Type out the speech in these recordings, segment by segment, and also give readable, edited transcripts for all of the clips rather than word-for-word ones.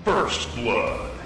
First Blood.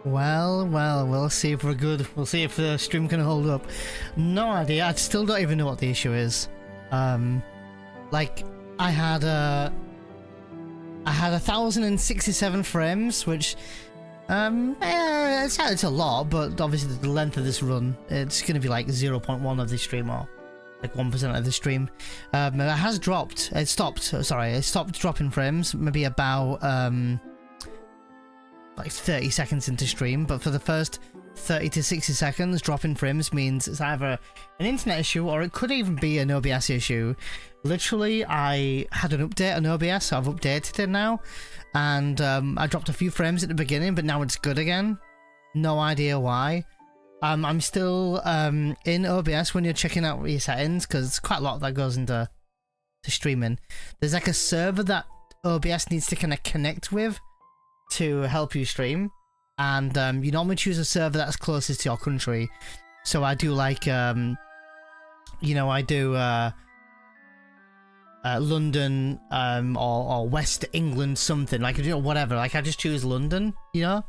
Well, we'll see if we're good. We'll see if the stream can hold up. No idea. I still don't even know what the issue is. Like I had 1,067 frames, which it's a lot, but obviously the length of this run, it's going to be like 0.1 of the stream or like 1% of the stream. It has dropped. It stopped. Sorry, it stopped dropping frames. Maybe about like 30 seconds into stream, but for the first 30 to 60 seconds, dropping frames means it's either an internet issue or it could even be an OBS issue. Literally, I had an update on OBS, so I've updated it now, and I dropped a few frames at the beginning, but now it's good again. No idea why. I'm still in OBS when you're checking out your settings, because it's quite a lot that goes into streaming. There's like a server that OBS needs to kind of connect with to help you stream, and you normally choose a server that's closest to your country. So I do like you know, I do London or West England, something like, you know, whatever, like I just choose London, you know.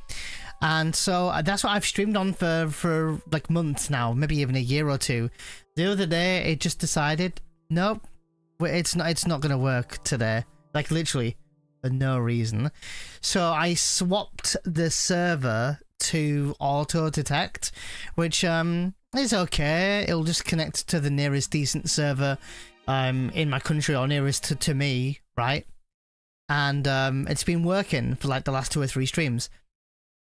And so that's what I've streamed on for like months now, maybe even a year or two. The other day it just decided, nope, it's not gonna work today, like literally for no reason. So I swapped the server to auto detect, which is okay. It'll just connect to the nearest decent server in my country, or nearest to me, right? And it's been working for like the last 2 or 3 streams.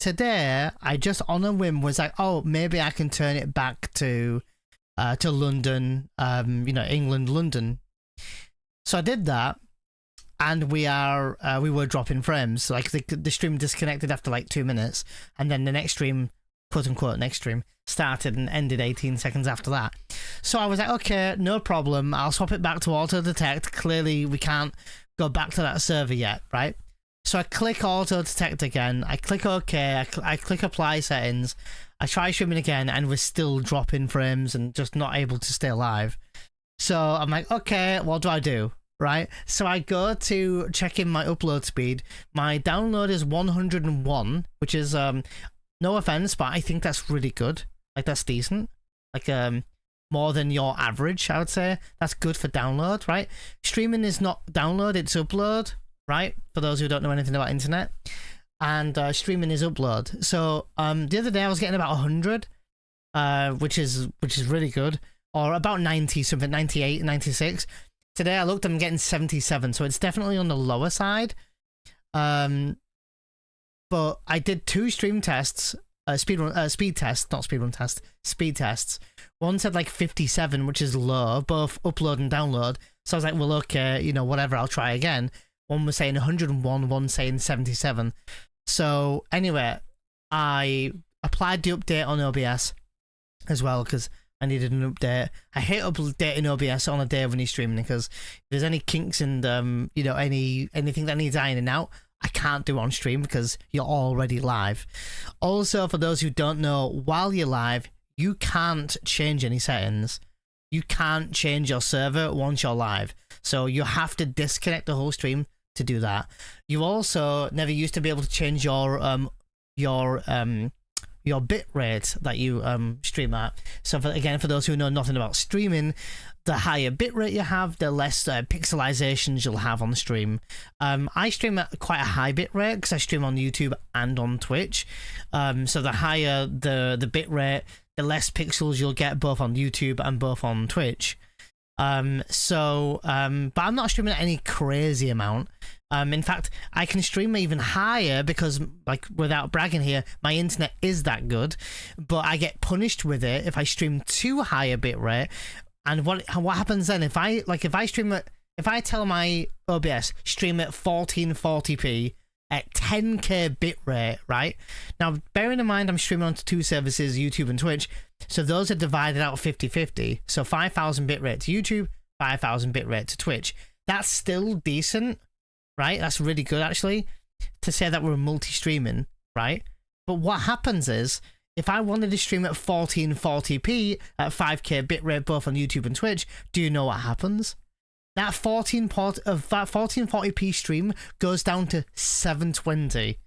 Today I just on a whim was like, oh, maybe I can turn it back to London, you know, England, London. So I did that, and we were dropping frames. Like the stream disconnected after like 2 minutes, and then the next stream, quote unquote next stream, started and ended 18 seconds after that. So I was like, okay, no problem, I'll swap it back to auto detect. Clearly we can't go back to that server yet, right? So I click auto detect again, I click OK, I click apply settings, I try streaming again, and we're still dropping frames and just not able to stay alive. So I'm like, okay, what do I do? Right, so I go to check in my upload speed. My download is 101, which is no offense, but I think that's really good. Like that's decent. Like more than your average, I would say. That's good for download, right? Streaming is not download, it's upload, right? For those who don't know anything about internet. And streaming is upload. So the other day I was getting about 100, which is really good, or about 90 something, 98, 96. Today I looked, I'm getting 77, so it's definitely on the lower side. But I did 2 stream tests, speed tests. One said like 57, which is low, both upload and download. So I was like, well, okay, you know, whatever, I'll try again. One was saying 101, one saying 77. So anyway, I applied the update on OBS as well, because I needed an update. I hate updating OBS on a day when you're streaming because if there's any kinks and you know, anything that needs ironing out, I can't do on stream because you're already live. Also, for those who don't know, while you're live, you can't change any settings. You can't change your server once you're live. So you have to disconnect the whole stream to do that. You also never used to be able to change your bit rate that you stream at. So for those who know nothing about streaming, the higher bit rate you have, the less pixelizations you'll have on the stream. I stream at quite a high bit rate because I stream on YouTube and on Twitch. So the higher the bit rate, the less pixels you'll get both on YouTube and both on Twitch. But I'm not streaming at any crazy amount. In fact, I can stream even higher because, like, without bragging here, my internet is that good, but I get punished with it if I stream too high a bit rate. And what happens then if I tell my OBS stream at 1440p at 10k bit rate, right? Now, bearing in mind I'm streaming onto two services, YouTube and Twitch, so those are divided out 50-50. So 5,000 bit rate to YouTube, 5,000 bit rate to Twitch. That's still decent, right? That's really good, actually, to say that we're multi-streaming, right? But what happens is, if I wanted to stream at 1440p at 5k bitrate both on YouTube and Twitch, do you know what happens? That 1440p stream goes down to 720.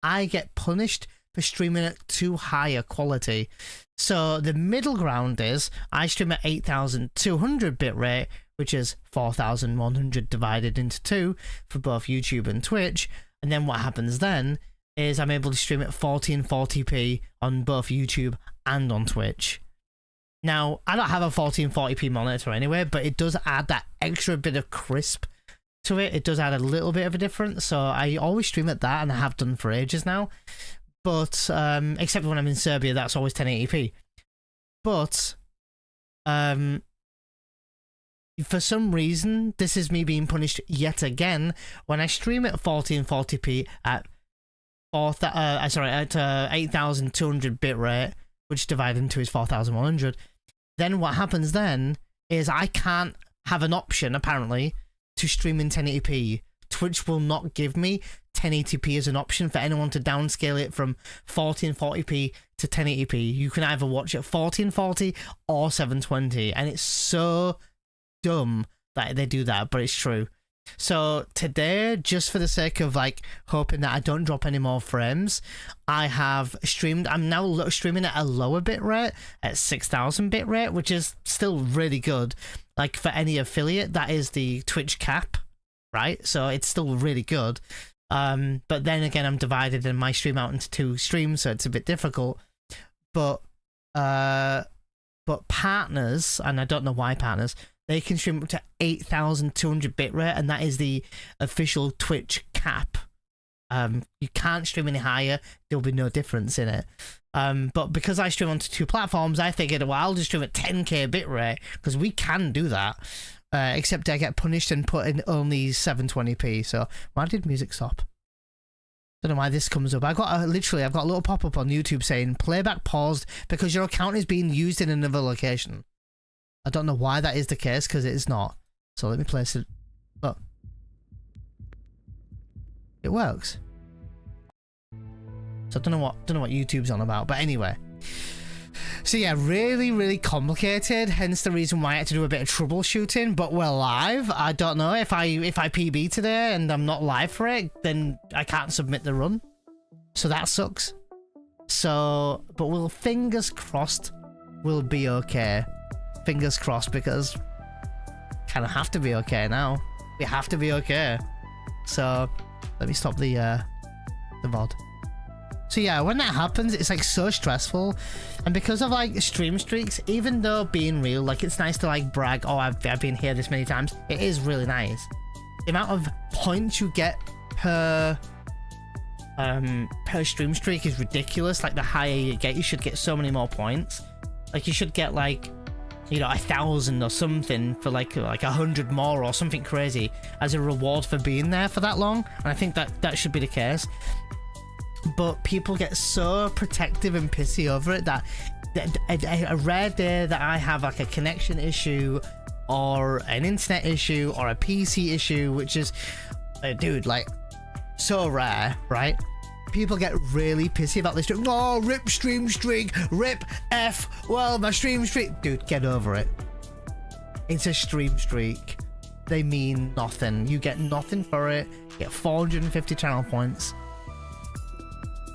I get punished for streaming at too high a quality. So the middle ground is I stream at 8200 bitrate, which is 4100 divided into 2 for both YouTube and Twitch. And then what happens then is I'm able to stream at 1440p on both YouTube and on Twitch. Now, I don't have a 1440p monitor anyway, but it does add that extra bit of crisp to it. It does add a little bit of a difference, so I always stream at that, and I have done for ages now. But, except when I'm in Serbia, that's always 1080p. But, for some reason, this is me being punished yet again. When I stream at 1440p at 8,200 bitrate, which divided into is 4,100, then what happens then is I can't have an option, apparently, to stream in 1080p. Twitch will not give me 1080p as an option for anyone to downscale it from 1440p to 1080p. You can either watch at 1440 or 720, and it's so dumb that they do that, but it's true. So today, just for the sake of like hoping that I don't drop any more frames, I have streamed. I'm now streaming at a lower bit rate at 6,000 bit rate, which is still really good. Like for any affiliate, that is the Twitch cap, right? So it's still really good. But then again, I'm divided in my stream out into two streams, so it's a bit difficult. But partners, and I don't know why partners, they can stream up to 8,200 bitrate, and that is the official Twitch cap. You can't stream any higher, there'll be no difference in it. But because I stream onto two platforms, I figured, well, I'll just stream at 10k bitrate, because we can do that. Except I get punished and put in only 720p. So why did music stop? Don't know why this comes up. I've got a little pop-up on YouTube saying playback paused because your account is being used in another location. I don't know why that is the case, because it is not. So let me place it. Oh. It works. So I don't know what YouTube's on about, but anyway. So yeah, really, really complicated, hence the reason why I had to do a bit of troubleshooting, but we're live. I don't know if I PB today and I'm not live for it, then I can't submit the run. So that sucks. So, but we'll, fingers crossed, we'll be okay. Fingers crossed, because kind of have to be okay now. We have to be okay. So let me stop the VOD. So yeah, when that happens, it's like so stressful, and because of like stream streaks, even though being real, like it's nice to like brag, oh I've been here this many times, it is really nice. The amount of points you get per stream streak is ridiculous. Like the higher you get, you should get so many more points. Like you should get like, you know, 1,000 or something for like 100 more or something crazy as a reward for being there for that long. And I think that should be the case. but people get so protective and pissy over it that a rare day that I have like a connection issue or an internet issue or a PC issue, which is, dude, like so rare, right? People get really pissy about this. Oh, rip stream streak, rip F. Well, my stream streak. Dude, get over it. It's a stream streak. They mean nothing. You get nothing for it. You get 450 channel points.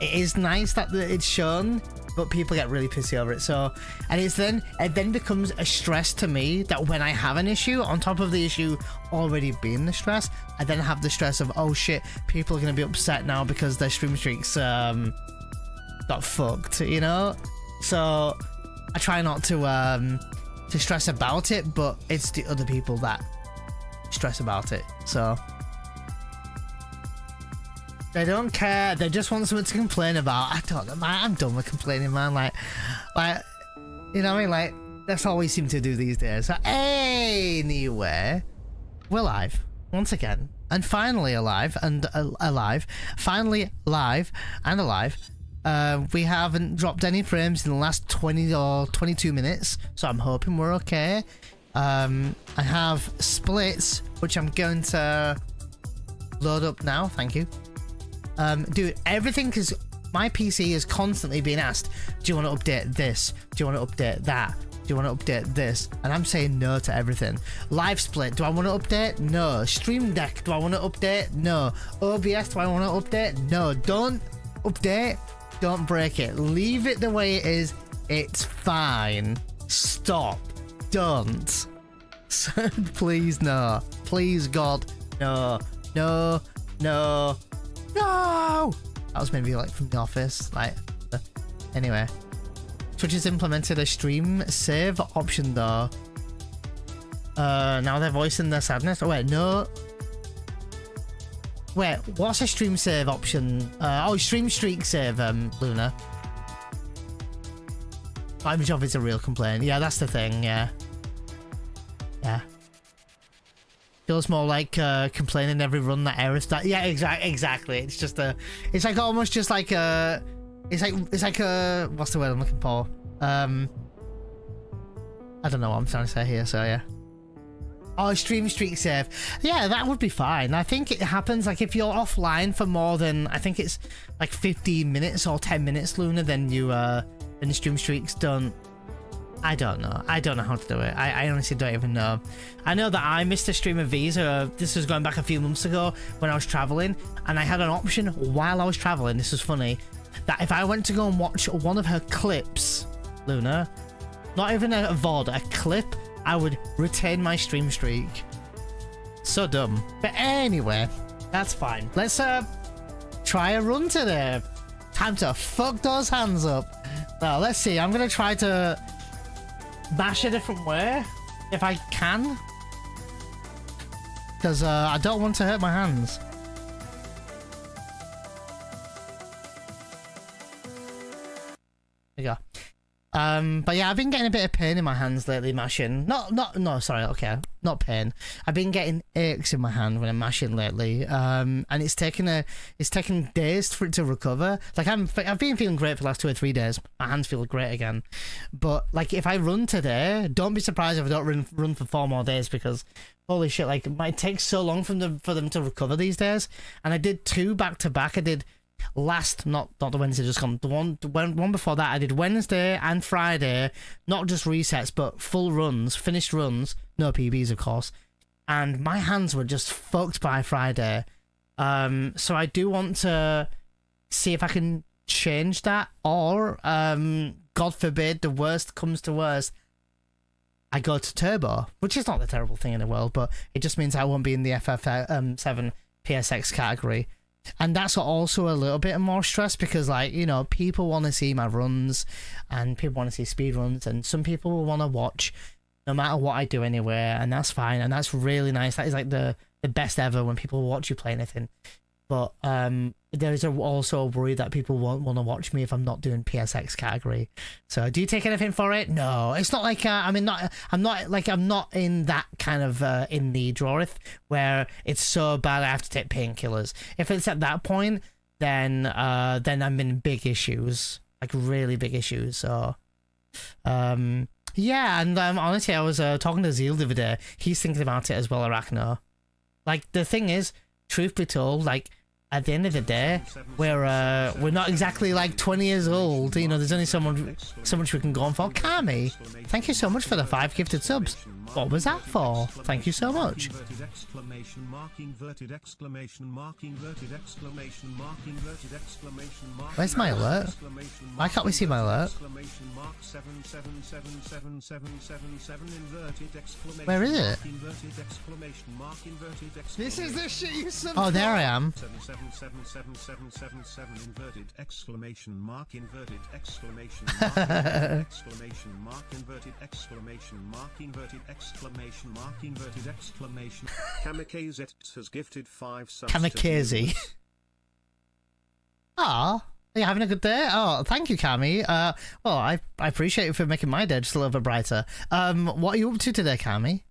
It is nice that it's shown, but people get really pissy over it. So, and it then becomes a stress to me that when I have an issue, on top of the issue already being the stress, I then have the stress of, oh shit, people are gonna be upset now because their stream streaks got fucked, you know. So I try not to stress about it, but it's the other people that stress about it. So they don't care. They just want something to complain about. I don't know, man. I'm done with complaining, man. Like, you know what I mean? Like, that's all we seem to do these days. So anyway, we're live once again, and finally alive and alive. Finally live and alive. We haven't dropped any frames in the last 20 or 22 minutes, so I'm hoping we're okay. I have splits, which I'm going to load up now. Thank you. Dude, everything, because my PC is constantly being asked, do you want to update this? Do you want to update that? Do you want to update this? And I'm saying no to everything. Live split, do I want to update? No. Stream Deck, do I want to update? No. OBS, do I want to update? No. Don't update. Don't break it. Leave it the way it is. It's fine. Stop. Don't. Please, no. Please, God, no. No. No. No! That was maybe like from The Office. Like, anyway. Twitch has implemented a stream save option though. Now they're voicing their sadness. Oh wait, no. Wait, what's a stream save option? Oh, stream streak save, Luna. I'm sure it's a real complaint. Yeah, that's the thing, yeah. Yeah. Feels more like complaining every run that errors that. Yeah, exactly. It's just it's like almost just like it's like a, what's the word I'm looking for? I don't know what I'm trying to say here, so yeah. Oh, stream streak save. Yeah, that would be fine. I think it happens like if you're offline for more than, I think it's like 15 minutes or 10 minutes, Luna, then you then the stream streaks don't. I don't know. I don't know how to do it. I honestly don't even know. I know that I missed a stream of Visa. This was going back a few months ago when I was traveling, and I had an option while I was traveling. This was funny. That if I went to go and watch one of her clips, Luna, not even a VOD, a clip, I would retain my stream streak. So dumb. But anyway, that's fine. Let's try a run today. Time to fuck those hands up. Now, let's see. I'm going to try to bash a different way if I can, because I don't want to hurt my hands. There you go. But yeah, I've been getting a bit of pain in my hands lately mashing. No, sorry, okay, not pain. I've been getting aches in my hand when I'm mashing lately. And it's taken days for it to recover. Like I've been feeling great for the last 2 or 3 days. My hands feel great again. But like if I run today, don't be surprised if I don't run for 4 more days, because holy shit, like it takes so long for them to recover these days. And I did 2 back to back. I did last, not the Wednesday just gone, the one before that. I did Wednesday and Friday, not just resets but full runs, finished runs, no PBs of course, and my hands were just fucked by Friday. So I do want to see if I can change that, or God forbid the worst comes to worst, I go to Turbo, which is not the terrible thing in the world, but it just means I won't be in the FF7 PSX category. And that's also a little bit more stress, because, like, you know, people want to see my runs and people want to see speed runs, and some people will want to watch no matter what I do anywhere, and that's fine, and that's really nice. That is like the best ever when people watch you play anything. But there's also a worry that people won't want to watch me if I'm not doing PSX category. So do you take anything for it? No, it's not like I'm not in that kind of in the draweth where it's so bad I have to take painkillers. If it's at that point, then I'm in big issues, like really big issues. So, yeah, and honestly, I was talking to Zeal the other day. He's thinking about it as well, Arachno. Like, the thing is, truth be told, like, at the end of the day, we're not exactly like 20 years old. You know, there's only so much we can go on for. Kami, thank you so much for the 5 gifted subs. What was that for? Thank you so much. Where's my alert? Why can't we see my alert? Where is it? This is the shit you said. Oh, there I am. Kamikaze has gifted 5 subs. Kamikaze. Ah, are you having a good day? Oh, thank you, Kami. Well, I appreciate you for making my day just a little bit brighter. What are you up to today, Kami?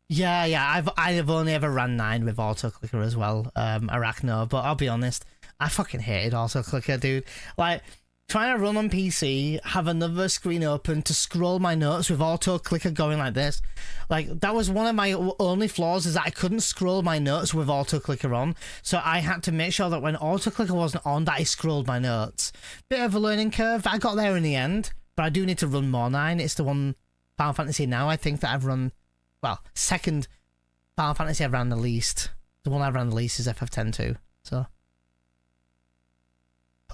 Yeah, I've only ever ran 9 with autoclicker as well, Arachno, but I'll be honest, I fucking hated autoclicker, dude. Like, trying to run on PC, have another screen open to scroll my notes with autoclicker going like this. Like, that was one of my only flaws, is that I couldn't scroll my notes with autoclicker on. So I had to make sure that when autoclicker wasn't on, that I scrolled my notes. Bit of a learning curve, but I got there in the end. But I do need to run more 9. It's the one Final Fantasy now, I think, that I've run... Well, second Final Fantasy I've ran the least. The one I've ran the least is FF10 too. So...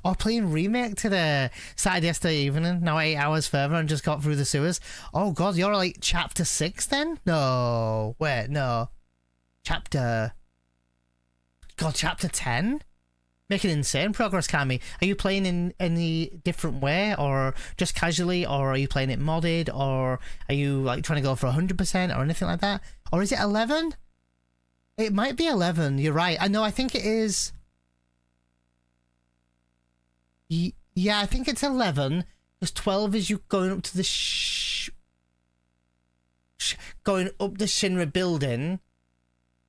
Oh, playing Remake today. Started yesterday evening, now 8 hours further and just got through the sewers. Oh god, you're like chapter 6 then? No. Wait, no. Chapter 10? Making insane progress, Kami. Are you playing in any different way, or just casually, or are you playing it modded, or are you like trying to go for 100% or anything like that? Or is it 11? It might be 11, you're right. I know, I think it is... Yeah, I think it's 11, because 12 is you going up to the going up the Shinra building,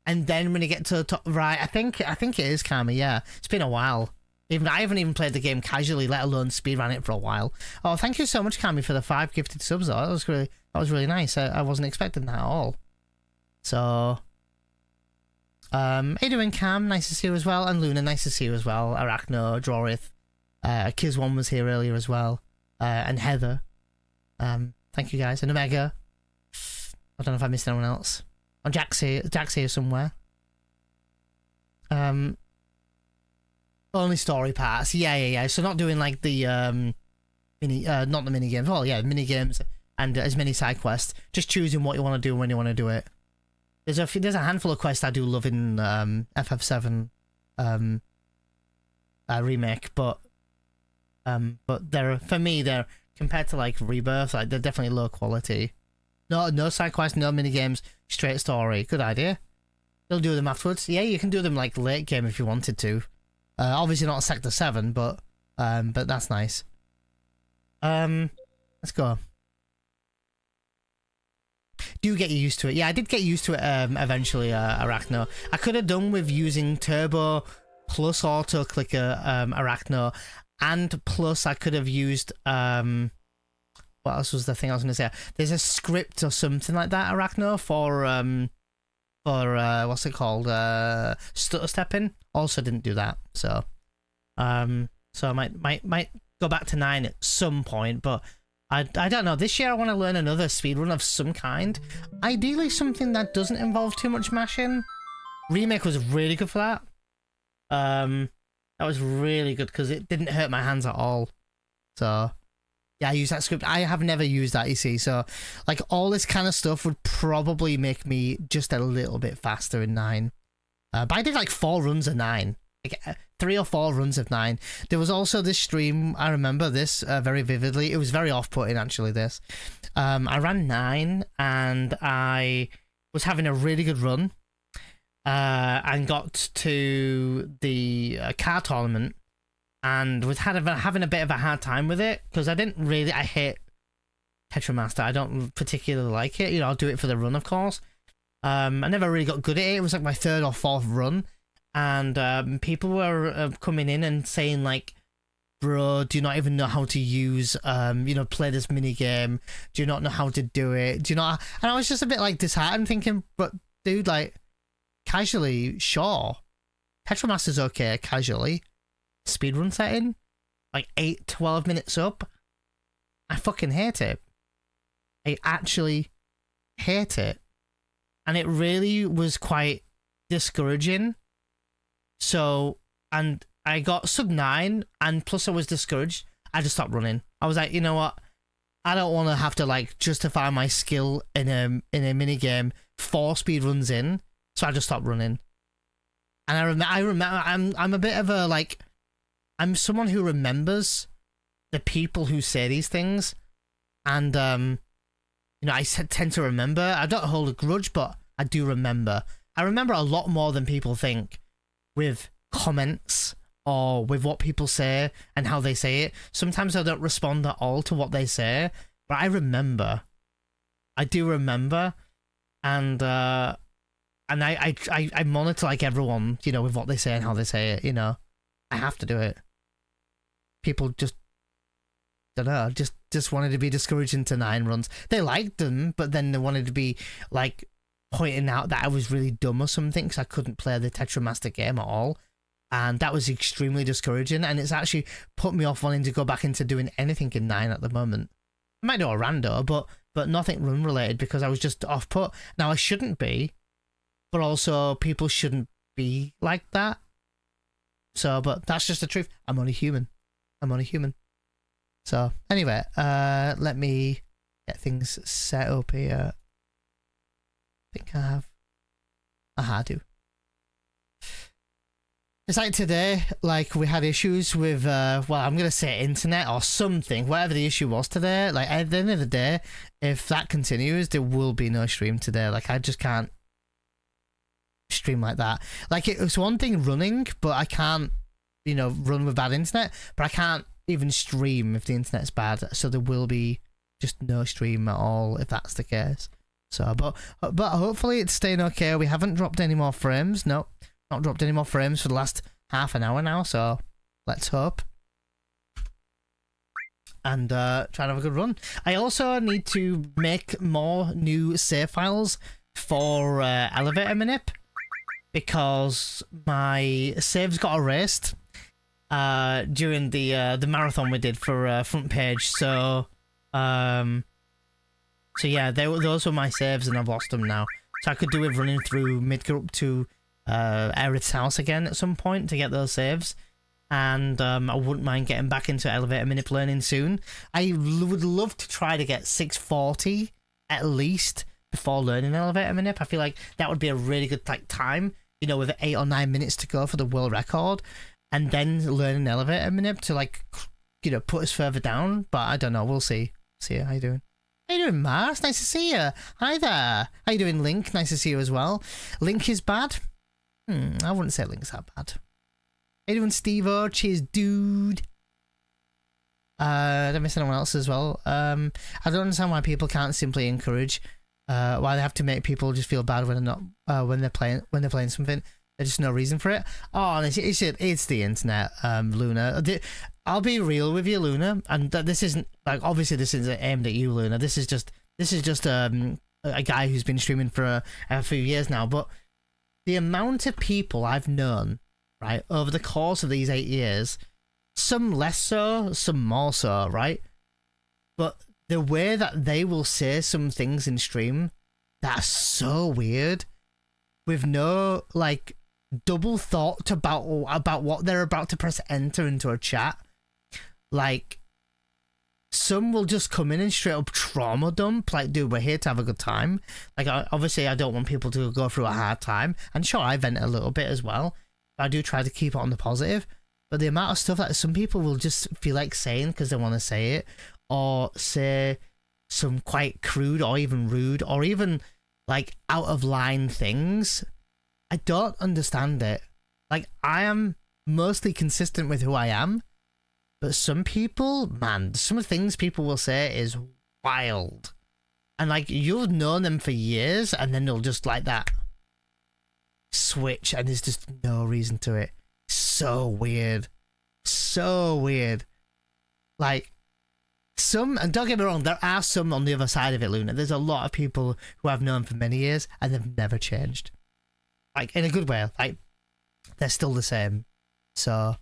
and then when you get to the top, right? I think it is, Kami. Yeah, it's been a while. I haven't even played the game casually, let alone speedrun it for a while. Oh, thank you so much, Kami, for the 5 gifted subs. Though. That was really nice. I wasn't expecting that at all. So, how you doing, Cam? Nice to see you as well, and Luna, nice to see you as well. Arachno, Drawith. Kiz1 was here earlier as well, and Heather. Thank you guys, and Omega. I don't know if I missed anyone else. Oh, Jack's here somewhere. Only story parts. Yeah. So not doing like the not the mini games. Well, yeah, mini games and as many side quests. Just choosing what you want to do when you want to do it. There's a handful of quests I do love in FF7 remake, but they're, for me, they're compared to like Rebirth, like they're definitely low quality. No side quests, no mini games, straight story. Good idea. They'll do them afterwards. Yeah, you can do them like late game if you wanted to. Obviously not Sector 7, but that's nice. Let's go. Do get used to it. Yeah, I did get used to it eventually, Arachno. I could have done with using Turbo plus auto clicker Arachno, and plus I could have used what else was the thing I was going to say? There's a script or something like that, Arachno, for what's it called? Stutter stepping. Also didn't do that. So so I might go back to 9 at some point, but I don't know. This year I want to learn another speedrun of some kind. Ideally something that doesn't involve too much mashing. Remake was really good for that. That was really good because it didn't hurt my hands at all. So yeah, I use that script. I have never used that, you see. So like all this kind of stuff would probably make me just a little bit faster in 9. But I did like 4 runs of 9. Like 3 or 4 runs of 9. There was also this stream, I remember this very vividly. It was very off-putting actually, this. I ran 9 and I was having a really good run. And got to the car tournament and was having a bit of a hard time with it because I hate Tetramaster. I don't particularly like it. You know, I'll do it for the run, of course. I never really got good at it. It was like my 3rd or 4th run, and people were coming in and saying like, bro, do you not even know how to use play this mini game? Do you not know how to do it? Do you not? And I was just a bit like disheartened, thinking, but dude, like, casually, sure, Tetramaster's okay casually. Speedrun setting, like 8-12 minutes up, I fucking hate it. I actually hate it. And it really was quite discouraging. So, and I got sub 9, and plus I was discouraged. I just stopped running. I was like, you know what? I don't want to have to like justify my skill in a mini game 4 speedruns in, so I just stopped running. And I remember I'm a bit of a like, I'm someone who remembers the people who say these things, and I tend to remember. I don't hold a grudge, but I do remember. I remember a lot more than people think with comments or with what people say and how they say it. Sometimes I don't respond at all to what they say, but I remember. I do remember, and I monitor like everyone, with what they say and how they say it. I have to do it. People just don't know, just wanted to be discouraging to 9 runs. They liked them, but then they wanted to be like pointing out that I was really dumb or something because I couldn't play the Tetramaster game at all. And that was extremely discouraging, and it's actually put me off wanting to go back into doing anything in 9 at the moment. I might do a rando, but nothing run related because I was just off put. Now I shouldn't be, but also people shouldn't be like that. So, but that's just the truth. I'm only human. So anyway, let me get things set up here. I think I have. I do. It's like today, like we had issues with, I'm going to say internet or something, whatever the issue was today. Like at the end of the day, if that continues, there will be no stream today. Like I just can't stream like that. Like it was one thing running, but I can't, run with bad internet, but I can't even stream if the internet's bad. So there will be just no stream at all if that's the case. So, but hopefully it's staying okay. We haven't dropped any more frames. No. Not dropped any more frames for the last half an hour now, so let's hope. And try and have a good run. I also need to make more new save files for Elevator Manip because my saves got erased during the marathon we did for frontpage. So yeah, those were my saves, and I've lost them now. So I could do it running through Midgar up to Aerith's house again at some point to get those saves, and I wouldn't mind getting back into Elevator Manip learning soon. I would love to try to get 640 at least before learning Elevator Manip. I feel like that would be a really good time, with 8 or 9 minutes to go for the world record, and then learning Elevator Manip to put us further down. But I don't know, we'll see. See you. How you doing? How you doing, Mars? Nice to see you. Hi there. How you doing, Link? Nice to see you as well. Link is bad. I wouldn't say Link's that bad. How you doing, Steve-O? Cheers, dude. Don't miss anyone else as well. I don't understand why people can't simply encourage. Why they have to make people just feel bad when they're not when they're playing something. There's just no reason for it. Oh, it's the internet, Luna. I'll be real with you, Luna, and this isn't like obviously this isn't aimed at you, Luna. This is just a guy who's been streaming for a few years now, but the amount of people I've known, right, over the course of these 8 years, some less so, some more so, right? But the way that they will say some things in stream, that's so weird, with no, like, double thought about what they're about to press enter into a chat. Like, some will just come in and straight up trauma dump, like, dude, we're here to have a good time. Like, obviously, I don't want people to go through a hard time. And sure, I vent a little bit as well. But I do try to keep it on the positive. But the amount of stuff that some people will just feel like saying because they want to say it, or say some quite crude or even rude or even, like, out of line things, I don't understand it. Like, I am mostly consistent with who I am. But some people, man, some of the things people will say is wild. And like, you've known them for years and then they'll just like that switch, and there's just no reason to it. So weird. So weird. Like, some, and don't get me wrong, there are some on the other side of it, Luna. There's a lot of people who I've known for many years, and they've never changed. Like, in a good way. Like, they're still the same. So,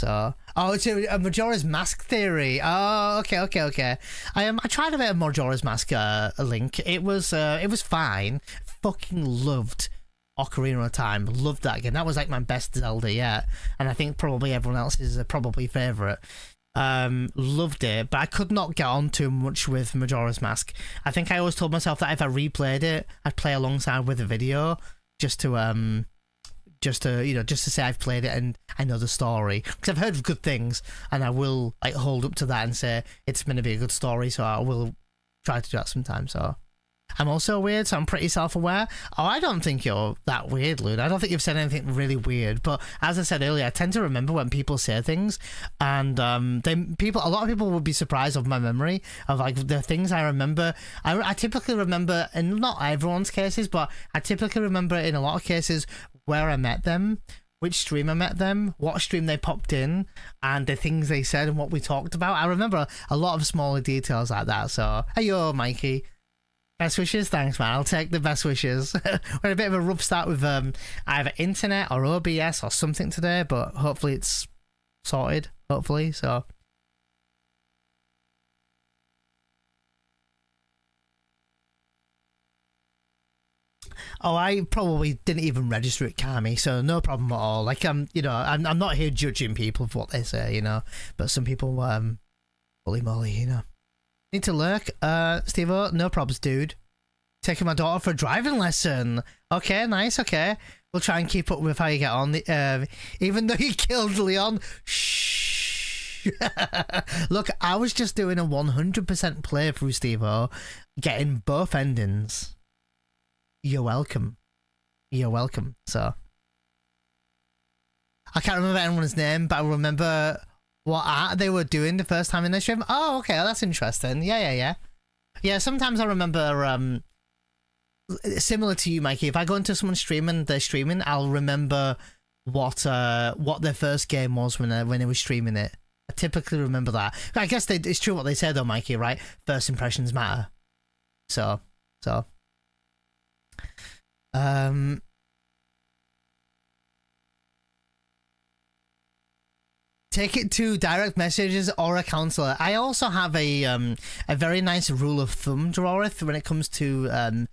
oh, it's a Majora's Mask theory. Oh, okay. I tried a bit of Majora's Mask a link. It was fine. Fucking loved Ocarina of Time. Loved that game. That was like my best Zelda yet, and I think probably everyone else's probably favorite. Loved it, but I could not get on too much with Majora's Mask. I think I always told myself that if I replayed it, I'd play alongside with a video, just to say I've played it and I know the story, because I've heard good things, and I will like hold up to that and say it's going to be a good story, so I will try to do that sometime. So I'm also weird, so I'm pretty self-aware. Oh, I don't think you're that weird, Luna. I don't think you've said anything really weird, but as I said earlier, I tend to remember when people say things, and a lot of people would be surprised of my memory of like the things I remember. I typically remember, in not everyone's cases, but I typically remember in a lot of cases where I met them, which stream I met them, what stream they popped in, and the things they said and what we talked about. I remember a lot of smaller details like that. So, hey yo, Mikey. Best wishes? Thanks, man. I'll take the best wishes. We're had a bit of a rough start with either internet or OBS or something today, but hopefully it's sorted. Hopefully, so. Oh, I probably didn't even register it, Kami, so no problem at all. Like, I'm not here judging people for what they say, but some people, holy moly, Need to lurk. Steve-O, no probs, dude. Taking my daughter for a driving lesson. Okay, nice, okay. We'll try and keep up with how you get on. Even though you killed Leon. Shh. Look, I was just doing a 100% playthrough, Steve-O, getting both endings. You're welcome. You're welcome. So, I can't remember anyone's name, but I remember what art they were doing the first time in the stream. Oh, okay, that's interesting. Yeah. Yeah, sometimes I remember, similar to you, Mikey, if I go into someone's stream and they're streaming, I'll remember what their first game was when they were streaming it. I typically remember that. I guess it's true what they said though, Mikey, right? First impressions matter. So. Take it to direct messages or a counselor. I also have a very nice rule of thumb, Drawith, when it comes to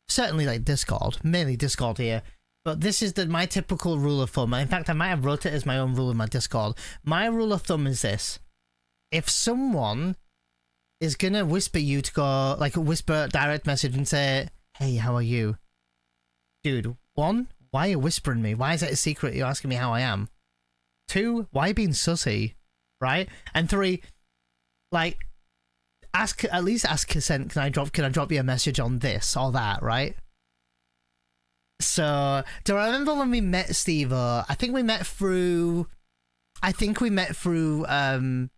certainly like Discord, mainly Discord here. But this is my typical rule of thumb. In fact, I might have wrote it as my own rule in my Discord. My rule of thumb is this: if someone is gonna whisper you to go, like whisper direct message and say, "Hey, how are you?" Dude, 1, why are you whispering me? Why is it a secret you're asking me how I am? 2, why are you being sussy? Right? And 3, like, at least ask consent. Can I drop you a message on this or that, right? So, do I remember when we met Steve-O? I think we met through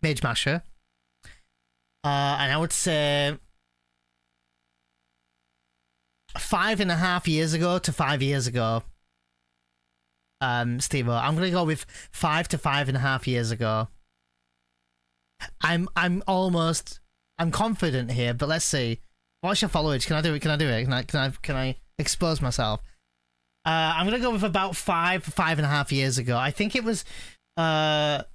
Mage Masher. And I would say 5.5 years ago to 5 years ago. Steve-O, I'm gonna go with 5 to 5.5 years ago. I'm confident here, but let's see. What's your followage? Can I do it? Can I expose myself? I'm gonna go with about 5.5 years ago. I think it was. I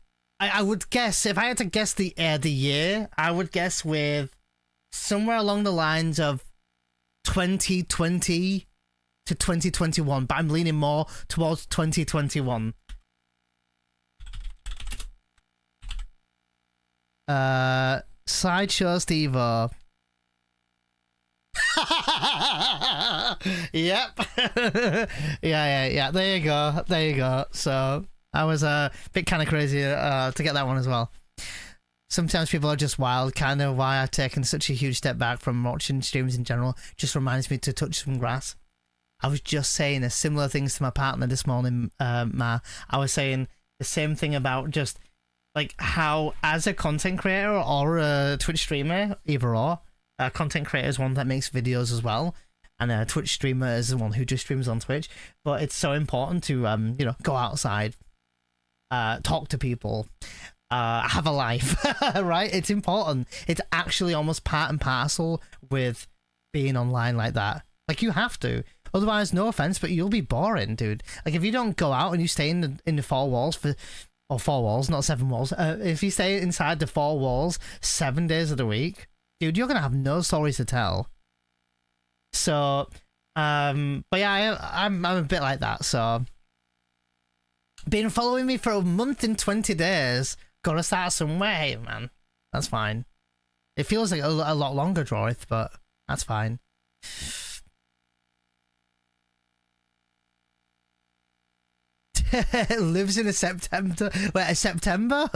would guess, if I had to guess the year, I would guess with somewhere along the lines of 2020 to 2021, but I'm leaning more towards 2021. Slideshow Steve-O. Yep. yeah. There you go. So I was a bit kind of crazy to get that one as well. Sometimes people are just wild, kind of why I've taken such a huge step back from watching streams in general. Just reminds me to touch some grass. I was just saying a similar things to my partner this morning, Ma. I was saying the same thing about just like how, as a content creator or a Twitch streamer, either or, content creator is one that makes videos as well. and a Twitch streamer is the one who just streams on Twitch. But it's so important to go outside, talk to people, have a life, right? It's important. It's actually almost part and parcel with being online like that. Like, you have to. Otherwise, no offense, but you'll be boring, dude. Like, if you don't go out and you stay in the 4 walls or 4 walls, not 7 walls. If you stay inside the 4 walls 7 days of the week, dude, you're gonna have no stories to tell. So, but yeah, I'm a bit like that. So, been following me for a month and 20 days. Gotta start somewhere, man. That's fine. It feels like a lot longer, Drawith, but that's fine. Lives in a September. Wait, a September?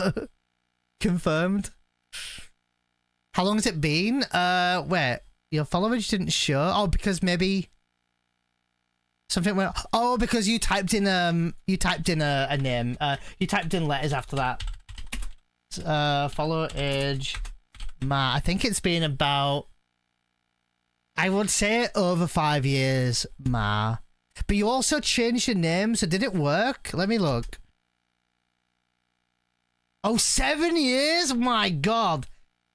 Confirmed. How long has it been? Wait, your followers didn't show. Oh, because maybe something went. Oh, because you typed in a name. You typed in letters after that. Follow age. I think it's been about, I would say, over 5 years, But you also changed your name, so did it work? Let me look. Oh, 7 years? My God.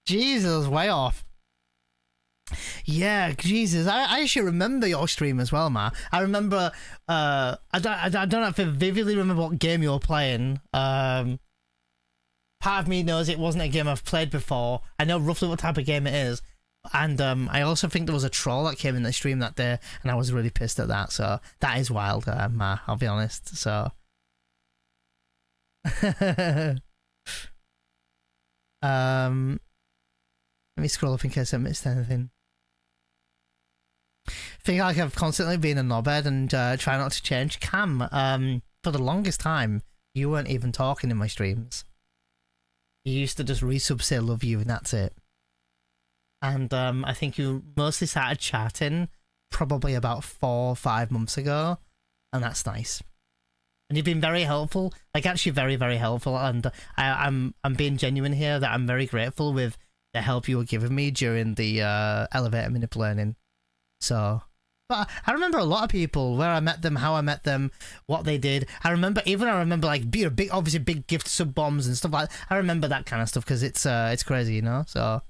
Jesus, way off. Yeah, Jesus. I actually remember your stream as well, I remember, I don't know if I vividly remember what game you were playing. Part of me knows it wasn't a game I've played before. I know roughly what type of game it is. And I also think there was a troll that came in the stream that day, and I was really pissed at that. So that is wild, I'll be honest. So let me scroll up in case I missed anything. Feel like I've constantly been a knobhead and try not to change. Cam, for the longest time, you weren't even talking in my streams. You used to just resub say love you and that's it. And I think you mostly started chatting probably about 4 or 5 months ago, and that's nice. And you've been very helpful, like actually very, very helpful. And I'm being genuine here that I'm very grateful with the help you were giving me during the elevator minute learning. So, but I remember a lot of people, where I met them, how I met them, what they did. I remember like big, obviously big gift sub bombs and stuff like that. I remember that kind of stuff because it's crazy, you know. So.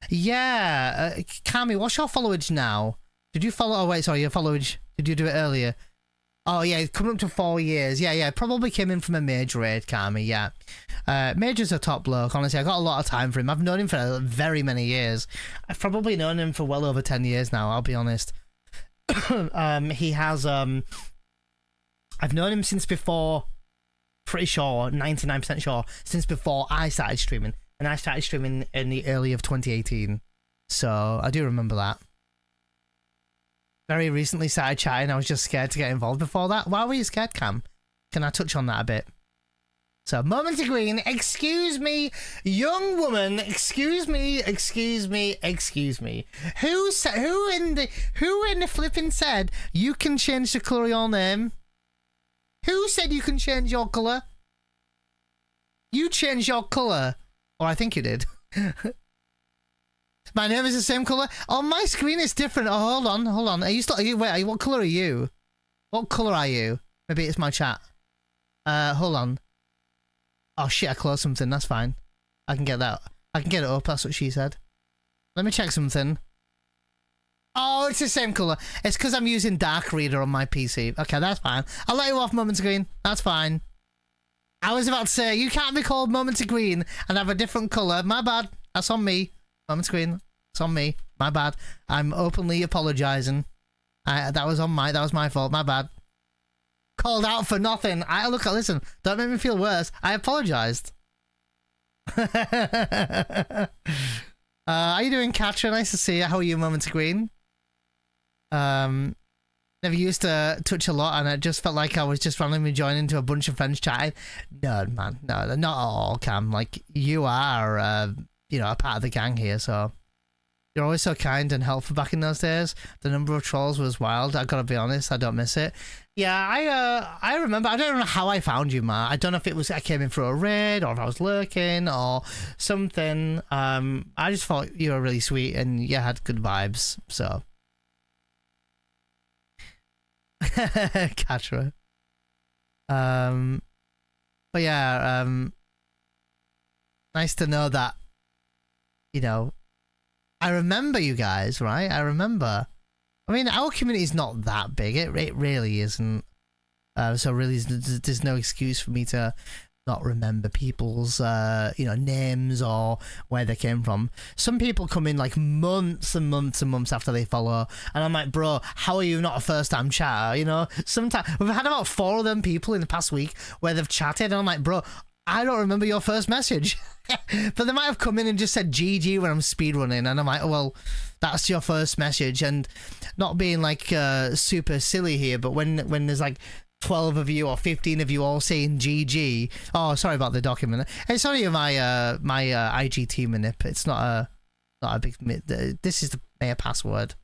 Yeah, Cami, what's your followage now? Did you follow? Oh wait, sorry, your followage. Did you do it earlier? Oh yeah, coming up to 4 years. Yeah, probably came in from a major raid, Cami. Yeah, Major's a top bloke. Honestly, I got a lot of time for him. I've known him for very many years. I've probably known him for well over 10 years now. I'll be honest. He has. I've known him since before. Pretty sure, 99% sure, since before I started streaming. And I started streaming in the early of 2018. So I do remember that. Very recently started chatting. I was just scared to get involved before that. Why were you scared, Cam? Can I touch on that a bit? So, Moment of Green, excuse me, young woman, excuse me. Who in the flipping said you can change the colour of your name? Who said you can change your colour? You changed your colour. Or I think you did. My name is the same colour. On my screen it's different. Oh, hold on. Wait, what colour are you? What colour are you? Maybe it's my chat. Hold on. Oh shit, I closed something. That's fine. I can get that. I can get it up. That's what she said. Let me check something. Oh, it's the same colour. It's because I'm using Dark Reader on my PC. Okay, that's fine. I'll let you off, Moments Green. That's fine. I was about to say, you can't be called Moments Green and have a different colour. My bad. That's on me. Moments Green. It's on me. My bad. I'm openly apologising. That was my fault. My bad. Called out for nothing. Listen, don't make me feel worse. I apologised. How you doing, Katra? Nice to see you. How are you, Moments Green? Never used to touch a lot, and it just felt like I was just randomly joining to a bunch of friends chatting. No, man, no, not at all, Cam. Like, you are, a part of the gang here, so You're always so kind and helpful back in those days. The number of trolls was wild. I gotta be honest, I don't miss it. Yeah, I remember. I don't know how I found you, Matt. I don't know if it was I came in through a raid or if I was lurking or something. I just thought you were really sweet and you had good vibes. So, Katra. But yeah, nice to know that. You know. I remember you guys, right? I remember. I mean, our community is not that big. It really isn't. So really, there's no excuse for me to not remember people's, names or where they came from. Some people come in like months and months and months after they follow, and I'm like, bro, how are you not a first-time chatter? You know, sometimes we've had about 4 of them people in the past week where they've chatted, and I'm like, bro, I don't remember your first message. But they might have come in and just said GG when I'm speedrunning, and I'm like, oh, well, that's your first message. And not being like super silly here, but when there's like 12 of you or 15 of you all saying GG, oh, sorry about the document. It's only my my IG team manip. It's not a big. This is the mayor password.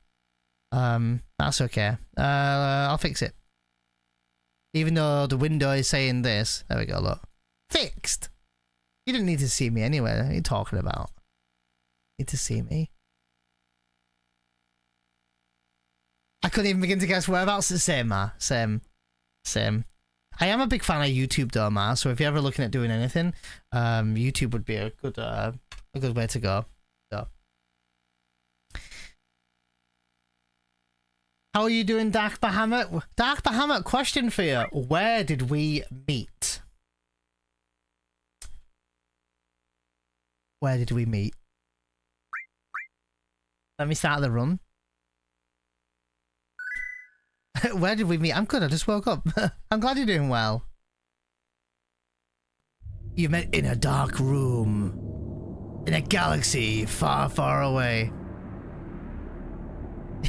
That's okay. I'll fix it. Even though the window is saying this, there we go. Look. Fixed. You didn't need to see me anyway. What are you talking about? Need to see me? I couldn't even begin to guess whereabouts. The same, Ma. Same. I am a big fan of YouTube, though, Ma. So if you're ever looking at doing anything, YouTube would be a good way to go. So, how are you doing, Dark Bahamut? Dark Bahamut, question for you: where did we meet? Where did we meet? Let me start the run. Where did we meet? I'm good, I just woke up. I'm glad you're doing well. You met in a dark room. In a galaxy far, far away.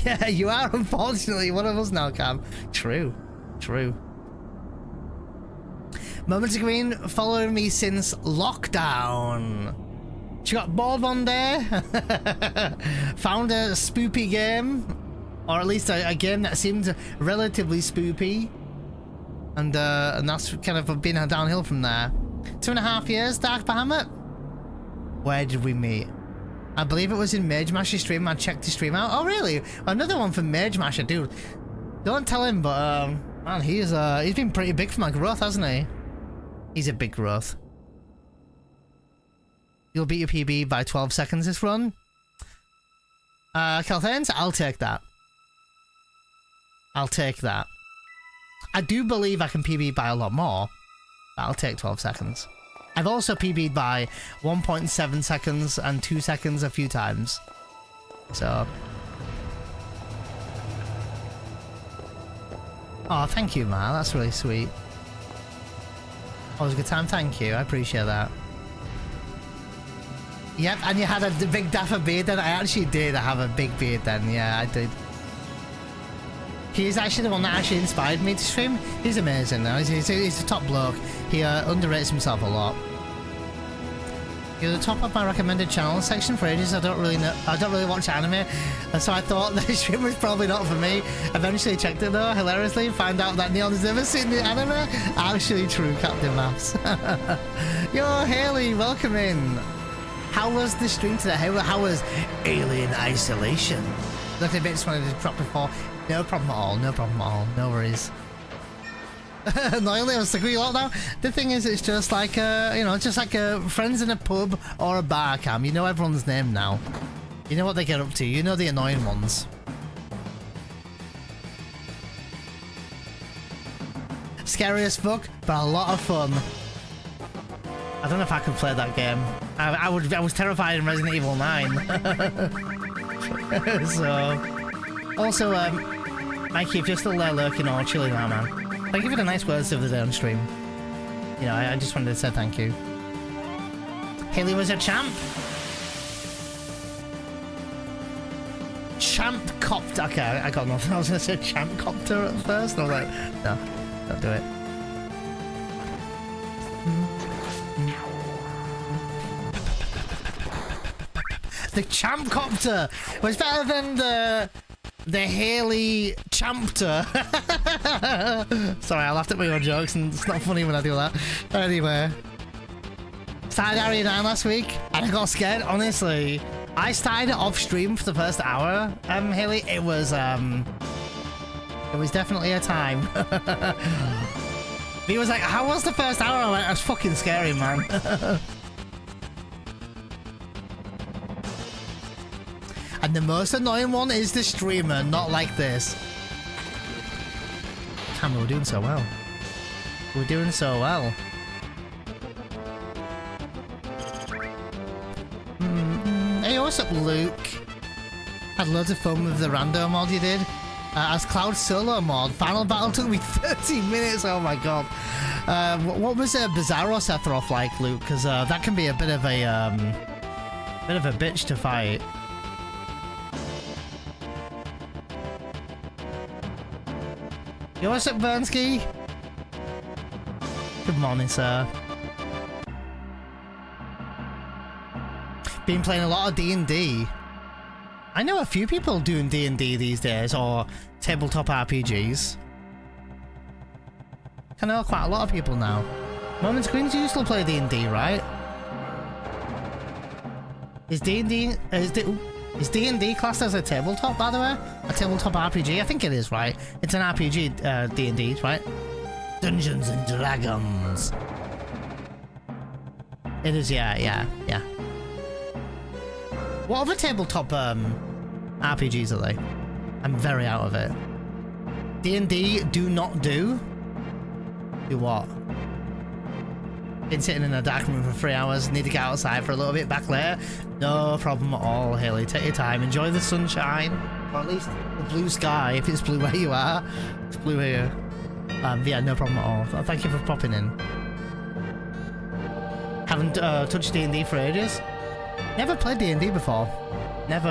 Yeah, you are unfortunately one of us now, Cam. True. Moments of Green following me since lockdown. She got bored one day, found a spoopy game, or at least a game that seemed relatively spoopy, and that's kind of been downhill from there. 2.5 years, Dark Bahamut. Where did we meet? I believe it was in Mage Masher's stream. I checked his stream out. Oh really? Another one from Mage Masher, dude. Don't tell him, but man, he's been pretty big for my growth, hasn't he? He's a big growth. You'll beat your PB by 12 seconds this run. Calthans, I'll take that. I do believe I can PB by a lot more, but I'll take 12 seconds. I've also PB'd by 1.7 seconds and 2 seconds a few times. So. Oh, thank you, Ma. That's really sweet. Always a good time. Thank you. I appreciate that. Yep, and you had a big dapper beard then? I actually did have a big beard then, yeah, I did. He's actually the one that actually inspired me to stream. He's amazing though, he's a top bloke. He underrates himself a lot. You're the top of my recommended channel section for ages. I don't really watch anime, and so I thought the stream was probably not for me. Eventually checked it though, hilariously, find out that Neon has never seen the anime. Actually true, Captain Maths. Yo, Haley, welcome in. How was the stream today? How was Alien Isolation? Look a bit, just wanted to drop before. No problem at all, no worries. Annoyingly, I was stuck with you lot now. The thing is, it's just like, just like friends in a pub or a bar, Cam. You know everyone's name now. You know what they get up to. You know the annoying ones. Scary as fuck, but a lot of fun. I don't know if I could play that game. I was terrified in Resident Evil 9. So, also, Mikey, if you're still there lurking or chilling out, man, thank you for the nice words of the day on stream. You know, I just wanted to say thank you. Haley was a champ. Champ copter. Okay, I got nothing. I was gonna say champ copter at first. And I was like, no, don't do it. The Champcopter was better than the Haley Champter. Sorry, I laughed at my own jokes and it's not funny when I do that. Anyway. Started Area 9 last week and I got scared, honestly. I started it off stream for the first hour, Haley. It was definitely a time. He was like, how was the first hour? I went, it was fucking scary, man. And the most annoying one is the streamer, not like this. Damn, we're doing so well. We're doing so well. Hey, what's up, Luke? Had loads of fun with the rando mod you did. As Cloud Solo mod, final battle took me 30 minutes. Oh my god. What was Bizarro Sephiroth like, Luke? Because that can be a bit of a bitch to fight. Yo, what's up, Bernsky? Good morning, sir. Been playing a lot of D&D. I know a few people doing D&D these days, or tabletop RPGs. I know quite a lot of people now. Moment Screens, you still play D&D, right? Is D&D classed as a tabletop, by the way? A tabletop RPG? I think it is, right? It's an RPG, D&D, right? Dungeons and Dragons. It is, yeah. What other tabletop RPGs are they? I'm very out of it. D&D do not do? Do what? Been sitting in a dark room for 3 hours, need to get outside for a little bit, back later? No problem at all, Haley. Take your time, enjoy the sunshine, or at least the blue sky, if it's blue where you are. It's blue here. Yeah, no problem at all. Thank you for popping in. Haven't touched D&D for ages. Never played D&D before. Never.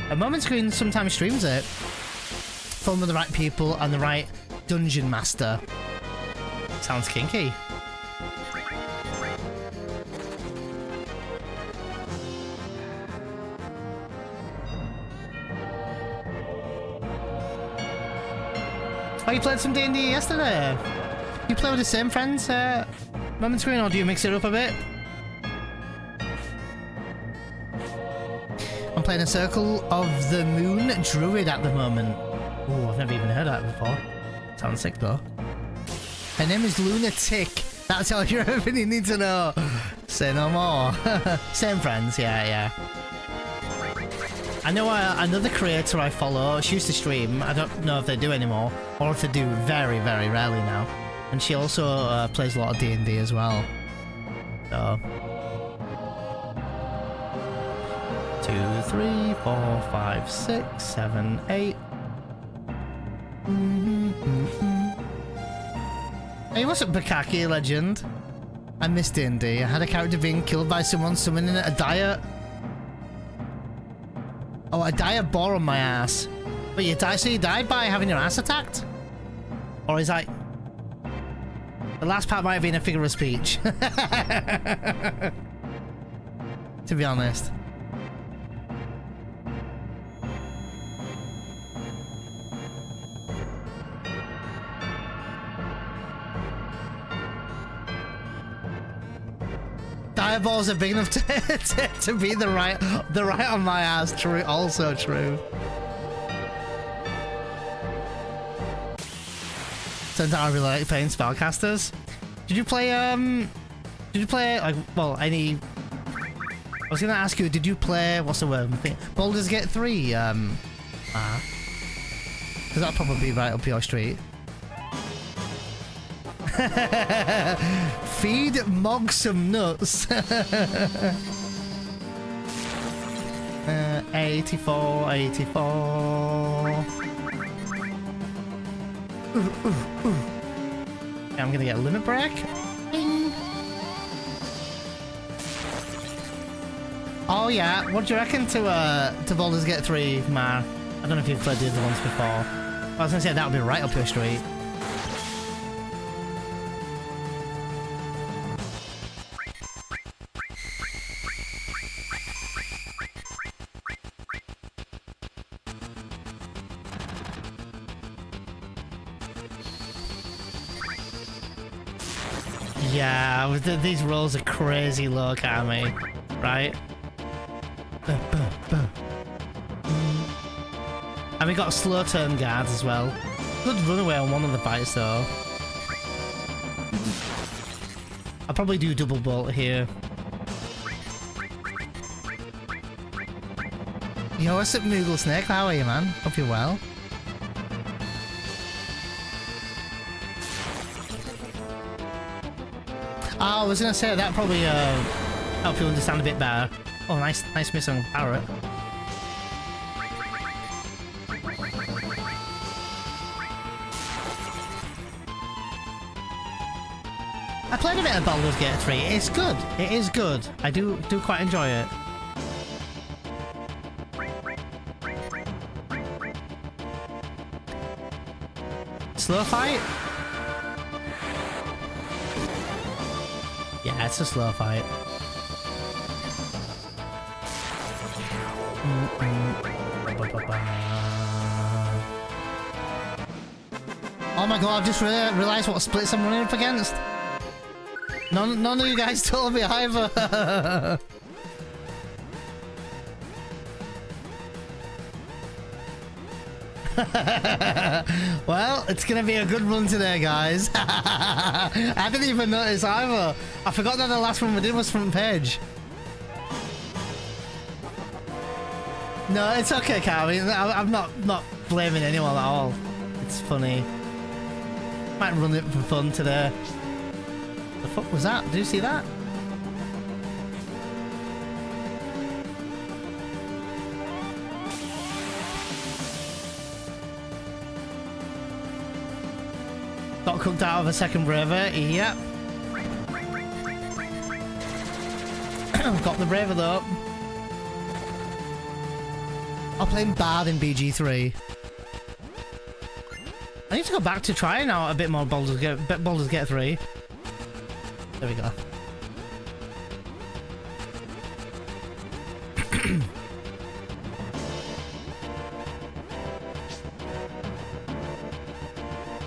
A Moment Screen sometimes streams it. Fun with the right people and the right dungeon master. Sounds kinky. Oh, you played some D&D yesterday? You play with the same friends, Moment Screen, or do you mix it up a bit? I'm playing a Circle of the Moon Druid at the moment. Oh, I've never even heard of that before. Sounds sick though. Her name is Lunatic. That's all you really need to know. Say no more. Same friends, yeah. I know another creator I follow, she used to stream, I don't know if they do anymore, or if they do very, very rarely now. And she also plays a lot of D&D as well. So 2, 3, 4, 5, 6, 7, 8. Hey, what's up, Bukaki Legend? I missed D&D. I had a character being killed by someone summoning a diet. Oh, a diet bore on my ass. But you died, so you died by having your ass attacked? Or is that... The last part might have been a figure of speech. To be honest. Diaballs are big enough to be the right on my ass. True, also true. Turns out I really like playing spellcasters. Did you play like, well, any... I was gonna ask you, did you play, what's the word? Baldur's Gate 3, because that'll probably be right up your street. Feed Mog some nuts. 84. Okay, I'm gonna get a limit break. Bing. Oh yeah, what do you reckon to Baldur's Gate 3, Mar? I don't know if you've played the other ones before. I was gonna say that would be right up your street. Yeah, these rolls are crazy low, Kami. Right? And we got slow turn guards as well. Good runaway on one of the fights though. I'll probably do double bolt here. Yo, what's up, Moogle Snake? How are you, man? Hope you're well. Oh, I was gonna say that probably help you understand a bit better. Oh, nice miss on Parrot. I played a bit of Baldur's Gate 3. It's good. It is good. I do quite enjoy it. Slow fight? Yeah, it's a slow fight. Oh my god, I've just realised what splits I'm running up against. None of you guys told me either. Well, it's gonna be a good run today, guys. I didn't even notice either. I forgot that the last one we did was front page. No, it's okay, Carly. I'm not blaming anyone at all. It's funny. Might run it for fun today. The fuck was that? Did you see that? Got cooked out of a second braver. Yep. Got the braver though. I'll play Bard in BG3. I need to go back to trying out a bit more Baldur's Gate 3. There we go.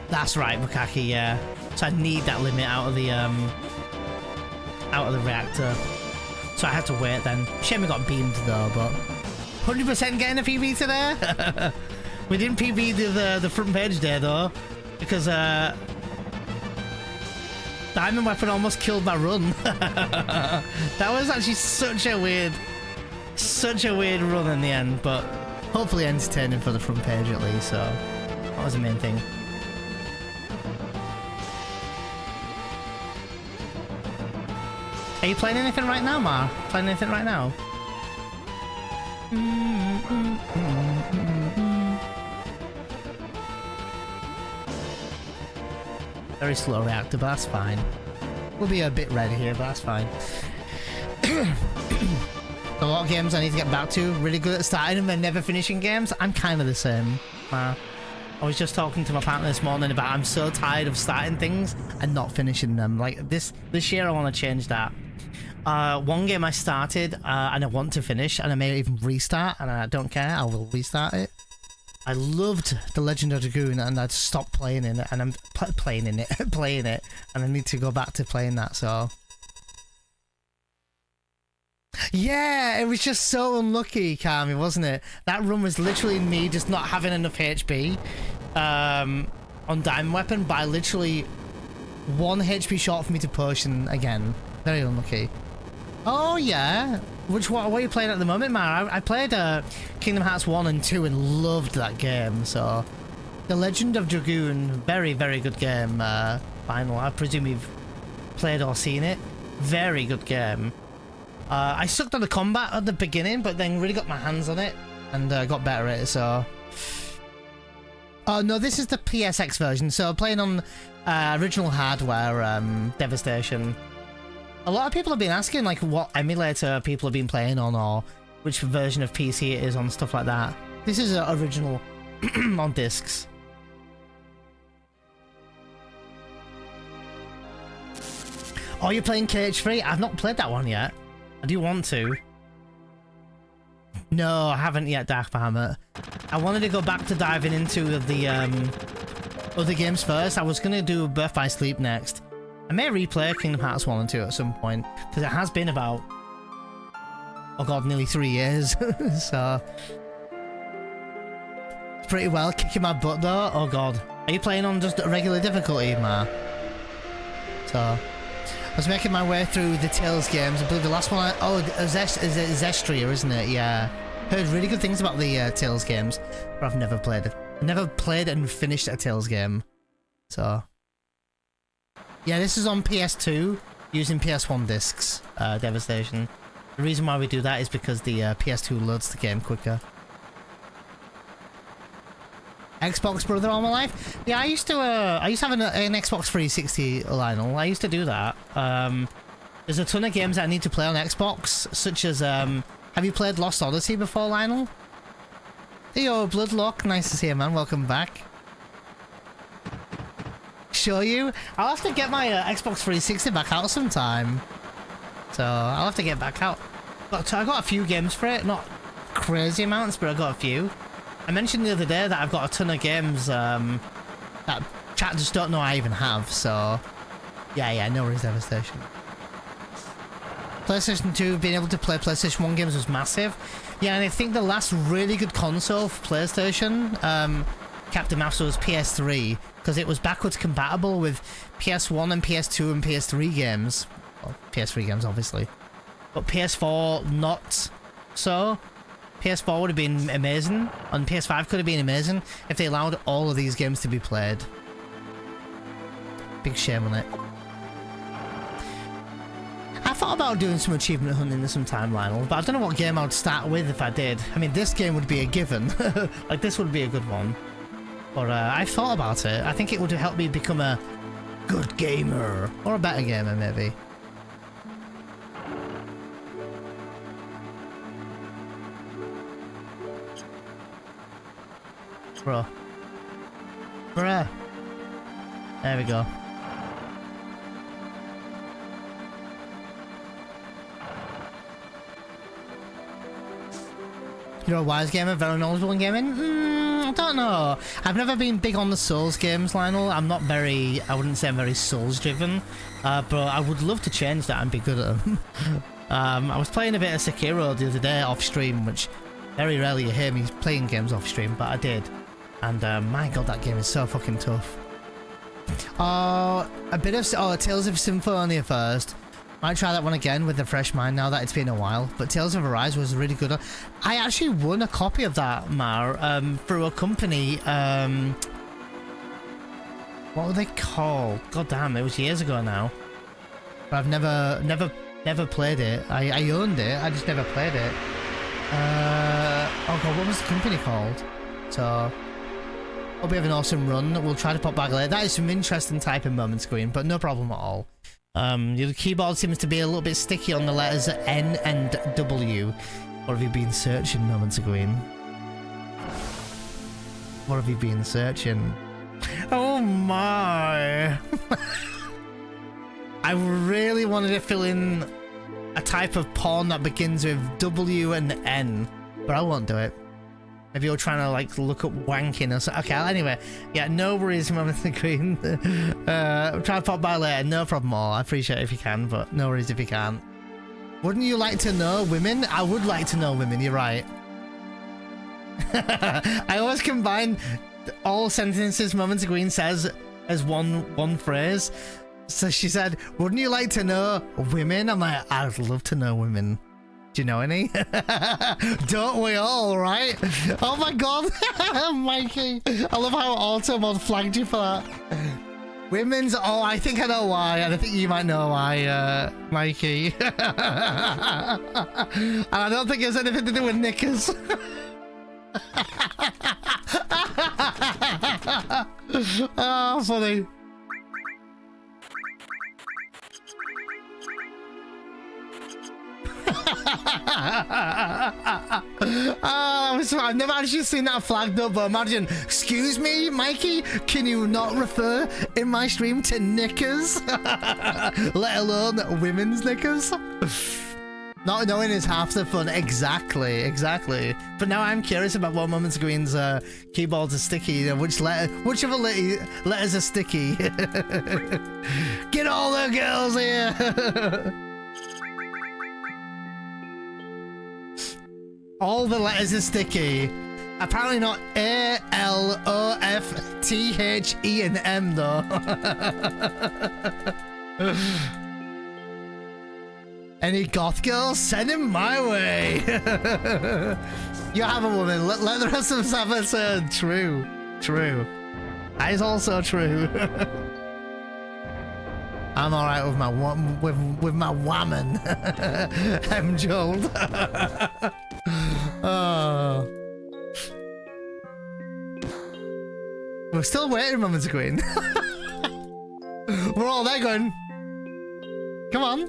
That's right, Bukaki, yeah. So I need that limit out of the reactor. So I have to wait then. Shame we got beamed though, but 100% getting a PB today. We didn't PB the front page day though, because Diamond Weapon almost killed my run. That was actually such a weird run in the end, but hopefully entertaining for the front page at least. So that was the main thing. Are you playing anything right now, Mar? Playing anything right now? Very slow reactor, but that's fine. We'll be a bit red here, but that's fine. A lot of games I need to get back to. Really good at starting them and never finishing games. I'm kind of the same. I was just talking to my partner this morning about I'm so tired of starting things and not finishing them. Like this year I want to change that. One game I started and I want to finish, and I may even restart, and I don't care, I will restart it. I loved The Legend of Dragoon, and I'd stopped playing in it, and I'm playing it, and I need to go back to playing that, so... Yeah, it was just so unlucky, Kami, wasn't it? That run was literally me just not having enough HP on Diamond Weapon, by literally 1 HP short for me to push, and again, very unlucky. Oh yeah, what are you playing at the moment, man? I played Kingdom Hearts 1 and 2 and loved that game. So, The Legend of Dragoon, very good game. Final, I presume you've played or seen it. Very good game. I sucked at the combat at the beginning, but then really got my hands on it and got better at it. So, oh no, this is the PSX version. So playing on original hardware, Devastation. A lot of people have been asking like what emulator people have been playing on, or which version of PC it is on, stuff like that. This is original on discs. Oh, you're playing KH3? I've not played that one yet. I do want to. No, I haven't yet, Dark Bahamut. I wanted to go back to diving into the other games first. I was going to do Birth by Sleep next. I may replay Kingdom Hearts 1 and 2 at some point, because it has been about, oh god, nearly 3 years. So pretty well kicking my butt though. Oh god. Are you playing on just regular difficulty, Ma? So I was making my way through the Tales games. I believe the last one Zestria, isn't it? Yeah. Heard really good things about the Tales games, but I've never played it. Never played and finished a Tales game. So yeah, this is on PS2 using PS1 discs. Devastation. The reason why we do that is because the PS2 loads the game quicker. Xbox brother all my life. Yeah, I used to have an Xbox 360, Lionel. I used to do that. There's a ton of games that I need to play on Xbox, such as have you played Lost Odyssey before, Lionel? Hey, yo, Bloodlock, nice to see you, man. Welcome back. Show you? I'll have to get my Xbox 360 back out sometime. So I'll have to get back out. But I got a few games for it, not crazy amounts, but I got a few. I mentioned the other day that I've got a ton of games that chat just don't know I even have, so yeah, no worries, Devastation. PlayStation 2, being able to play PlayStation 1 games was massive. Yeah, and I think the last really good console for PlayStation, Captain Master, was PS3, because it was backwards compatible with PS1 and PS2 and PS3 games. Well, PS3 games, obviously. But PS4, not so. PS4 would have been amazing, and PS5 could have been amazing if they allowed all of these games to be played. Big shame on it. I thought about doing some achievement hunting in some time, Lionel, but I don't know what game I would start with if I did. I mean, this game would be a given. Like, this would be a good one. But I thought about it. I think it would help me become a good gamer. Or a better gamer, maybe. Bruh. There we go. You're a wise gamer, very knowledgeable in gaming? I don't know. I've never been big on the Souls games, Lionel. I'm not very, I wouldn't say I'm very Souls driven, but I would love to change that and be good at them. I was playing a bit of Sekiro the other day off stream, which very rarely you hear me playing games off stream, but I did. And my god, that game is so fucking tough. A bit of Tales of Symphonia first. Might try that one again with a fresh mind now that it's been a while. But Tales of Arise was really good. I actually won a copy of that, Mar, through a company. What were they called? God damn, it was years ago now. But I've never played it. I owned it, I just never played it. Oh god, what was the company called? So hope we have an awesome run. We'll try to pop back later. That is some interesting typing moment screen, but no problem at all. Your keyboard seems to be a little bit sticky on the letters N and W. What have you been searching, Moments Green? What have you been searching? Oh my! I really wanted to fill in a type of porn that begins with W and N, but I won't do it. Maybe you're trying to like look up wanking or something. Okay, anyway, yeah, no worries, Moments Green. Try to pop by later, no problem at all. I appreciate it if you can, but no worries if you can't. Wouldn't you like to know women? I would like to know women, you're right. I always combine all sentences Moments Green says as one phrase. So she said, wouldn't you like to know women? I'm like, I'd love to know women. Do you know any? Don't we all, right? Oh my god, Mikey. I love how Automod flagged you for that. Women's, oh, I think I know why, and I think you might know why, Mikey. And I don't think it has anything to do with knickers. Oh, funny. I've never actually seen that flagged up, but imagine, excuse me, Mikey, can you not refer in my stream to knickers? Let alone women's knickers? Not knowing is half the fun. Exactly. But now I'm curious about what Moments Green's keyboards are sticky. You know, which of the letters are sticky? Get all the girls here. All the letters are sticky. Apparently not A, L, O, F, T, H, E, and M though. Any goth girls? Send him my way. You have a woman. Let the rest of us have a turn. True. That is also true. I'm alright with my woman. I'm Joel. Oh. We're still waiting, Moments Green. We're all there going. Come on.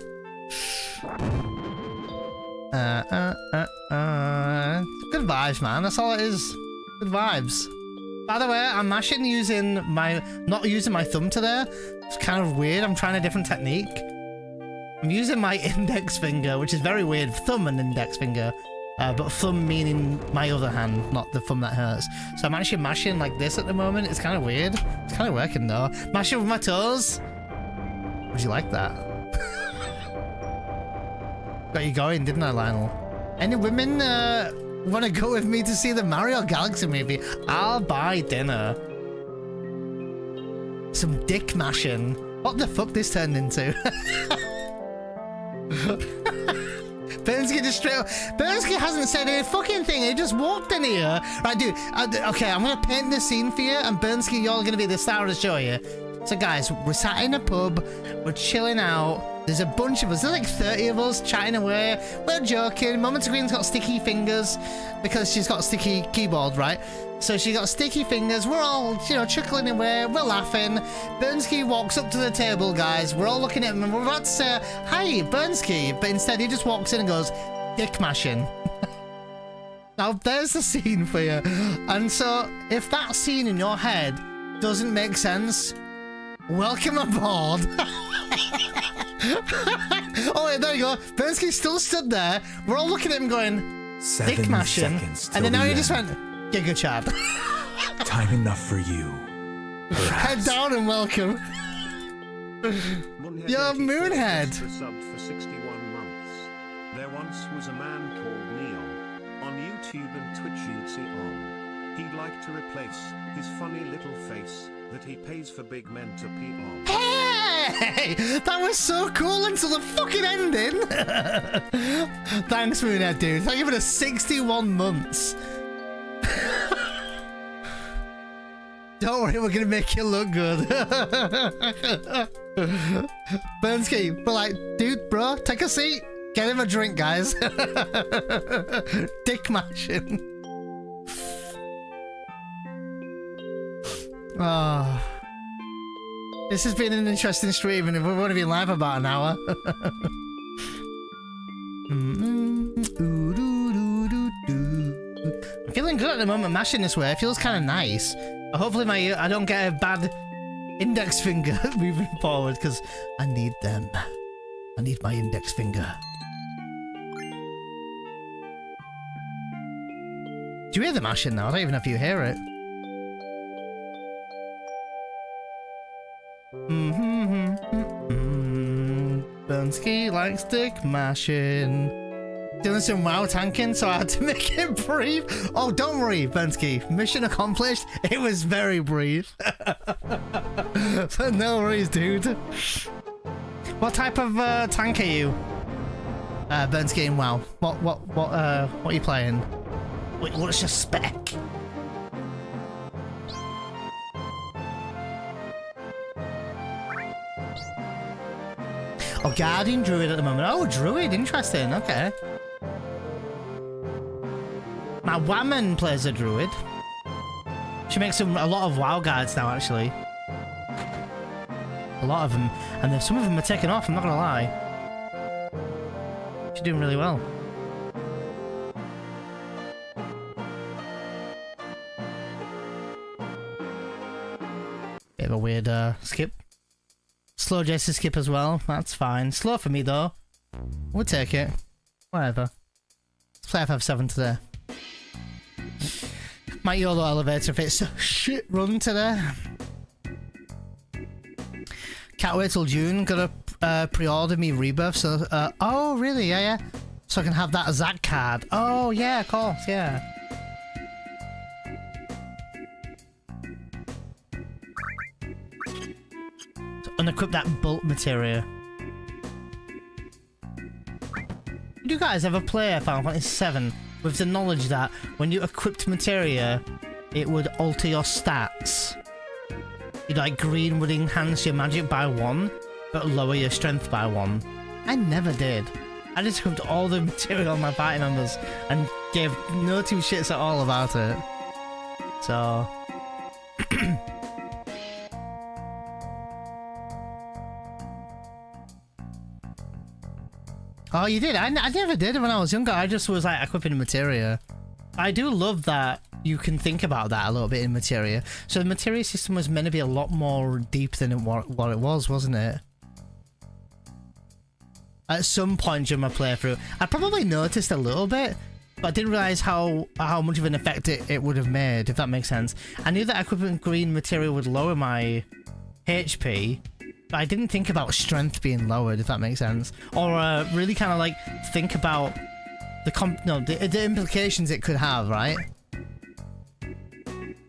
Good vibes, man. That's all it is. Good vibes. By the way, I'm mashing not using my thumb today. It's kind of weird. I'm trying a different technique. I'm using my index finger, which is very weird. Thumb and index finger. But thumb meaning my other hand, not the thumb that hurts. So I'm actually mashing like this at the moment. It's kind of weird. It's kind of working though. Mashing with my toes. Would you like that? Got you going, didn't I, Lionel? Any women want to go with me to see the Mario Galaxy movie? I'll buy dinner. Some dick mashing. What the fuck this turned into? Bernsky just straight up. Bernsky hasn't said a fucking thing. He just walked in here. Right, dude. Okay, I'm gonna paint the scene for you, and Bernsky, you're gonna be the star of the show here. So, guys, we're sat in a pub. We're chilling out. There's a bunch of us. There's like 30 of us chatting away. We're joking. Moments Green's got sticky fingers because she's got a sticky keyboard, right? So she got sticky fingers. We're all, you know, chuckling away. We're laughing. Bernsky walks up to the table, guys. We're all looking at him and we're about to say, "Hi, Bernsky," but instead he just walks in and goes, "Dick mashing." Now there's the scene for you. And so if that scene in your head doesn't make sense, welcome aboard. Oh wait, there you go. Bernsky still stood there. We're all looking at him going, "Dick mashing," and then now he just went, "Giga Chad." Time enough for you. Head down and welcome. You're Moonhead. Subbed for 61 months. There once was a man called Neon. On YouTube and Twitch you'd see on. He'd like to replace his funny little face that he pays for big men to pee on. Hey! That was so cool until the fucking ending. Thanks, Moonhead, dude. Thank you for the 61 months. Don't worry, we're gonna make you look good. Bernsky, we're like, "Dude, bro, take a seat. Get him a drink, guys." Dick mashing. Oh. This has been an interesting stream, and we've only been live about an hour. I'm feeling good at the moment, mashing this way. It feels kind of nice. Hopefully I don't get a bad index finger moving forward, because I need them. I need my index finger. Do you hear the mashing now? I don't even know if you hear it. Bernsky likes dick mashing. Doing some WoW tanking, so I had to make it brief. Oh, don't worry, Bernsky. Mission accomplished. It was very brief. But no worries, dude. What type of tank are you? Bernsky in WoW. What are you playing? What's your spec? Oh, Guardian Druid at the moment. Oh, Druid. Interesting. Okay. My woman plays a Druid. She makes a lot of WoW guides now, actually. A lot of them. And some of them are taking off, I'm not going to lie. She's doing really well. Bit of a weird skip. Slow Jason skip as well. That's fine. Slow for me though. We'll take it. Whatever. Let's play FF7 today. My YOLO elevator if it's a shit run today. Can't wait till June. Gotta pre-order me Rebirth. So, oh really? Yeah. So I can have that Zack card. Oh yeah, of course, yeah. So unequip that bolt materia. Do you guys ever play Final Fantasy VII with the knowledge that when you equipped materia, it would alter your stats? Like green would enhance your magic by 1, but lower your strength by 1. I never did. I just equipped all the material on my party members and gave no two shits at all about it. So... Oh, you did? I never did when I was younger. I just was like equipping materia. I do love that you can think about that a little bit in materia. So the materia system was meant to be a lot more deep than what it was, wasn't it? At some point during my playthrough, I probably noticed a little bit, but I didn't realize how much of an effect it would have made, if that makes sense. I knew that equipping green materia would lower my HP, but I didn't think about strength being lowered, if that makes sense. Or really kind of like think about the implications it could have, right?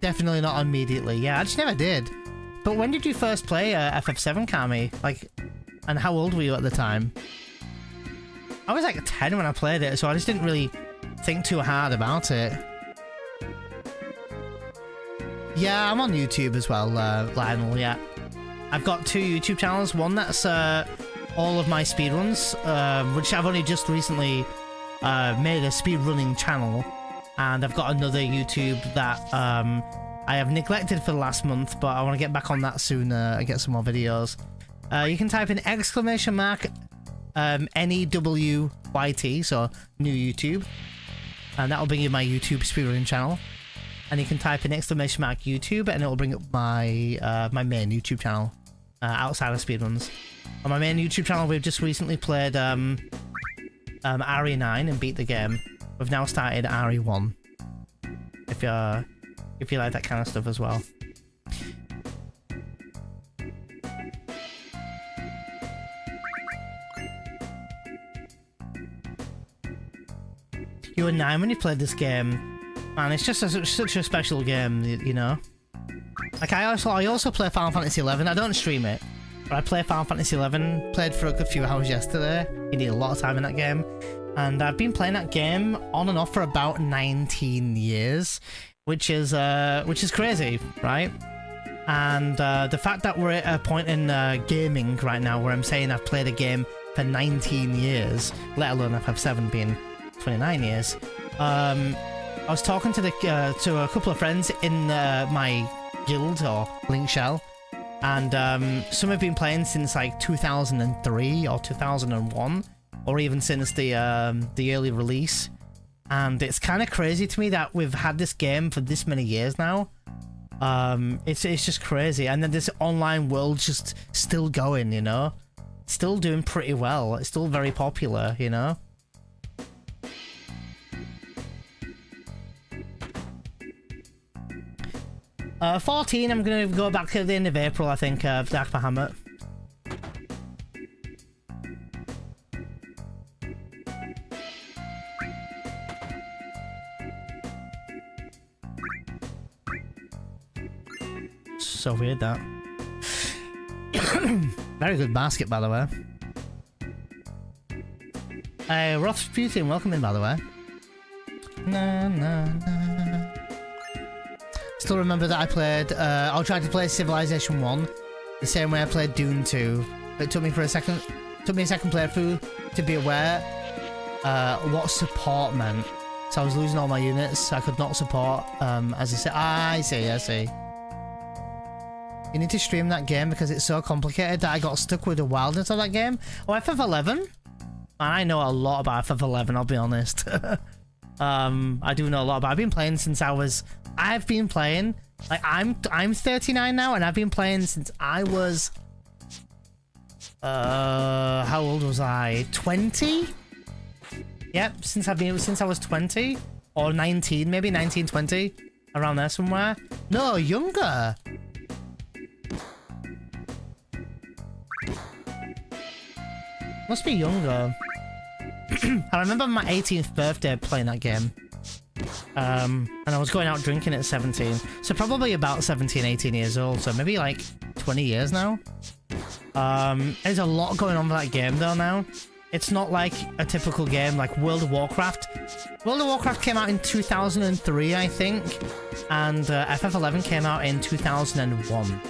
Definitely not immediately. Yeah, I just never did. But when did you first play FF7, Kami? Like, and how old were you at the time? I was like 10 when I played it, so I just didn't really think too hard about it. Yeah, I'm on YouTube as well, Lionel, yeah. I've got 2 YouTube channels. One that's all of my speedruns, which I've only just recently made a speedrunning channel. And I've got another YouTube that I have neglected for the last month, but I want to get back on that soon and get some more videos. You can type in NEWYT, so new YouTube, and that'll bring you my YouTube speedrunning channel. And you can type in !YouTube and it'll bring up my my main YouTube channel outside of speedruns. On my main YouTube channel, we've just recently played RE9 and beat the game. We've now started RE1. If you like that kind of stuff as well. You were 9 when you played this game. Man, it's just such a special game, you know? Like, I also play Final Fantasy XI. I don't stream it, but I play Final Fantasy XI. Played for a good few hours yesterday. You need a lot of time in that game. And I've been playing that game on and off for about 19 years, which is crazy, right? And the fact that we're at a point in gaming right now where I'm saying I've played a game for 19 years, let alone FF7 being 29 years. I was talking to a couple of friends in my guild or link shell, and some have been playing since like 2003 or 2001, or even since the early release. And it's kind of crazy to me that we've had this game for this many years now. It's just crazy, and then this online world just still going, you know, still doing pretty well. It's still very popular, you know. 14, I'm going to go back to the end of April, I think, of Dark Bahamut. So weird, that. Very good basket, by the way. Roth's Beauty, welcome in, by the way. Na, na, na. Still remember that I played, I tried to play Civilization 1 the same way I played Dune 2. It took me a second playthrough to be aware what support meant. So I was losing all my units, I could not support, as I said. I see. You need to stream that game because it's so complicated that I got stuck with the wildness of that game. Oh, FF11? Man, I know a lot about FF11, I'll be honest. I do know a lot about it. I've been playing since I've been playing, like, I'm 39 now, and I've been playing since I was, how old was I? 20? Yep, since I was 20 or 19, maybe 19, 20, around there somewhere. No, younger. Must be younger. I remember my 18th birthday playing that game. And I was going out drinking at 17. So probably about 17, 18 years old. So maybe like 20 years now. There's a lot going on with that game though now. It's not like a typical game like World of Warcraft. World of Warcraft came out in 2003, I think. And FF11 came out in 2001.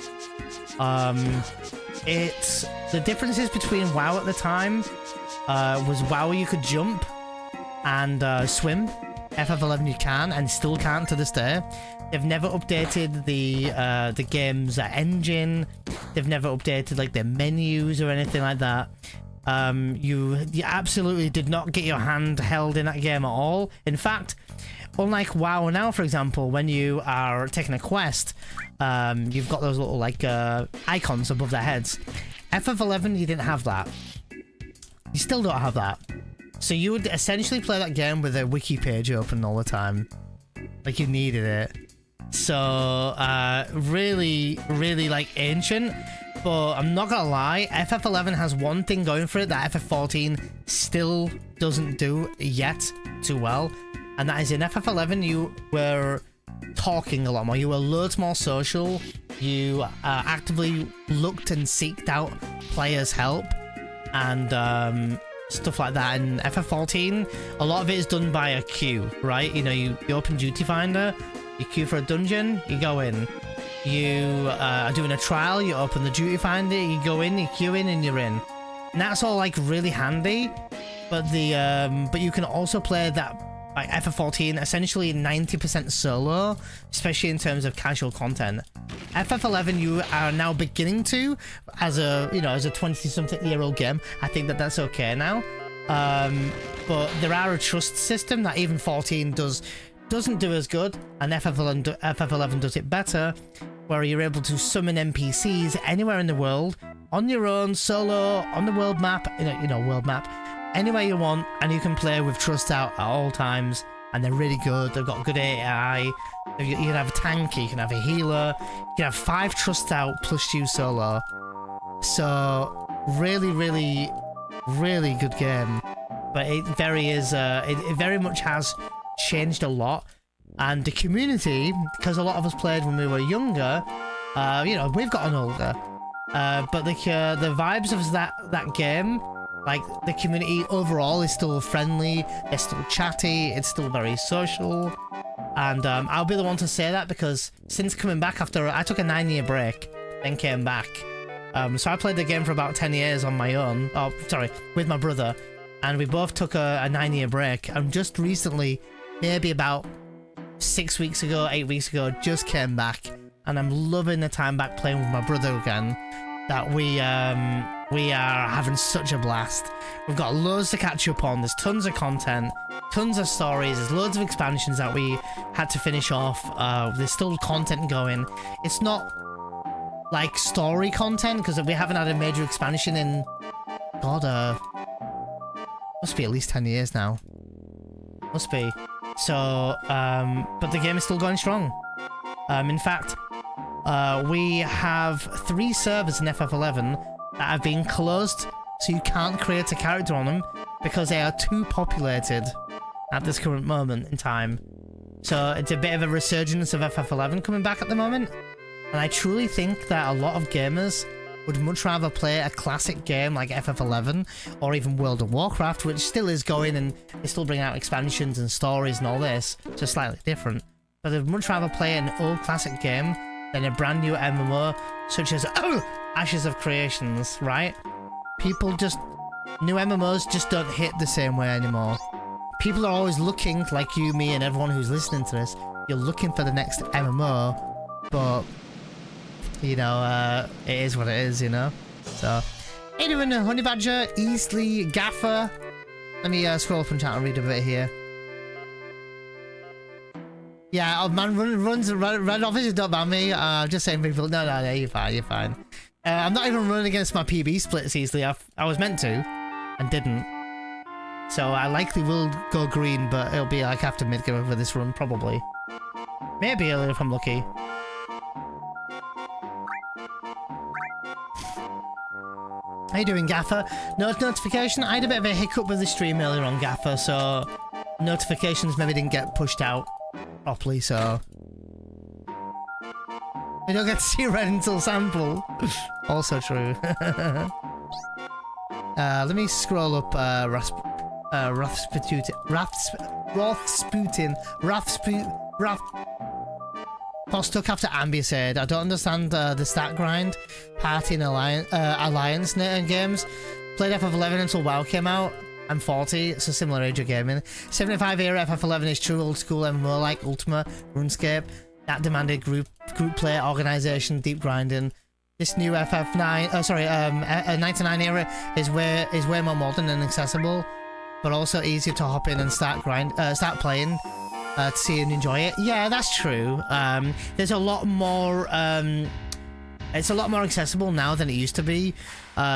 It's the differences between WoW at the time was WoW you could jump and swim. FF11 you can and still can't to this day. They've never updated the game's engine. They've never updated like their menus or anything like that. You absolutely did not get your hand held in that game at all. In fact, unlike WoW now, for example, when you are taking a quest, you've got those little like icons above their heads. FF11, you didn't have that. You still don't have that. So you would essentially play that game with a wiki page open all the time. Like you needed it. So, really, really like ancient. But I'm not gonna lie, FF11 has one thing going for it that FF14 still doesn't do yet too well. And that is in FF11 you were talking a lot more. You were loads more social. You actively looked and seeked out players' help. And stuff like that. In FF14, a lot of it is done by a queue, right? You know, you open Duty Finder, you queue for a dungeon, you go in. You are doing a trial, you open the Duty Finder, you go in, you queue in, and you're in. And that's all like really handy. But but you can also play that like FF14 essentially 90% solo, especially in terms of casual content. FF11 you are now beginning to, as a 20-something year old game. I think that's okay now. But there are a trust system that even 14 doesn't do as good, and FF11 does it better, where you're able to summon NPCs anywhere in the world on your own, solo, on the world map, world map, anywhere you want, and you can play with trust out at all times. And they're really good. They've got good AI. You can have a tank, you can have a healer, you can have 5 trust out plus you solo. So really, really, really good game. But it very much has changed a lot. And the community, because a lot of us played when we were younger, we've gotten older. But the vibes of that game, like the community overall is still friendly, they're still chatty, it's still very social. And I'll be the one to say that because since coming back I took a 9-year break, then came back. So I played the game for about 10 years on my own, with my brother. And we both took a 9-year break. And just recently, maybe about 6 weeks ago, 8 weeks ago, just came back. And I'm loving the time back playing with my brother again. That we are having such a blast. We've got loads to catch up on. There's tons of content, tons of stories. There's loads of expansions that we had to finish off. There's still content going. It's not like story content because we haven't had a major expansion in must be at least 10 years now. Must be. So, but the game is still going strong. In fact, we have 3 servers in FF11 that have been closed, so you can't create a character on them because they are too populated at this current moment in time. So it's a bit of a resurgence of FF11 coming back at the moment. And I truly think that a lot of gamers would much rather play a classic game like FF11 or even World of Warcraft, which still is going and they still bring out expansions and stories and all this, just slightly different. But they'd much rather play an old classic game than a brand new MMO such as Ashes of Creations, right? New MMOs just don't hit the same way anymore. People are always looking, like you, me, and everyone who's listening to this, you're looking for the next MMO, but it is what it is, So, how you doing, Honey Badger, Easley, Gaffer? Let me scroll up and chat and read a bit here. Yeah, man, run officers don't ban me. Just saying, people. No, you're fine. I'm not even running against my PB splits easily. I was meant to, and didn't. So I likely will go green, but it'll be like after mid-game for this run, probably. Maybe earlier if I'm lucky. How you doing, Gaffer? No notification? I had a bit of a hiccup with the stream earlier on, Gaffer, so notifications maybe didn't get pushed out properly, so... You don't get to see red until sample. Also true. Let me scroll up Rothsputin. Got stuck after Ambisaid. I don't understand the stat grind. Party and Alliance games. Played FF11 until WoW came out. I'm 40, it's a similar age of gaming. 75 era FF11 is true old school MMO like Ultima, RuneScape. That demanded group play, organization, deep grinding. This new FF9, 99 era is way more modern and accessible, but also easier to hop in and start playing to see and enjoy it. Yeah, that's true. There's a lot more. It's a lot more accessible now than it used to be.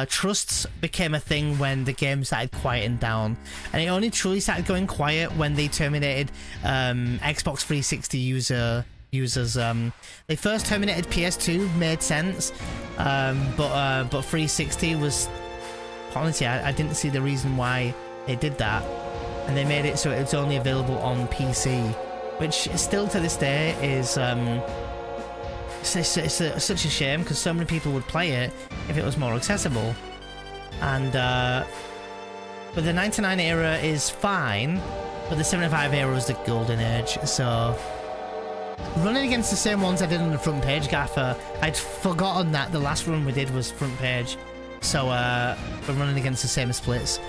Trusts became a thing when the game started quieting down, and it only truly started going quiet when they terminated Xbox 360 users. They first terminated PS2, made sense, but 360 was, honestly, I didn't see the reason why they did that, and they made it so it's only available on PC, which still to this day is it's such a shame, because so many people would play it if it was more accessible. And but the 99 era is fine, but the 75 era was the golden age. So running against the same ones I did on the front page, Gaffer, I'd forgotten that the last run we did was front page, so we're running against the same splits.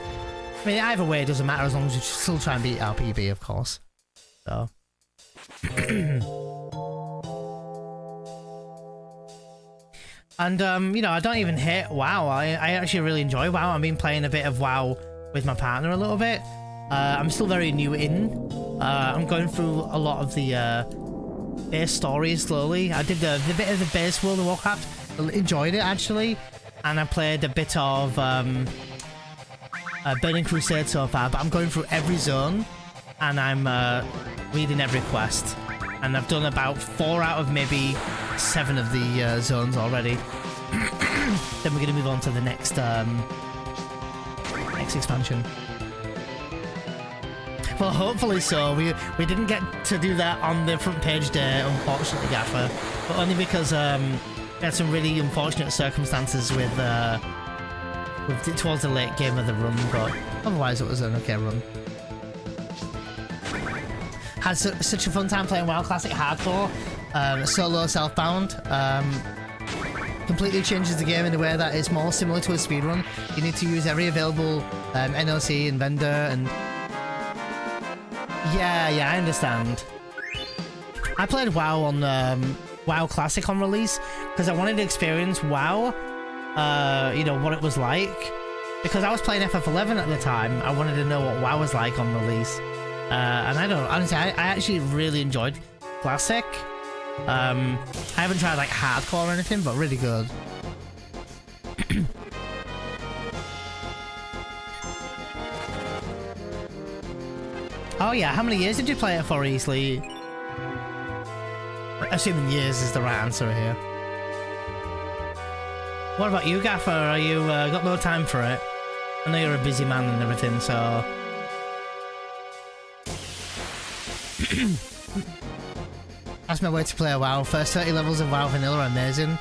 I mean, either way it doesn't matter, as long as you still try and beat RPB, of course. So and you know, I don't even hate WoW. I actually really enjoy WoW. I've been playing a bit of WoW with my partner a little bit. I'm still very new in. I'm going through a lot of the base stories slowly. I did the bit of the base World of Warcraft. Enjoyed it actually, and I played a bit of Burning Crusade so far. But I'm going through every zone, and I'm reading every quest. And I've done about 4 out of maybe 7 of the zones already. Then we're going to move on to the next expansion. Well, hopefully so. We didn't get to do that on the front page day, unfortunately, Gaffer. But only because we had some really unfortunate circumstances with towards the late game of the run. But otherwise, it was an okay run. Had such a fun time playing WoW Classic Hardcore, solo self-bound. Completely changes the game in a way that is more similar to a speedrun. You need to use every available NOC and vendor, and yeah, I understand. I played WoW on WoW Classic on release because I wanted to experience WoW, you know, what it was like. Because I was playing FF11 at the time, I wanted to know what WoW was like on release. And honestly, I actually really enjoyed Classic. I haven't tried like hardcore or anything, but really good. Oh yeah, how many years did you play it for, Easley? Assuming years is the right answer here. What about you, Gaffer? Are you got no time for it? I know you're a busy man and everything, so... That's my way to play a WoW. First 30 levels of WoW Vanilla are amazing.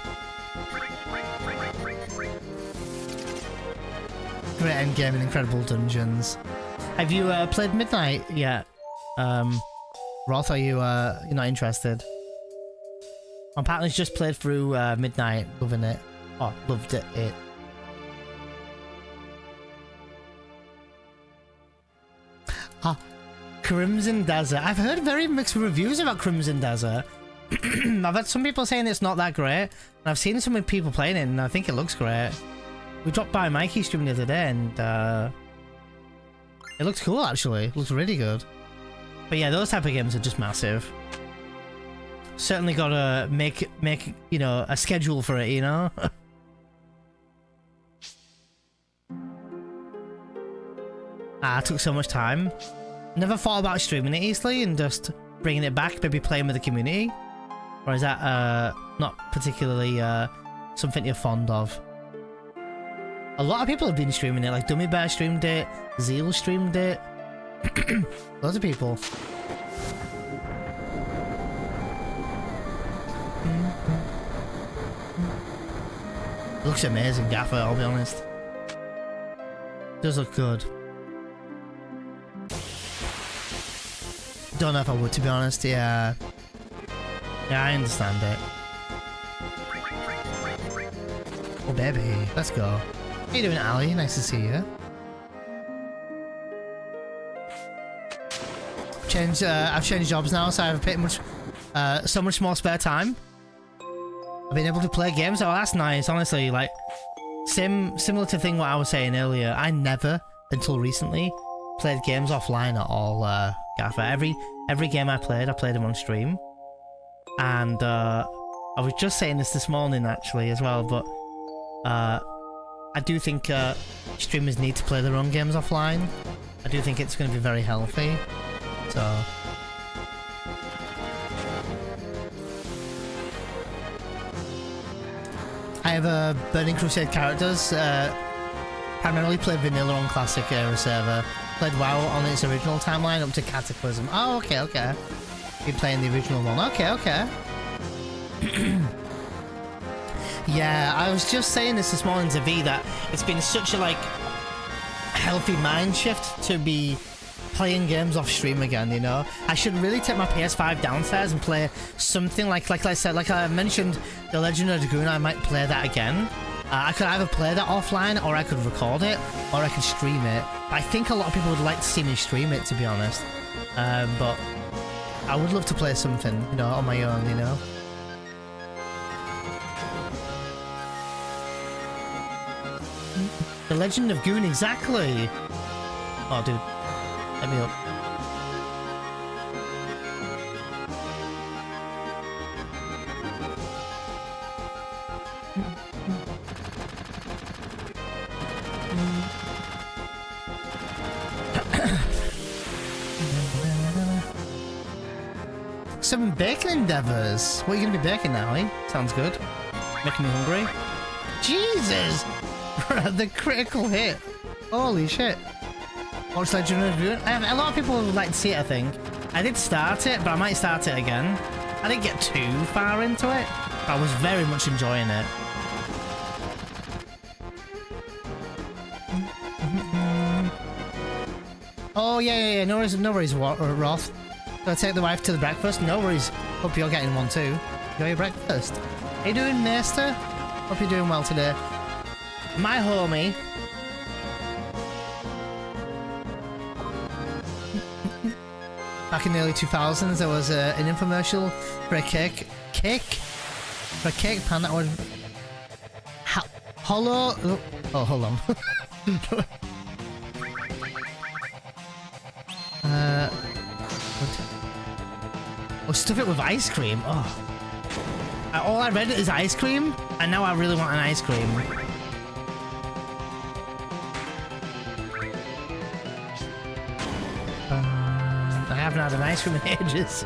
Great endgame and incredible dungeons. Have you played Midnight yet? Roth, are you you're not interested? My partner's just played through Midnight, loving it. Oh, loved it. Ah. Crimson Desert. I've heard very mixed reviews about Crimson Desert. I've had some people saying it's not that great, and I've seen some people playing it, and I think it looks great. We dropped by Mikey's stream the other day, and it looks cool actually. It looks really good. But yeah, those type of games are just massive. Certainly gotta make you know, a schedule for it, you know. I took so much time. Never thought about streaming it easily and just bringing it back, maybe playing with the community. Or is that not particularly something you're fond of? A lot of people have been streaming it, like Dummy Bear streamed it, Zeal streamed it. Loads of people. Looks amazing, Gaffer, I'll be honest. Does look good. Don't know if I would, to be honest. Yeah. Yeah, I understand it. Oh, baby. Let's go. How you doing, Ali? Nice to see you. I've changed jobs now, so I have pretty much so much more spare time. I've been able to play games. Oh, that's nice. Honestly, like similar to the thing what I was saying earlier. I never, until recently, played games offline at all. Gaffer. Every game I played them on stream. And I was just saying this morning actually as well, but I do think streamers need to play their own games offline. I do think it's going to be very healthy. So I have a Burning Crusade characters. Primarily played vanilla on classic era server. Played WoW on its original timeline up to Cataclysm. Oh, okay, okay. You're playing the original one. Okay, okay. Yeah, I was just saying this morning to V that it's been such a like healthy mind shift to be playing games off stream again, you know. I should really take my PS5 downstairs and play something like I said, like I mentioned, The Legend of Dragoon. I might play that again. I could either play that offline, or I could record it, or I could stream it. I think a lot of people would like to see me stream it, to be honest. But I would love to play something, you know, on my own, you know. The Legend of Goon, exactly. Oh, dude. Let me up. Some baking endeavors. What are you going to be baking now, eh? Sounds good. Making me hungry. Jesus! The critical hit. Holy shit. Watch Legend of Dragoon. A lot of people would like to see it, I think. I did start it, but I might start it again. I didn't get too far into it, but I was very much enjoying it. Oh, yeah. No worries, Roth. Gonna take the wife to the breakfast? No worries. Hope you're getting one too. Enjoy your breakfast. How you doing, Maester? Hope you're doing well today. My homie. Back in the early 2000s, there was an infomercial for a cake pan that would hollow. Oh, hold on. Oh, stuff it with ice cream. Oh, all I read is ice cream, and now I really want an ice cream. I haven't had an ice cream in ages.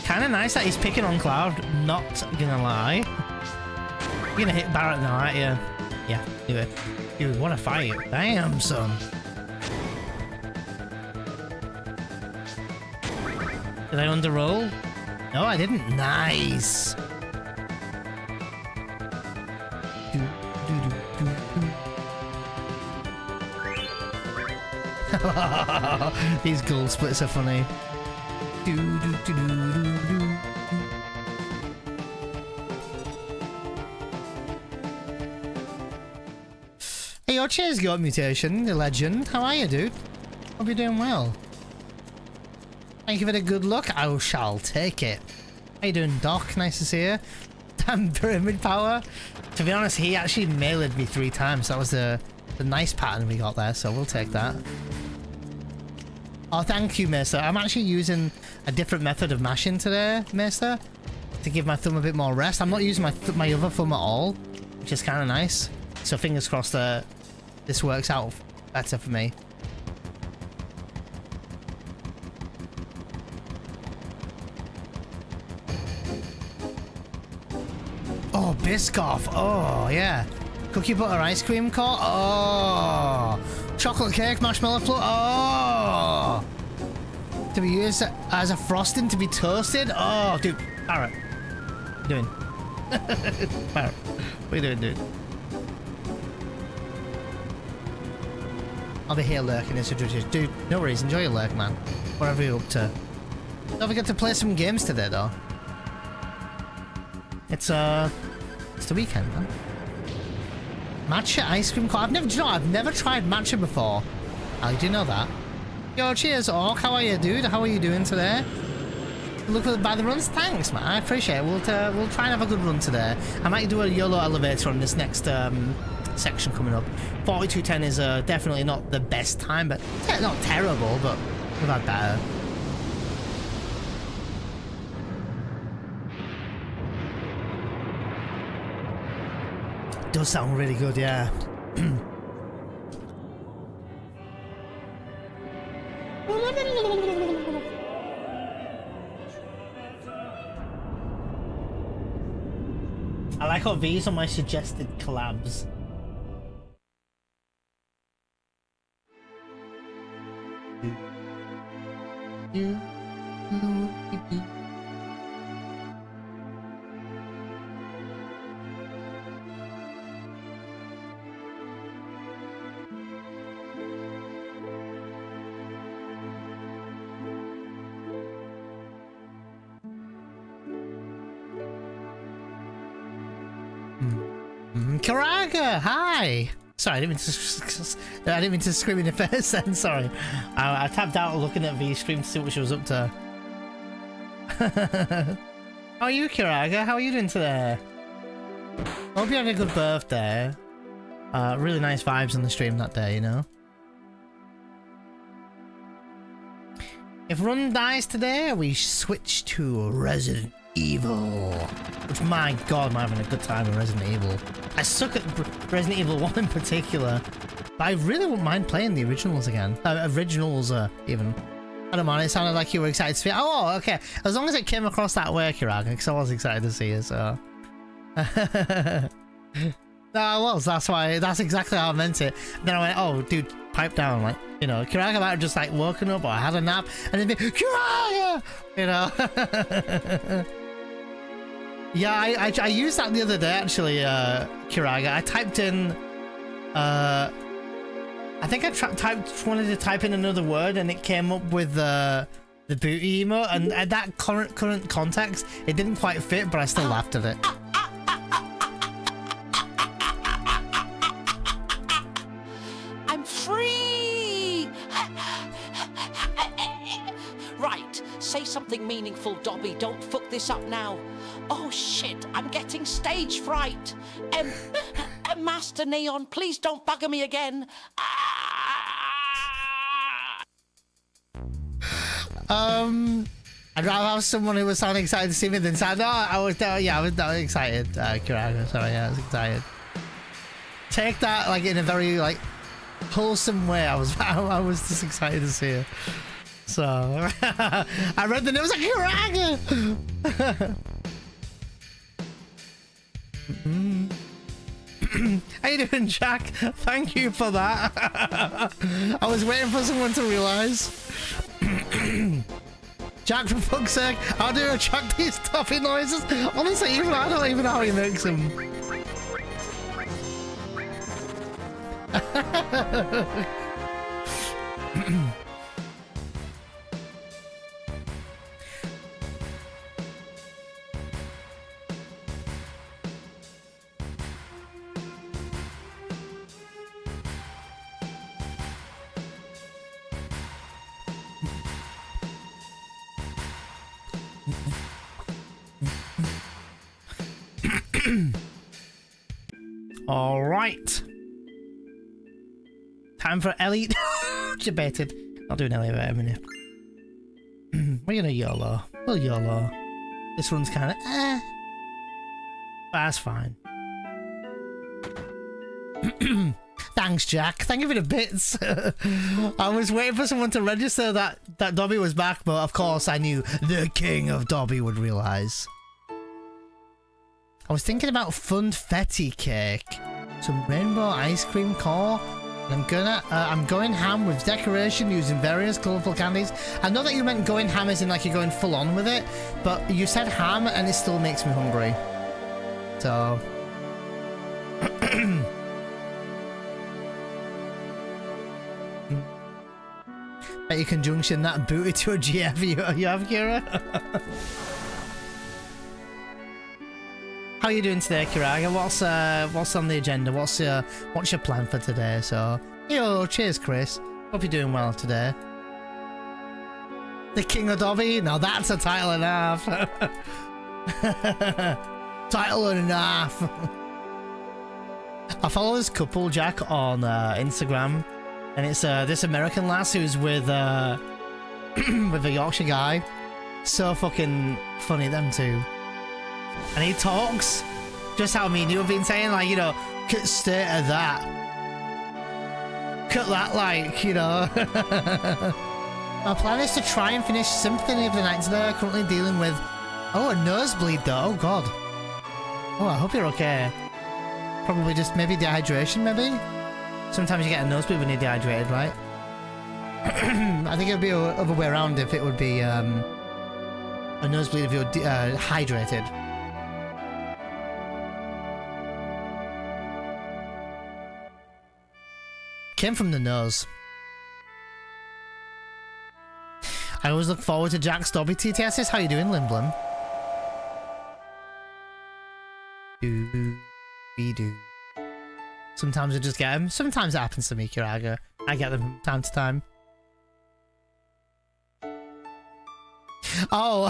Kind of nice that he's picking on Cloud, not gonna lie. You're gonna hit Barrett now, aren't you? Yeah, do it. Dude, what a fight. Damn, son. Did I underroll? No, I didn't. Nice. These gold splits are funny. Hey, your cheers, Goat Mutation, the legend. How are you, dude? Hope you're doing well. Thank you for the good luck. I shall take it. How you doing, Doc? Nice to see you. Damn pyramid power. To be honest, he actually mailed me 3 times. That was the nice pattern we got there, so we'll take that. Oh, thank you, Mister. I'm actually using a different method of mashing today, Mister, to give my thumb a bit more rest. I'm not using my other thumb at all, which is kind of nice. So fingers crossed this works out better for me. Oh, Biscoff. Oh, yeah. Cookie butter ice cream cone. Oh. Chocolate cake, marshmallow float. Oh. To be used as a frosting to be toasted. Oh, dude. Parrot. What are you doing? Parrot. What are you doing, dude? I'll be here lurking as a judge. Dude, no worries. Enjoy your lurk, man. Whatever you're up to. Don't forget to play some games today, though. It's the weekend, man. Matcha ice cream cone. I've never tried matcha before. Oh, do you know that? Yo, cheers, Orc. How are you, dude? How are you doing today? Look by the runs. Thanks, man. I appreciate it. We'll try and have a good run today. I might do a YOLO elevator on this next section coming up. 42:10 is definitely not the best time, but not terrible, but we've had better. Does sound really good, yeah. I like how these are my suggested collabs. Karaga, hi. Sorry, I didn't mean to scream in your face then. Sorry, I tapped out looking at V stream to see what she was up to. How are you, Karaga? How are you doing today? Hope you had a good birthday. Really nice vibes on the stream that day, you know. If Run dies today, we switch to Resident Evil. Which, my god, I'm having a good time with Resident Evil. I suck at Resident Evil 1 in particular, but I really wouldn't mind playing the originals again. Originals, even. I don't mind, it sounded like you were excited to see it. Oh, okay. As long as it came across that way, Kiraga, because I was excited to see it, so... No, I was. That's exactly how I meant it. Then I went, oh, dude, pipe down. Like, you know, Kiraga might have just, like, woken up or had a nap, and then be, Kiraga! You know? Yeah, I used that the other day, actually, Kiraga. I typed in, I think I wanted to type in another word, and it came up with the booty emote, and at that current context, it didn't quite fit, but I still laughed at it. I'm free! Right, say something meaningful, Dobby. Don't fuck this up now. Oh shit, I'm getting stage fright. Master Neon, please don't bugger me again. I'd rather have someone who was sounding excited to see me than sad. No, I was that excited, Kiraga. Sorry, yeah, I was excited. Take that like in a very like wholesome way. I was just excited to see it. So I read the news like Kiraga. How you doing, Jack? Thank you for that. I was waiting for someone to realise. Jack, for fuck's sake, how do you attract these toffee noises? Honestly, even I don't even know how he makes them. All right. Time for Elite. Debated. I'll do an elevator in a minute. We're gonna YOLO. We'll YOLO. This one's kind of but that's fine. Thanks, Jack. Thank you for the bits. I was waiting for someone to register that Dobby was back, but of course I knew the king of Dobby would realise. I was thinking about funfetti cake, some rainbow ice cream core, and I'm going ham with decoration using various colourful candies. I know that you meant going ham as in like you're going full on with it, but you said ham and it still makes me hungry. So... Bet you can junction that booty to a GF you have, Kira. How are you doing today, Kiraga? What's on the agenda? What's your plan for today? So, yo, cheers, Chris. Hope you're doing well today. The King of Dobby? Now that's a title and a half. Title and a half. I follow this couple, Jack, on Instagram. And it's this American lass who's with with a Yorkshire guy. So fucking funny, them two. And he talks just how me and you have been saying, like, you know, cut state of that. Cut that, like, you know. My plan is to try and finish Symphony of the Night today. Currently dealing with, a nosebleed though. Oh god. Oh, I hope you're okay. Probably just maybe dehydration, maybe. Sometimes you get a nosebleed when you're dehydrated, right? I think it would be the other way around if it would be a nosebleed if you're hydrated. Came from the nose. I always look forward to Jack's Dobby TTSs. How you doing, Limblum? Do. Sometimes I just get them. Sometimes it happens to me, Kiraga. I get them from time to time. Oh,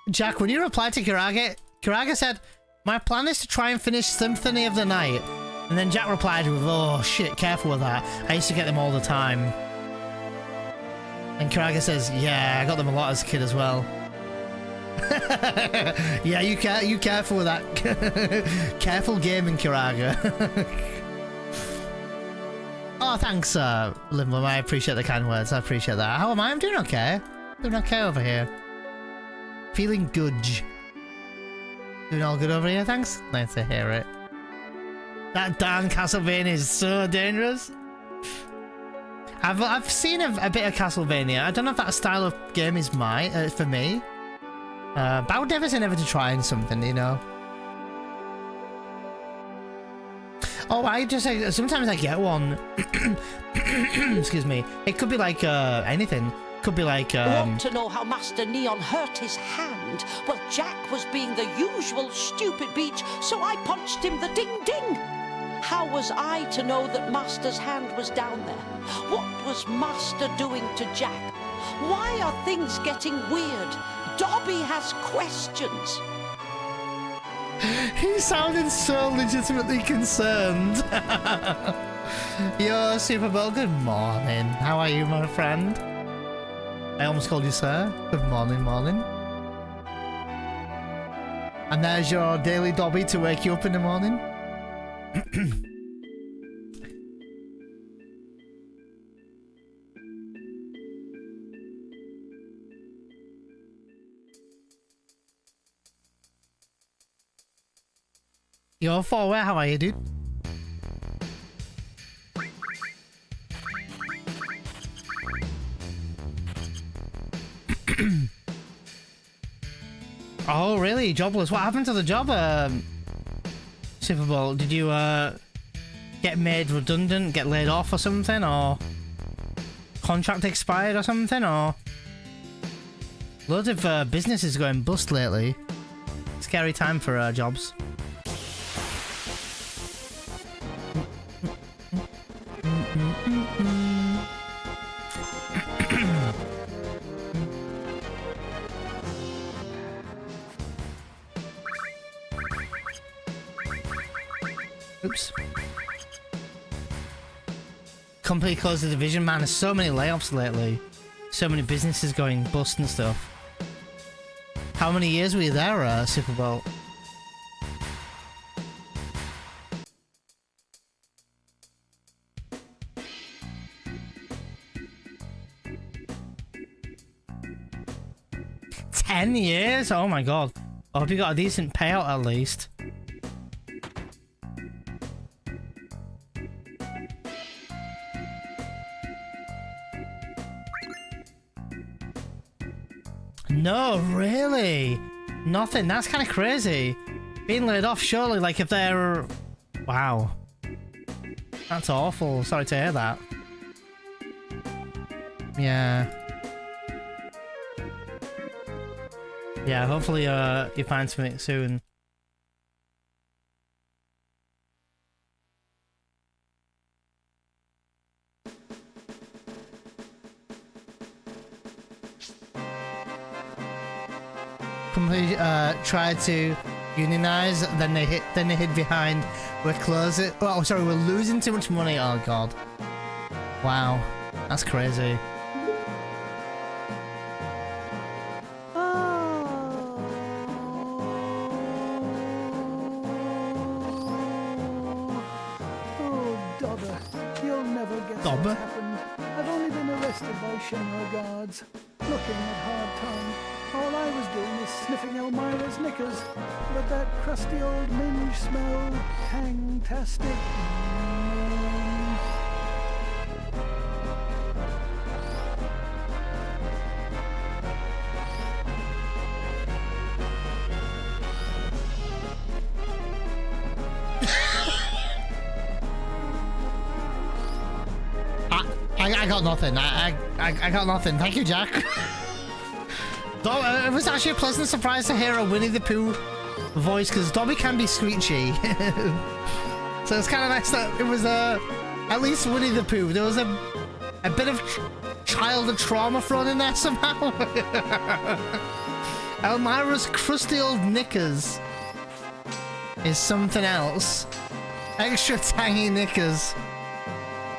Jack, when you replied to Kiraga said, my plan is to try and finish Symphony of the Night. And then Jack replied with, oh shit, careful with that. I used to get them all the time. And Kiraga says, yeah, I got them a lot as a kid as well. Yeah, you careful with that. Careful gaming, Kiraga. Oh, thanks, Limblum. I appreciate the kind words. I appreciate that. How am I? I'm doing okay. Doing okay over here. Feeling good. Doing all good over here, thanks. Nice to hear it. That darn Castlevania is so dangerous. I've seen a bit of Castlevania. I don't know if that style of game is for me. But I would never say never to trying something, you know. Oh, I just sometimes I get one. Excuse me. It could be like anything. Could be like. Want to know how Master Neon hurt his hand? Well, Jack was being the usual stupid beach, so I punched him the ding-ding. How was I to know that Master's hand was down there? What was Master doing to Jack? Why are things getting weird? Dobby has questions. He sounded so legitimately concerned. Yo, Super Bowl, good morning. How are you, my friend? I almost called you sir. Good morning, morning. And there's your daily Dobby to wake you up in the morning. Yo, forward, how are you, dude? Oh, really? Jobless? What happened to the job, Super Bowl? Did you, get made redundant, get laid off or something, or contract expired or something, or... Loads of, businesses going bust lately. Scary time for, jobs. Oops. Company closed the division, man. There's so many layoffs lately. So many businesses going bust and stuff. How many years were you there, Super Bowl? 10 years? Oh my god. I hope you got a decent payout at least. No, really? Nothing? That's kind of crazy. Being laid off, surely, like if they're... Wow. That's awful. Sorry to hear that. Yeah. Yeah, hopefully you find something soon. Company tried to unionize, then they hid behind. We're closing. Oh, sorry, we're losing too much money. Oh god. Wow, that's crazy. What's happened. I've only been arrested by Shenmue guards. Looking at hard time. All I was doing was sniffing Elmira's knickers. But that crusty old minge smell, hang-tastic. I got nothing. I got nothing. Thank you, Jack. Though it was actually a pleasant surprise to hear a Winnie the Pooh voice, because Dobby can be screechy. So it's kind of nice that it was at least Winnie the Pooh. There was a bit of childhood trauma thrown in there somehow. Elmira's crusty old knickers is something else. Extra tangy knickers.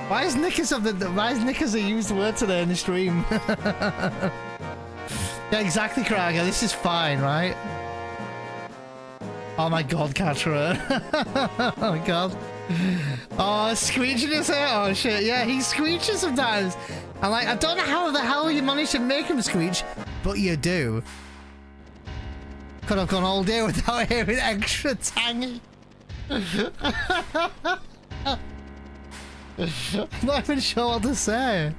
Why is knickers a used word today in the stream? Yeah, exactly, Krager. This is fine, right? Oh my god, Katra. Oh my god. Oh, screeching his hair. Oh shit, yeah, he screeches sometimes. I'm like, I don't know how the hell you manage to make him screech, but you do. Could have gone all day without hearing extra tangy. I'm not even sure what to say.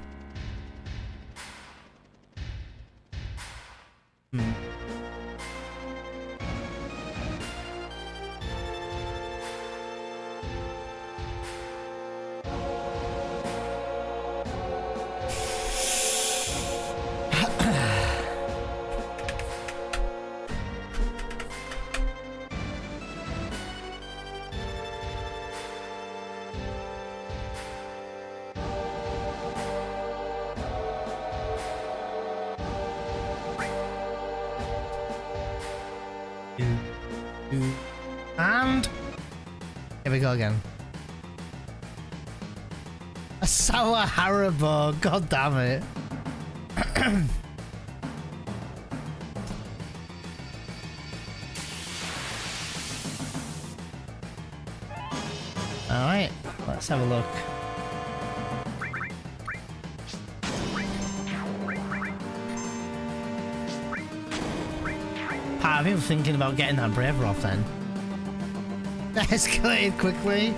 And here we go again. A sour Haribo, god damn it. Alright, let's have a look. I've been thinking about getting that braver off then. Escalated quickly.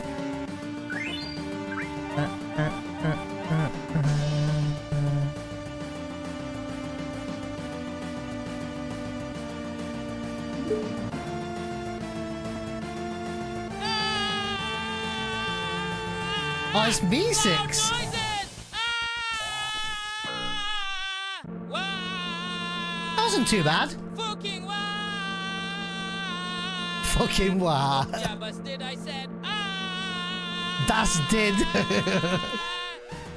Oh, it's B6. That wasn't too bad. Fucking what? Busted, I said, Das did.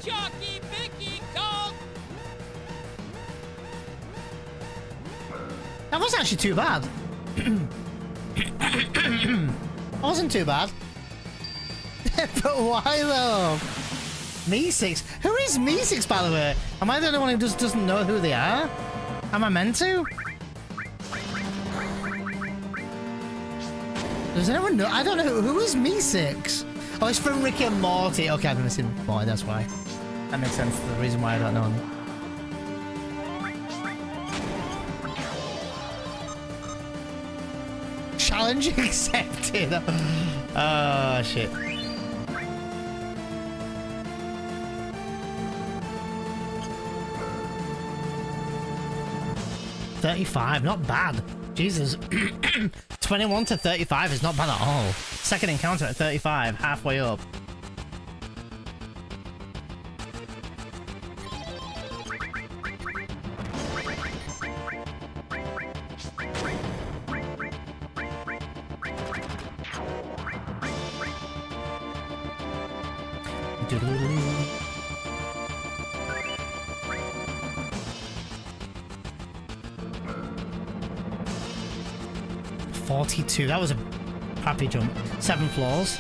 Chalky, Vicky, Colt. That wasn't actually too bad. That wasn't too bad. But why though? Me6? Who is Me6, by the way? Am I the only one who just doesn't know who they are? Am I meant to? Does anyone know? I don't know. Who is Me6? Oh, it's from Rick and Morty. Okay, I've never seen Morty, that's why. That makes sense. The reason why I don't know him. Challenge accepted. Oh, shit. $35, not bad. Jesus. 21 to 35 is not bad at all. Second encounter at 35, halfway up. $42. That was a crappy jump. 7 floors.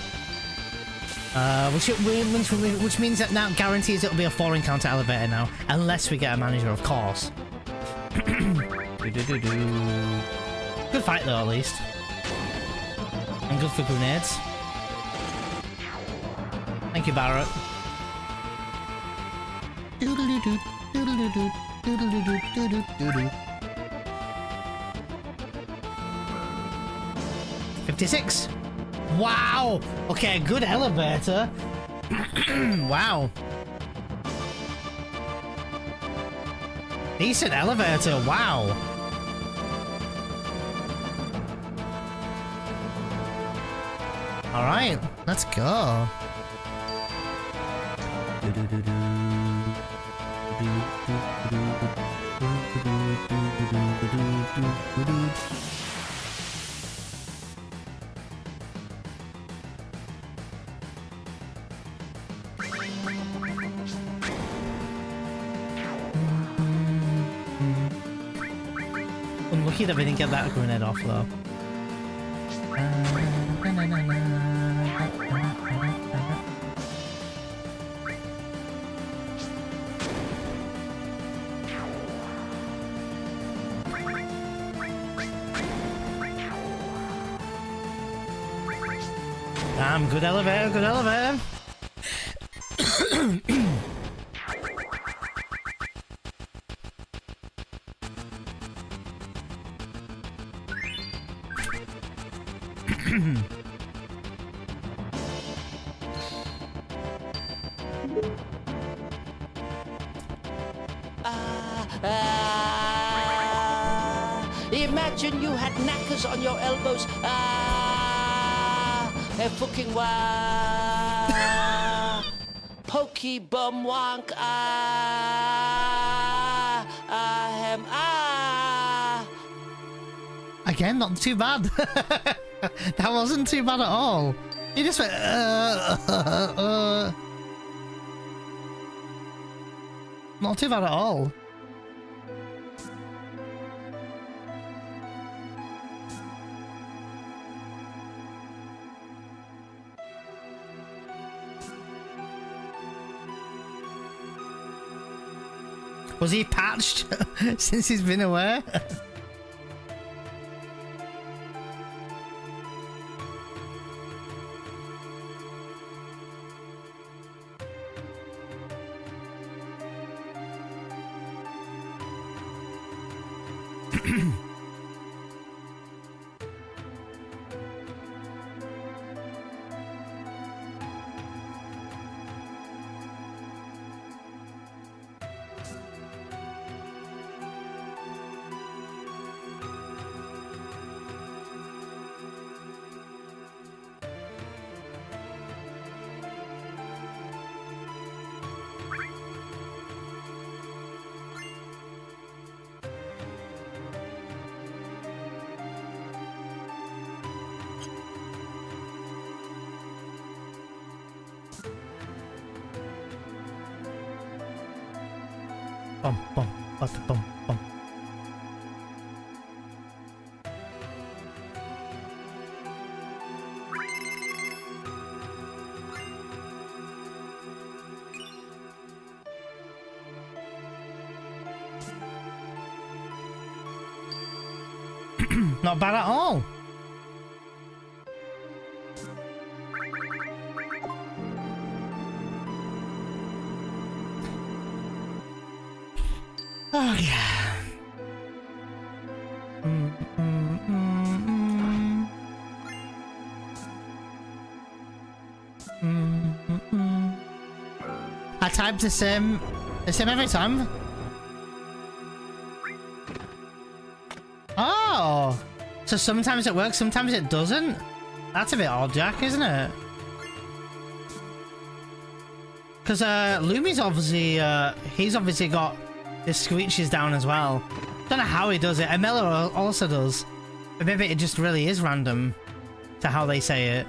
Which means that now guarantees it'll be a 4 encounter elevator now, unless we get a manager, of course. Good fight though, at least. And good for grenades. Thank you, Barrett. 56. Wow. Okay, good elevator. Wow. Decent elevator. Wow. All right, let's go. Unlucky that we didn't get that grenade off though. Damn, good elevator, good elevator. Imagine you had knackers on your elbows. Fucking pokey bum wank. Again, not too bad. That wasn't too bad at all. You just went, Not too bad at all. Was he patched since he's been away? Bum, bum, bum, bum, bum. Not bad at all. Oh yeah. I type the same every time. Oh, so sometimes it works, sometimes it doesn't. That's a bit odd, Jack, isn't it? Because Lumi's obviously, he's obviously got his screeches down as well. Don't know how he does it. Amela also does. But maybe it just really is random to how they say it.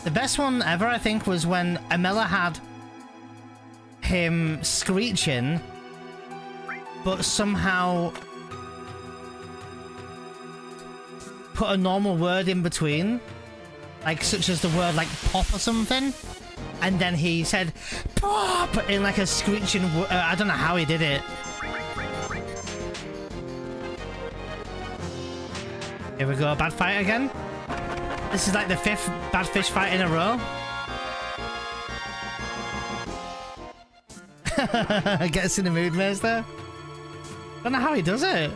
The best one ever, I think, was when Amela had him screeching, but somehow put a normal word in between, like such as the word like pop or something, and then he said pop in like a screeching I don't know how he did it. Here we go, bad fight again. This is like the 5th bad fish fight in a row. Gets in the mood, Master. Don't know how he does it.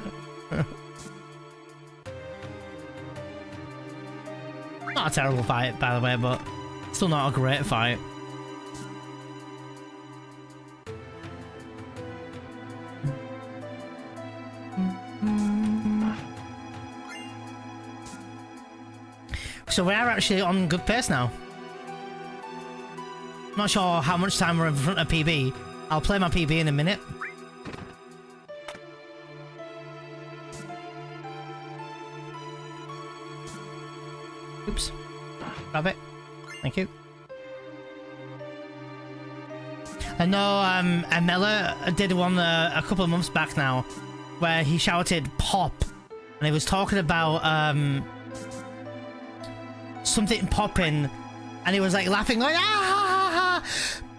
Not a terrible fight, by the way, but still not a great fight. So we are actually on good pace now. Not sure how much time we're in front of PB. I'll play my PB in a minute. Oops. Grab it. Thank you. I know Amela did one a couple of months back now where he shouted pop and he was talking about something popping and he was like laughing like ah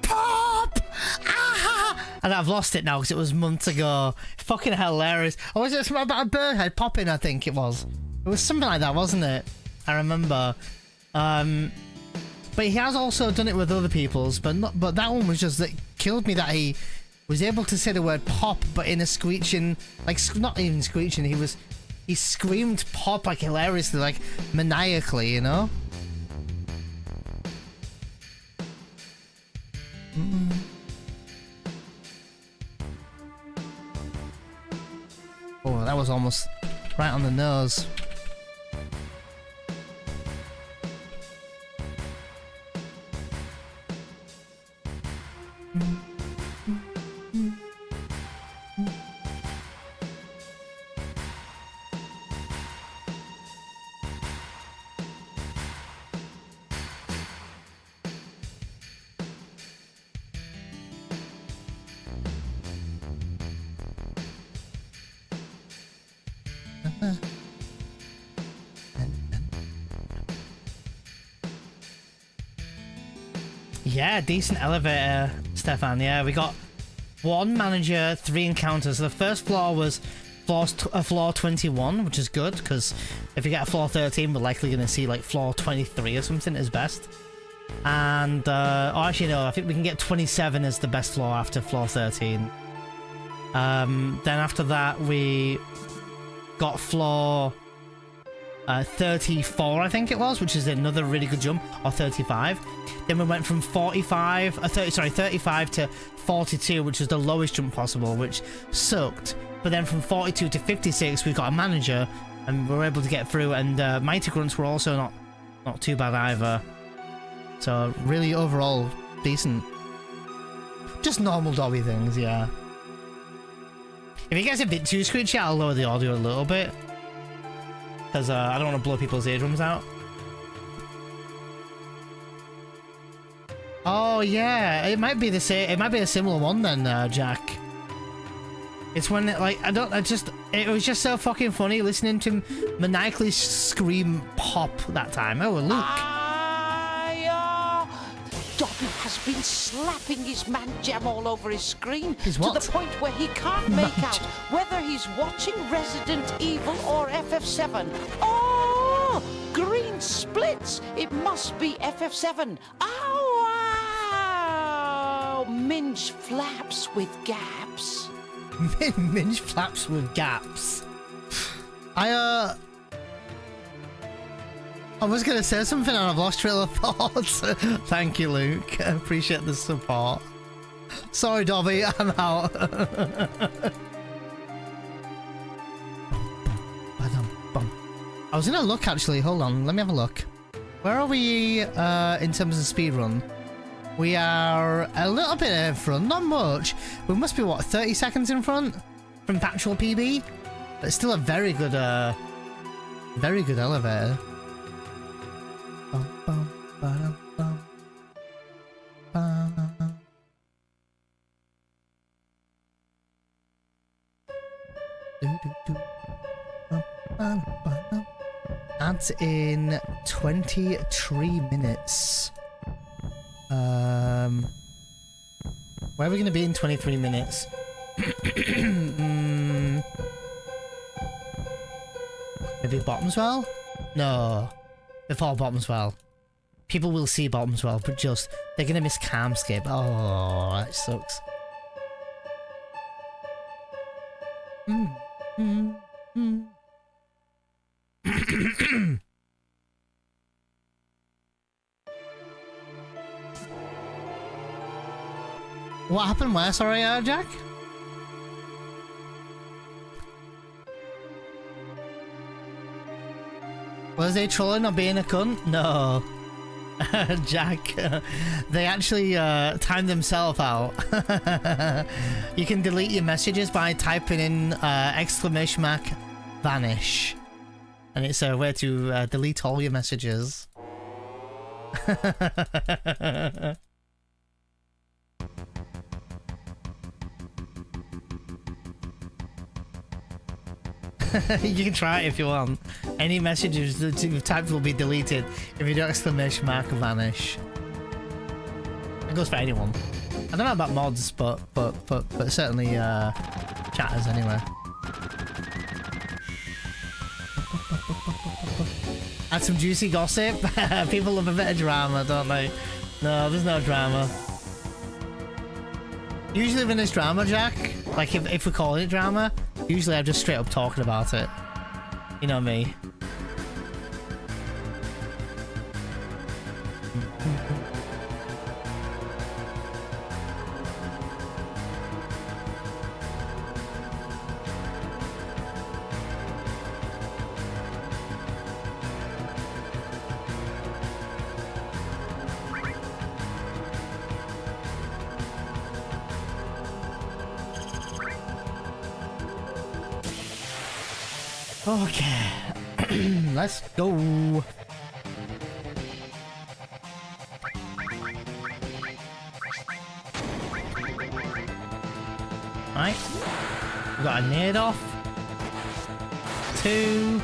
pop ah, and I've lost it now because it was months ago. Fucking hilarious. Or was it about a bird head popping? I think it was something like that, wasn't it? I remember. But he has also done it with other people's, but that one was just that killed me, that he was able to say the word pop but in a screeching, like not even screeching, he screamed pop like hilariously, like maniacally, you know? Oh, that was almost right on the nose. Yeah, decent elevator, Stefan. Yeah, we got 1 manager, 3 encounters. So the first floor was floor 21, which is good, because if you get a floor 13, we're likely going to see like floor 23 or something as best. And, oh, actually, no, I think we can get 27 as the best floor after floor 13. Then after that, we got floor 34, I think it was, which is another really good jump, or 35. Then we went from 35 to 42, which was the lowest jump possible, which sucked. But then from 42 to 56, we got a manager, and we were able to get through. And Mighty Grunts were also not too bad either. So really, overall, decent. Just normal Dobby things, yeah. If it gets a bit too screechy, I'll lower the audio a little bit, because I don't want to blow people's eardrums out. Oh yeah, it might be the same. It might be a similar one then, Jack. It's when it, like it was just so fucking funny listening to him maniacally scream pop that time. Oh look. Dobby has been slapping his man jam all over his screen His to what? the point where he can't make out whether he's watching Resident Evil or FF7. Oh, green splits. It must be FF7. Ow! Minge flaps with gaps. Minge flaps with gaps. I was gonna say something and I've lost trail of thoughts. Thank you, Luke. I appreciate the support. Sorry, Dobby, I'm out. I was gonna look actually, hold on, let me have a look. Where are we in terms of speedrun? We are a little bit in front, not much. We must be, what, 30 seconds in front from the actual PB? But it's still a very good elevator. Bum, bum, ba-dum, bum. Ba. Do, do, do. Bum, ba-dum, ba-dum. Ads in 23 minutes. Where are we going to be in 23 minutes? Maybe Bottomswell? No. Before Bottomswell. People will see Bottomswell, but just, they're going to miss Calmscape. Oh, that sucks. What happened where, sorry, Jack? Was they trolling or being a cunt? No. Jack, they actually timed themselves out. You can delete your messages by typing in !vanish. And it's a way to delete all your messages. You can try it if you want. Any messages that you've typed will be deleted if you do !vanish. It goes for anyone. I don't know about mods, but certainly chatters anyway. Add some juicy gossip. People love a bit of drama, don't they? No, there's no drama. Usually when there's drama, Jack, like if we're calling it drama, usually I'm just straight up talking about it. You know me. Okay, let's go. Right, we got a nade off. 2.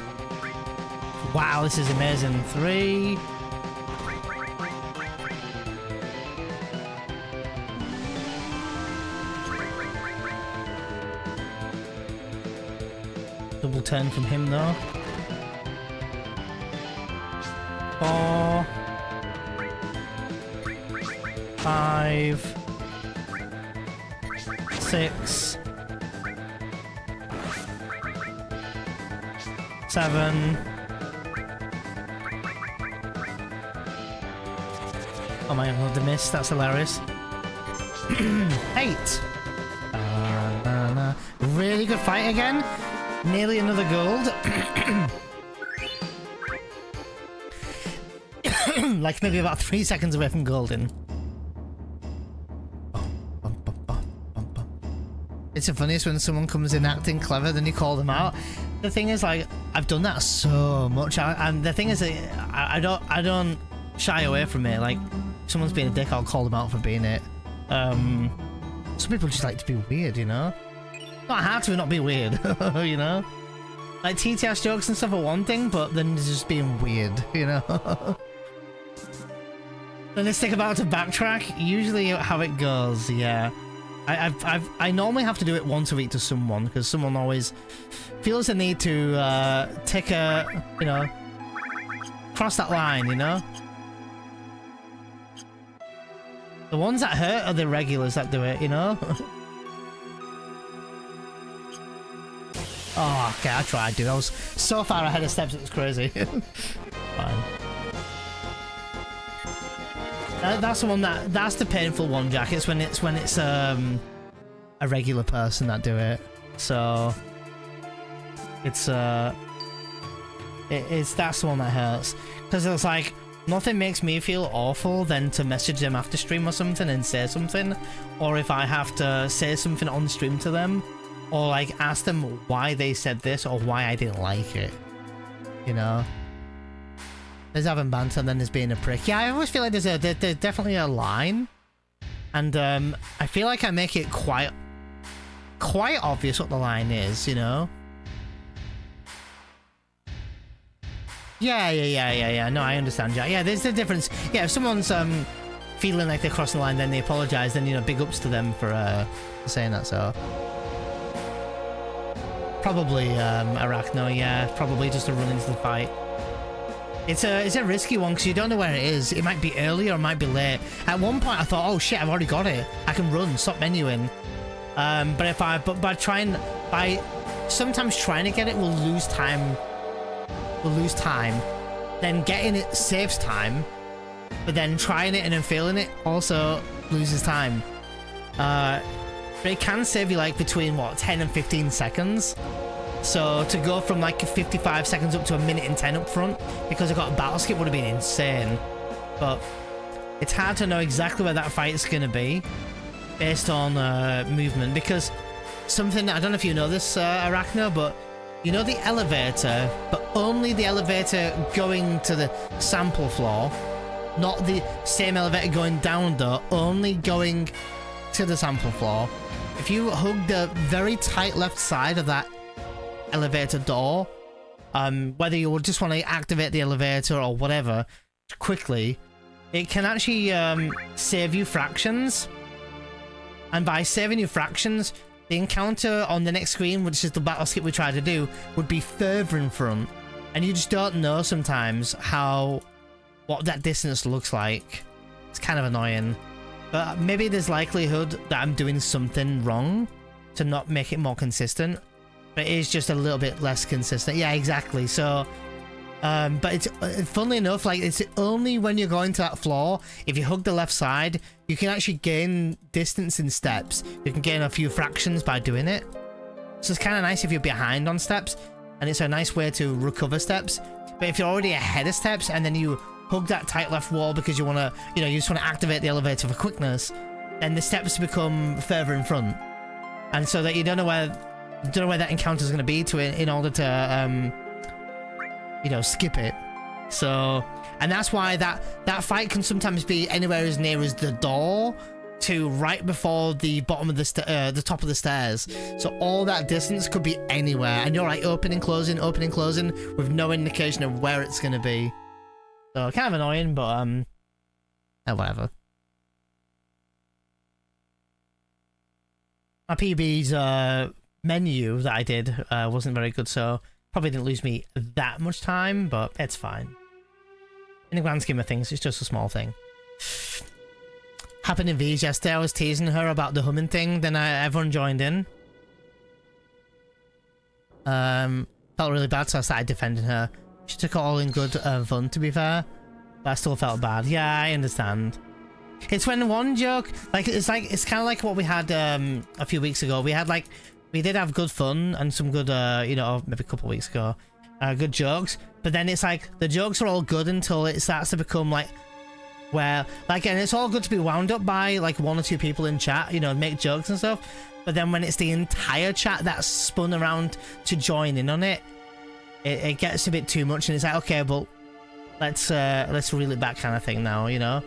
Wow, this is amazing. 3. Double turn from him though. 4. 5. 6. 7. Oh my god, the miss, that's hilarious. 8. Really good fight again. Nearly another gold. Like maybe about 3 seconds away from golden. It's the funniest when someone comes in acting clever, then you call them out. The thing is, like, I've done that so much, and the thing is that I don't shy away from it. Like, if someone's being a dick, I'll call them out for being it. Some people just like to be weird, you know? Not hard to not be weird, you know? Like, TTS jokes and stuff are one thing, but then it's just being weird, you know? Then they stick about to backtrack, usually how it goes, yeah. I normally have to do it once a week to someone, because someone always feels the need to take a, you know, cross that line, you know? The ones that hurt are the regulars that do it, you know? Oh, okay, I tried, dude. I was so far ahead of steps, it was crazy. Fine. That's the one that's the painful one, Jack. It's when it's a regular person that do it. So it's that's the one that hurts, because it's like nothing makes me feel awful than to message them after stream or something and say something, or if I have to say something on stream to them, or like ask them why they said this or why I didn't like it. You know. There's having banter and then there's being a prick. Yeah, I always feel like there's definitely a line. And I feel like I make it quite obvious what the line is, you know? Yeah. No, I understand, Jack. Yeah, there's the difference. Yeah, if someone's feeling like they're crossing the line, then they apologise, then, you know, big ups to them for saying that, so... Probably Arachno, yeah. Probably just to run into the fight. It's a risky one because you don't know where it is. It might be early or it might be late. At one point I thought, oh shit, I've already got it. I can run, stop menuing. But by sometimes trying to get it will lose time. Then getting it saves time. But then trying it and then failing it also loses time. But it can save you like between what, 10 and 15 seconds. So to go from like 55 seconds up to a minute and 10 up front because I got a battle skip would have been insane. But it's hard to know exactly where that fight is going to be based on movement, because something that I don't know if you know this, Arachno, but you know the elevator, but only the elevator going to the sample floor, not the same elevator going down though, only going to the sample floor. If you hug the very tight left side of that elevator door, whether you would just want to activate the elevator or whatever quickly, it can actually save you fractions, and by saving you fractions, the encounter on the next screen, which is the battle skip we tried to do, would be further in front, and you just don't know sometimes what that distance looks like. It's kind of annoying, but maybe there's likelihood that I'm doing something wrong to not make it more consistent. But it is just a little bit less consistent. Yeah, exactly. So, but it's funnily enough, like it's only when you're going to that floor, if you hug the left side, you can actually gain distance in steps. You can gain a few fractions by doing it. So it's kind of nice if you're behind on steps, and it's a nice way to recover steps. But if you're already ahead of steps and then you hug that tight left wall because you want to, you know, you just want to activate the elevator for quickness, then the steps become further in front, and so that you don't know where that encounter is going to be in order to you know, skip it. So, and that's why that fight can sometimes be anywhere as near as the door to right before the bottom of the top of the stairs. So all that distance could be anywhere, and you're like opening, closing with no indication of where it's going to be. So kind of annoying, but whatever. My PB's menu that I did wasn't very good, so probably didn't lose me that much time, but it's fine. In the grand scheme of things, it's just a small thing. Happened in V's yesterday. I was teasing her about the humming thing, then everyone joined in. Felt really bad, so I started defending her. She took it all in good fun, to be fair, but I still felt bad. Yeah, I understand. It's when one joke, it's kind of like what we had a few weeks ago. We did have good fun and some good, you know, maybe a couple of weeks ago, good jokes. But then it's like the jokes are all good until it starts to become like, where, like, and it's all good to be wound up by like one or two people in chat, you know, make jokes and stuff. But then when it's the entire chat that's spun around to join in on it, it gets a bit too much, and it's like, okay, but let's reel it back, kind of thing now, you know.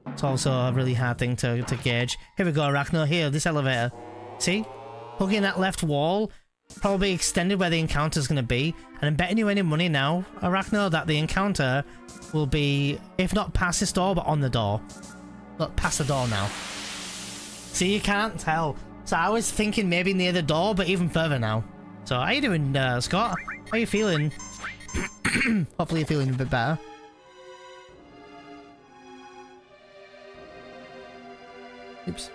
It's also a really hard thing to gauge. Here we go, Arachno. Here, this elevator. See? Hugging that left wall. Probably extended where the encounter's going to be. And I'm betting you any money now, Arachno, that the encounter will be, if not past this door, but on the door. Look, past the door now. See, you can't tell. So I was thinking maybe near the door, but even further now. So how you doing, Scott? How are you feeling? Hopefully you're feeling a bit better. Oops.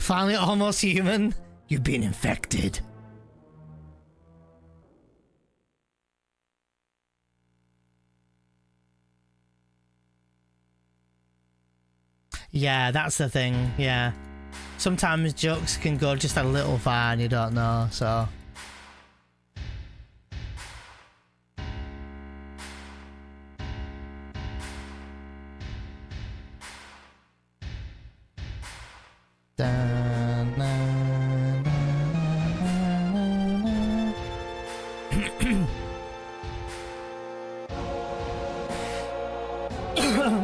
Finally almost human. You've been infected. Yeah, that's the thing, yeah. Sometimes jokes can go just a little far and you don't know, so...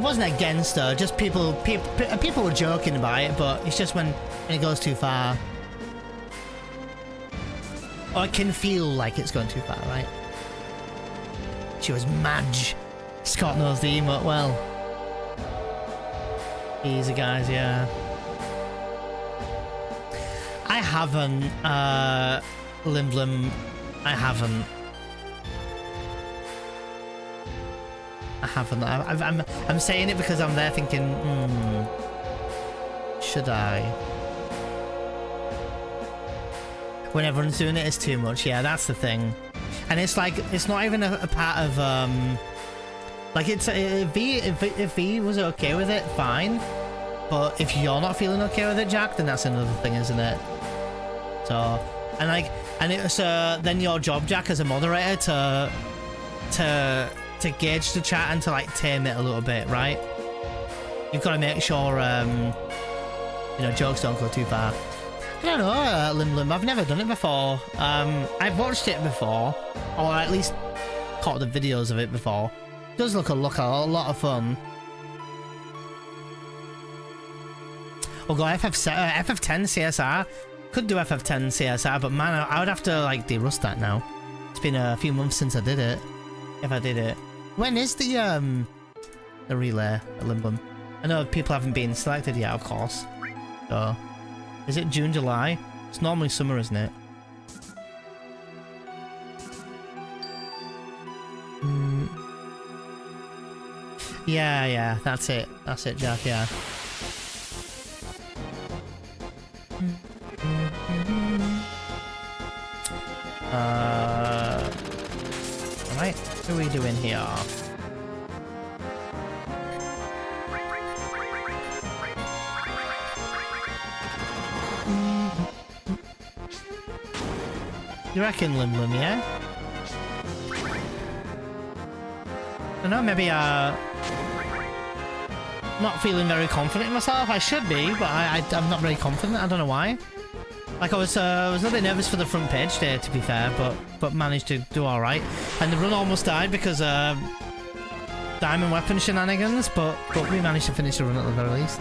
Wasn't against her, just people were joking about it, but it's just when it goes too far. Or it can feel like it's going too far, right? She was Madge. Scott knows the emote well. Easy guys, yeah. I haven't, Limblum, I haven't. I'm saying it because I'm there thinking, should I? When everyone's doing it, it's too much. Yeah, that's the thing. And it's like, it's not even a part of, like it's, if V was okay with it, fine. But if you're not feeling okay with it, Jack, then that's another thing, isn't it? So, and like, and it's then your job, Jack, as a moderator to gauge the chat and to like tame it a little bit, right? You've got to make sure, you know, jokes don't go too far. I don't know, Lim, I've never done it before. I've watched it before, or at least caught the videos of it before. It does look a lot of fun. We'll go FF10 CSR. Could do FF10 CSR, but man, I would have to like de-rust that now. It's been a few months since I did it. If I did it. When is the relay at Limblum? I know people haven't been selected yet, of course. So, is it June, July? It's normally summer, isn't it? Yeah, that's it. That's it, Jack, yeah. Alright, what are we doing here? You reckon, Limblum, yeah? I don't know, maybe, not feeling very confident in myself. I should be, but I'm not very confident. I don't know why. Like I was a little bit nervous for the front page day, to be fair, but managed to do all right. And the run almost died because diamond weapon shenanigans, but we managed to finish the run at the very least.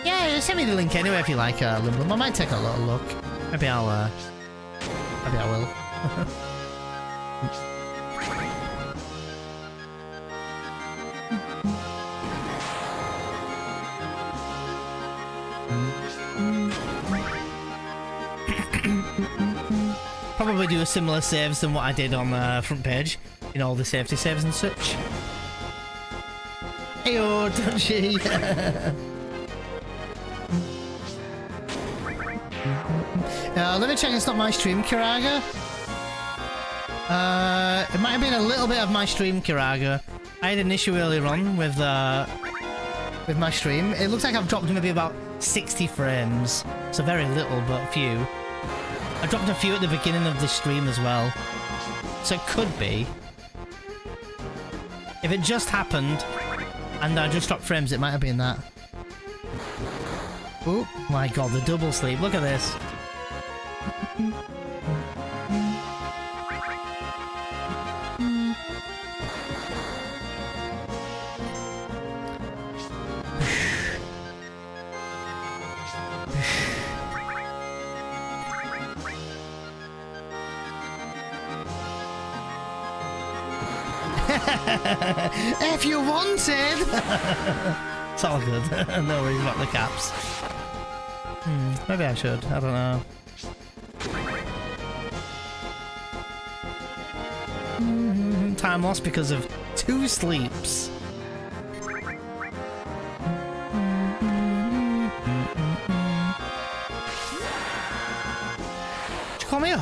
Yeah, send me the link anyway if you like, Limblum. I might take a little look. Maybe I will. Probably do a similar saves than what I did on the front page, you know, all the safety saves and such. Heyo, don't she? Let me check. It's not my stream, Kiraga. It might have been a little bit of my stream, Kiraga. I had an issue earlier on with my stream. It looks like I've dropped maybe about 60 frames, so very little, but a few. I dropped a few at the beginning of the stream as well, so it could be. If it just happened and I just dropped frames, it might have been that. Oh my god, the double sleep! Look at this. If you wanted! It's all good. No worries about the caps. Maybe I should. I don't know. Time lost because of 2 sleeps.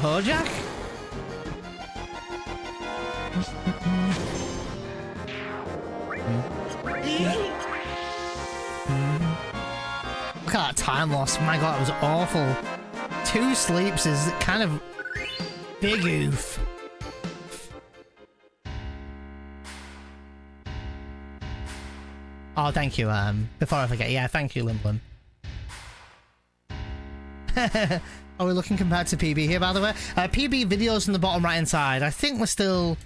Hojack? Look at that time loss. My god, it was awful. 2 sleeps is kind of big oof. Oh, thank you. Before I forget, yeah, thank you, Limblin. Are we looking compared to PB here, by the way? PB videos in the bottom right hand side. I think we're still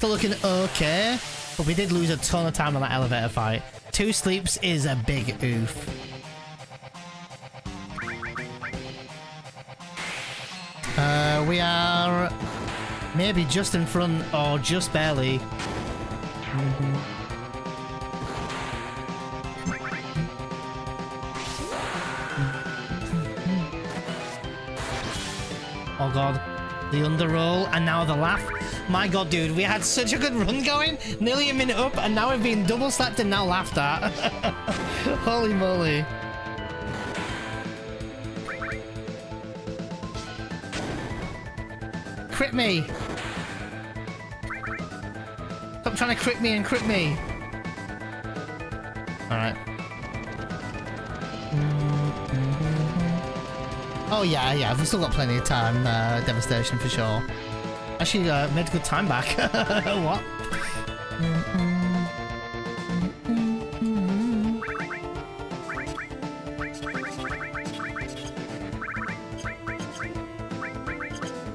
looking okay, but we did lose a ton of time on that elevator fight. 2 sleeps is a big oof. We are maybe just in front or just barely. Oh god, the underroll and now the laugh. My god, dude, we had such a good run going, nearly a minute up, and now we've been double slapped and now laughed at. Holy moly. Crit me! Stop trying to crit me and crit me! Alright. Oh yeah, we've still got plenty of time. Devastation for sure. Actually, made a good time back. What?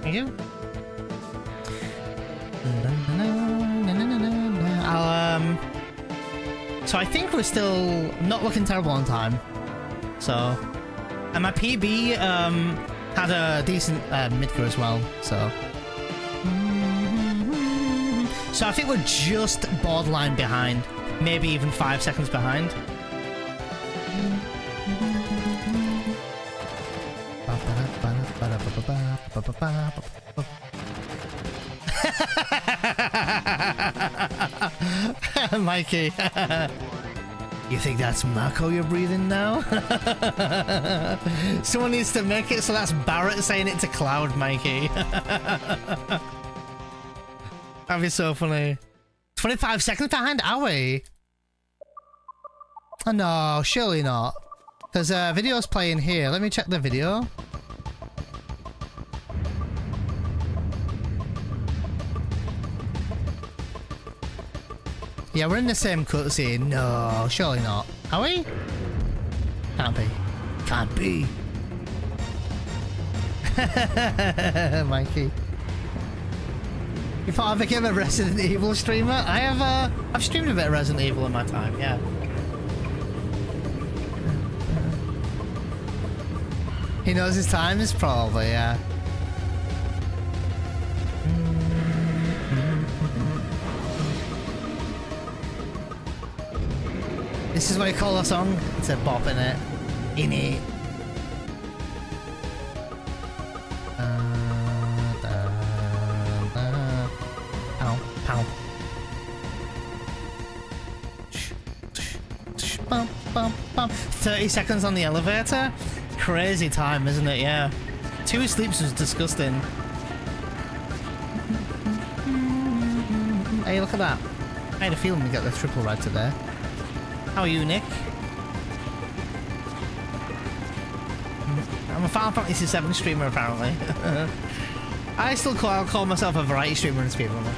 Thank you. So I think we're still not looking terrible on time. So, and my PB had a decent mid-core as well. So I think we're just borderline behind, maybe even 5 seconds behind. Mikey, you think that's Mako you're breathing now? Someone needs to make it so that's Barrett saying it to Cloud, Mikey. That'd be so funny. 25 seconds behind, are we? Oh, no, surely not. There's a video's playing here. Let me check the video. Yeah, we're in the same cutscene. No, surely not. Are we? Can't be. Can't be. Mikey. You thought I became a Resident Evil streamer? I have, I've streamed a bit of Resident Evil in my time, yeah. He knows his times, probably, yeah. This is what you call a song? It's a bop, innit? Innit? Pow, pow. 30 seconds on the elevator? Crazy time, isn't it? Yeah. 2 sleeps was disgusting. Hey, look at that. I had a feeling we got the triple red today. How are you, Nick? I'm a Final Fantasy 7 streamer, apparently. I still call myself a variety streamer and speedrunner.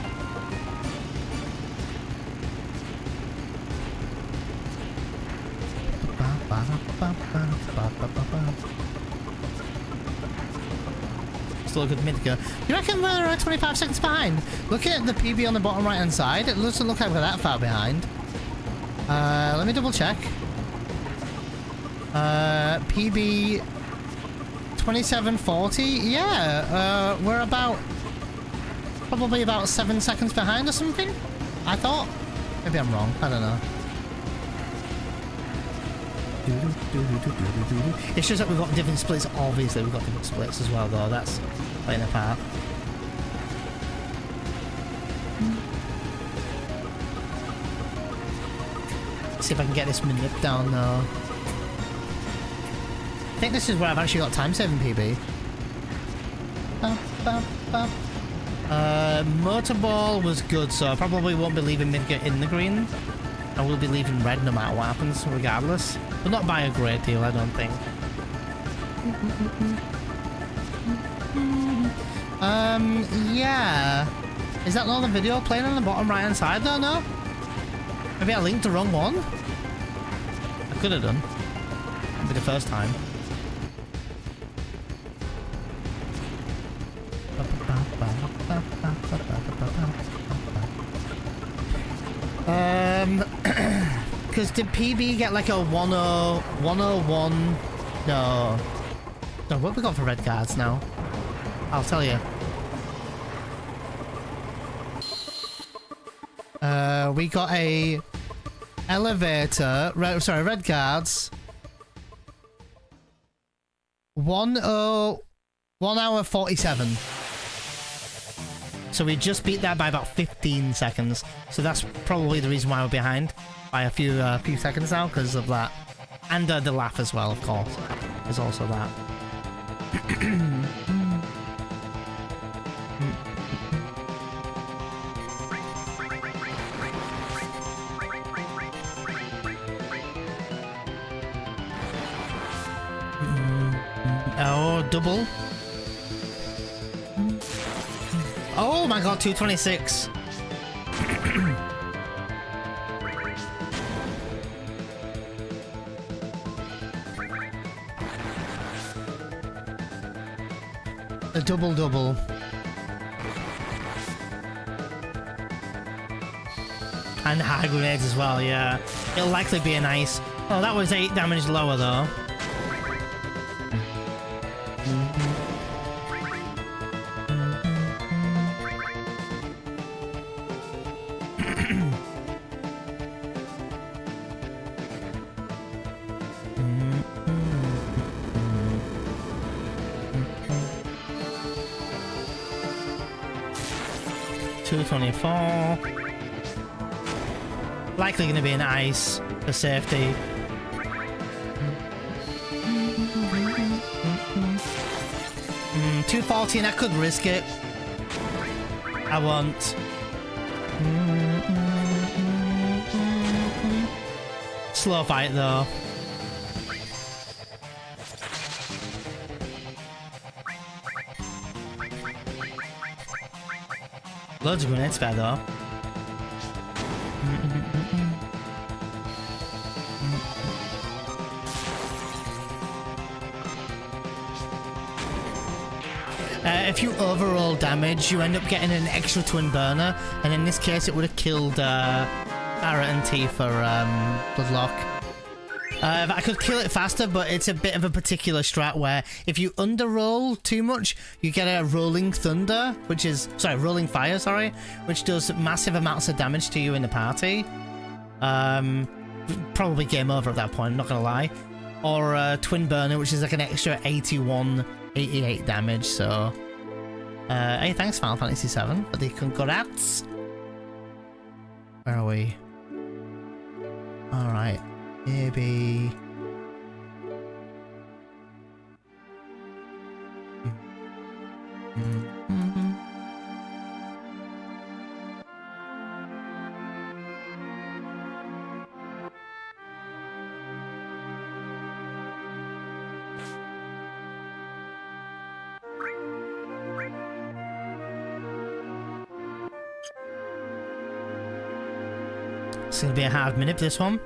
Still a good mid-go. You reckon we're 25 seconds behind? Looking at the PB on the bottom right hand side, it doesn't look like we're that far behind. Let me double check. PB 2740. Yeah, we're probably about 7 seconds behind or something. I thought. Maybe I'm wrong. I don't know. It's just that we've got different splits. Obviously, we've got different splits as well, though. That's playing a part. See if I can get this manip down though. I think this is where I've actually got time saving PB. Oh. Motorball was good, so I probably won't be leaving Midgate in the green. I will be leaving red no matter what happens, regardless. But not by a great deal, I don't think. Yeah. Is that not the video playing on the bottom right hand side though? No? Maybe I linked the wrong one? I could have done. It'd be the first time. Because did PB get like a 101? No. No, what have we got for red cards now? I'll tell you. We got a elevator. Sorry, red cards. 1 hour 47. So we just beat that by about 15 seconds. So that's probably the reason why we're behind by a few seconds now, because of that. And the laugh as well, of course. There's also that. Oh, double. Oh my god, 226. A double. And high grenades as well, yeah. It'll likely be a nice... Oh, that was 8 damage lower though. Likely going to be an ice for safety. Mm, 214, I could risk it. I won't. Slow fight though. Loads of grenades spare though. If you overall damage, you end up getting an extra twin burner, and in this case, it would have killed Barrett and T for Bloodlock. I could kill it faster, but it's a bit of a particular strat where if you underroll too much, you get a rolling thunder, which is rolling fire, which does massive amounts of damage to you in the party. Probably game over at that point, not gonna lie. Or twin burner, which is like an extra 88 damage. So, hey, thanks Final Fantasy 7 for the congrats. Where are we? All right. Maybe. It's gonna be a hard minute for this one.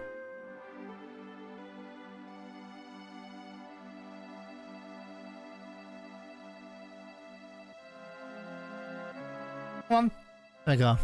Come on. There we go.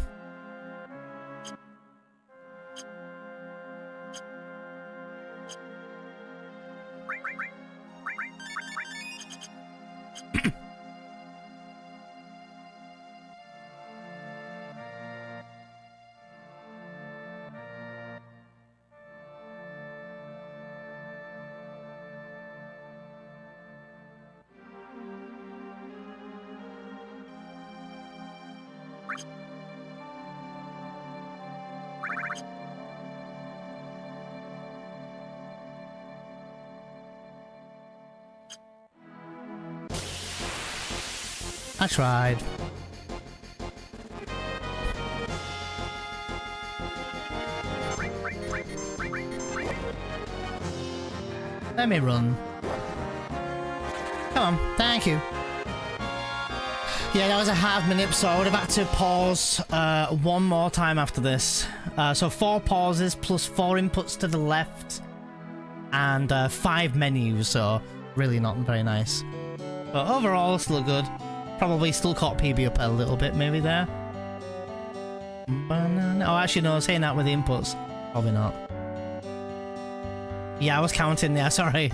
I tried. Let me run. Come on, thank you. Yeah, that was a hard minute, so I would have had to pause one more time after this. So 4 pauses plus 4 inputs to the left and 5 menus, so really not very nice. But overall, still good. Probably still caught PB up a little bit, maybe there. Oh, actually, no, saying that with the inputs. Probably not. Yeah, I was counting there, sorry.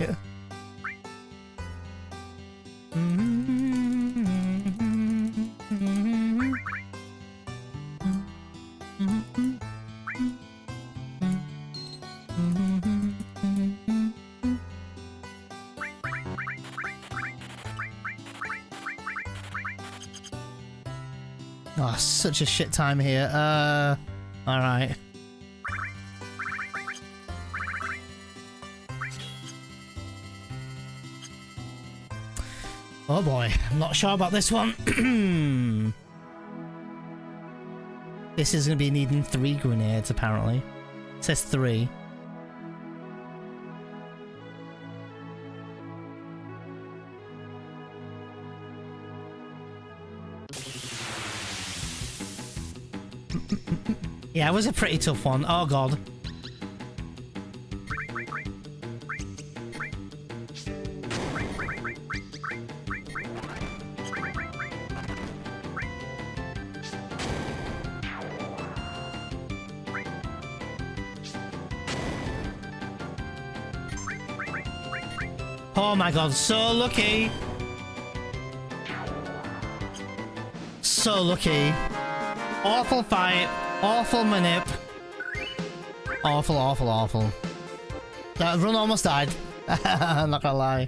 Oh, such a shit time here. Alright. Oh boy, I'm not sure about this one. This is going to be needing 3 grenades, apparently. It says 3. Yeah, it was a pretty tough one. Oh god. Oh my god, so lucky. So lucky. Awful fight. Awful manip. Awful, awful, awful. That run almost died. I'm not gonna lie.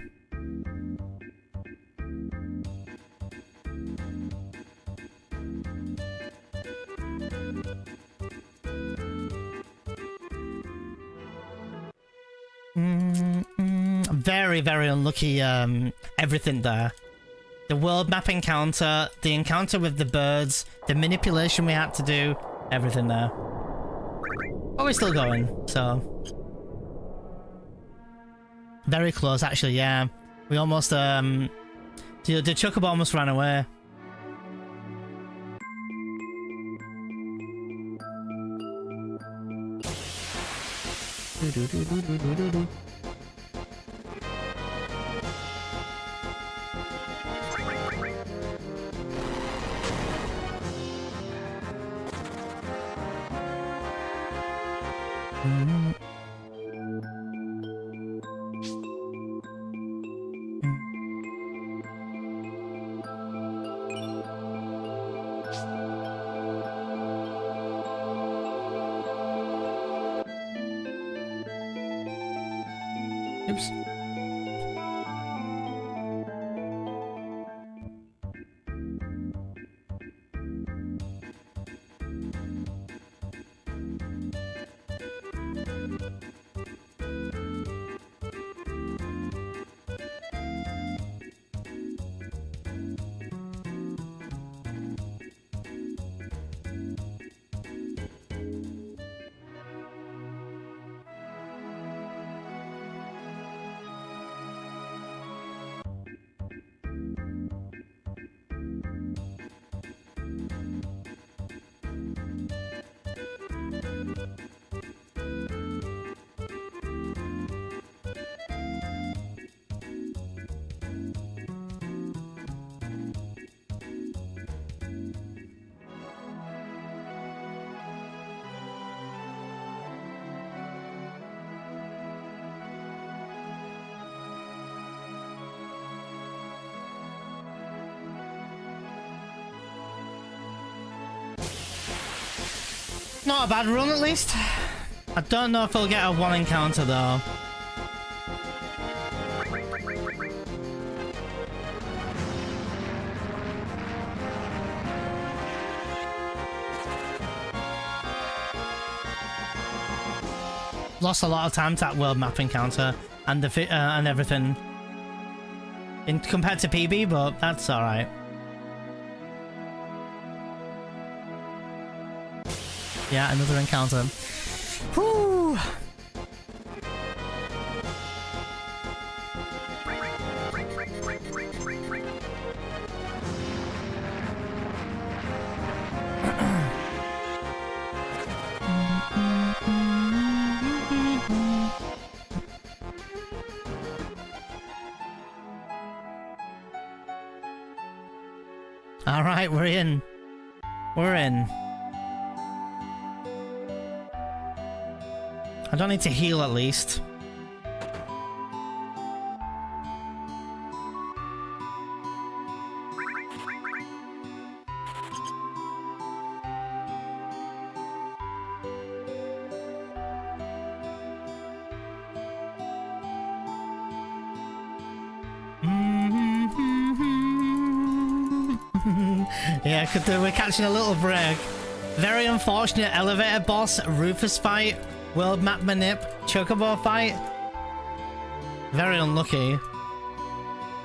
Very, very unlucky everything there. The world map encounter, the encounter with the birds, the manipulation we had to do, everything there. But we're still going, so. Very close, actually, yeah. We almost, the chocobo almost ran away. Do-do-do-do-do-do-do. Oops. Not a bad run, at least. I don't know if we'll get a 1 encounter, though. Lost a lot of time to that world map encounter and the and everything compared to PB, but that's alright. Yeah, another encounter. Whew. All right, we're in. We're in. I don't need to heal at least. Yeah, we're catching a little break. Very unfortunate elevator boss, Rufus fight, world map manip, chocobo fight. Very unlucky.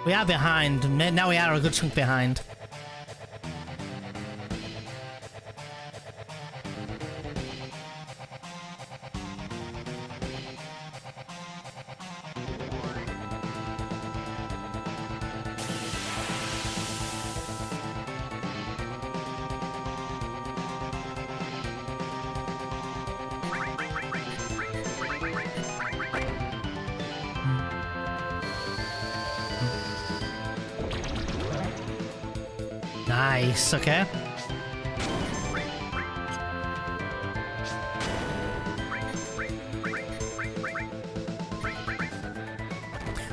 We are behind. Now we are a good chunk behind. Nice, okay.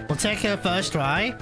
We'll take a first try.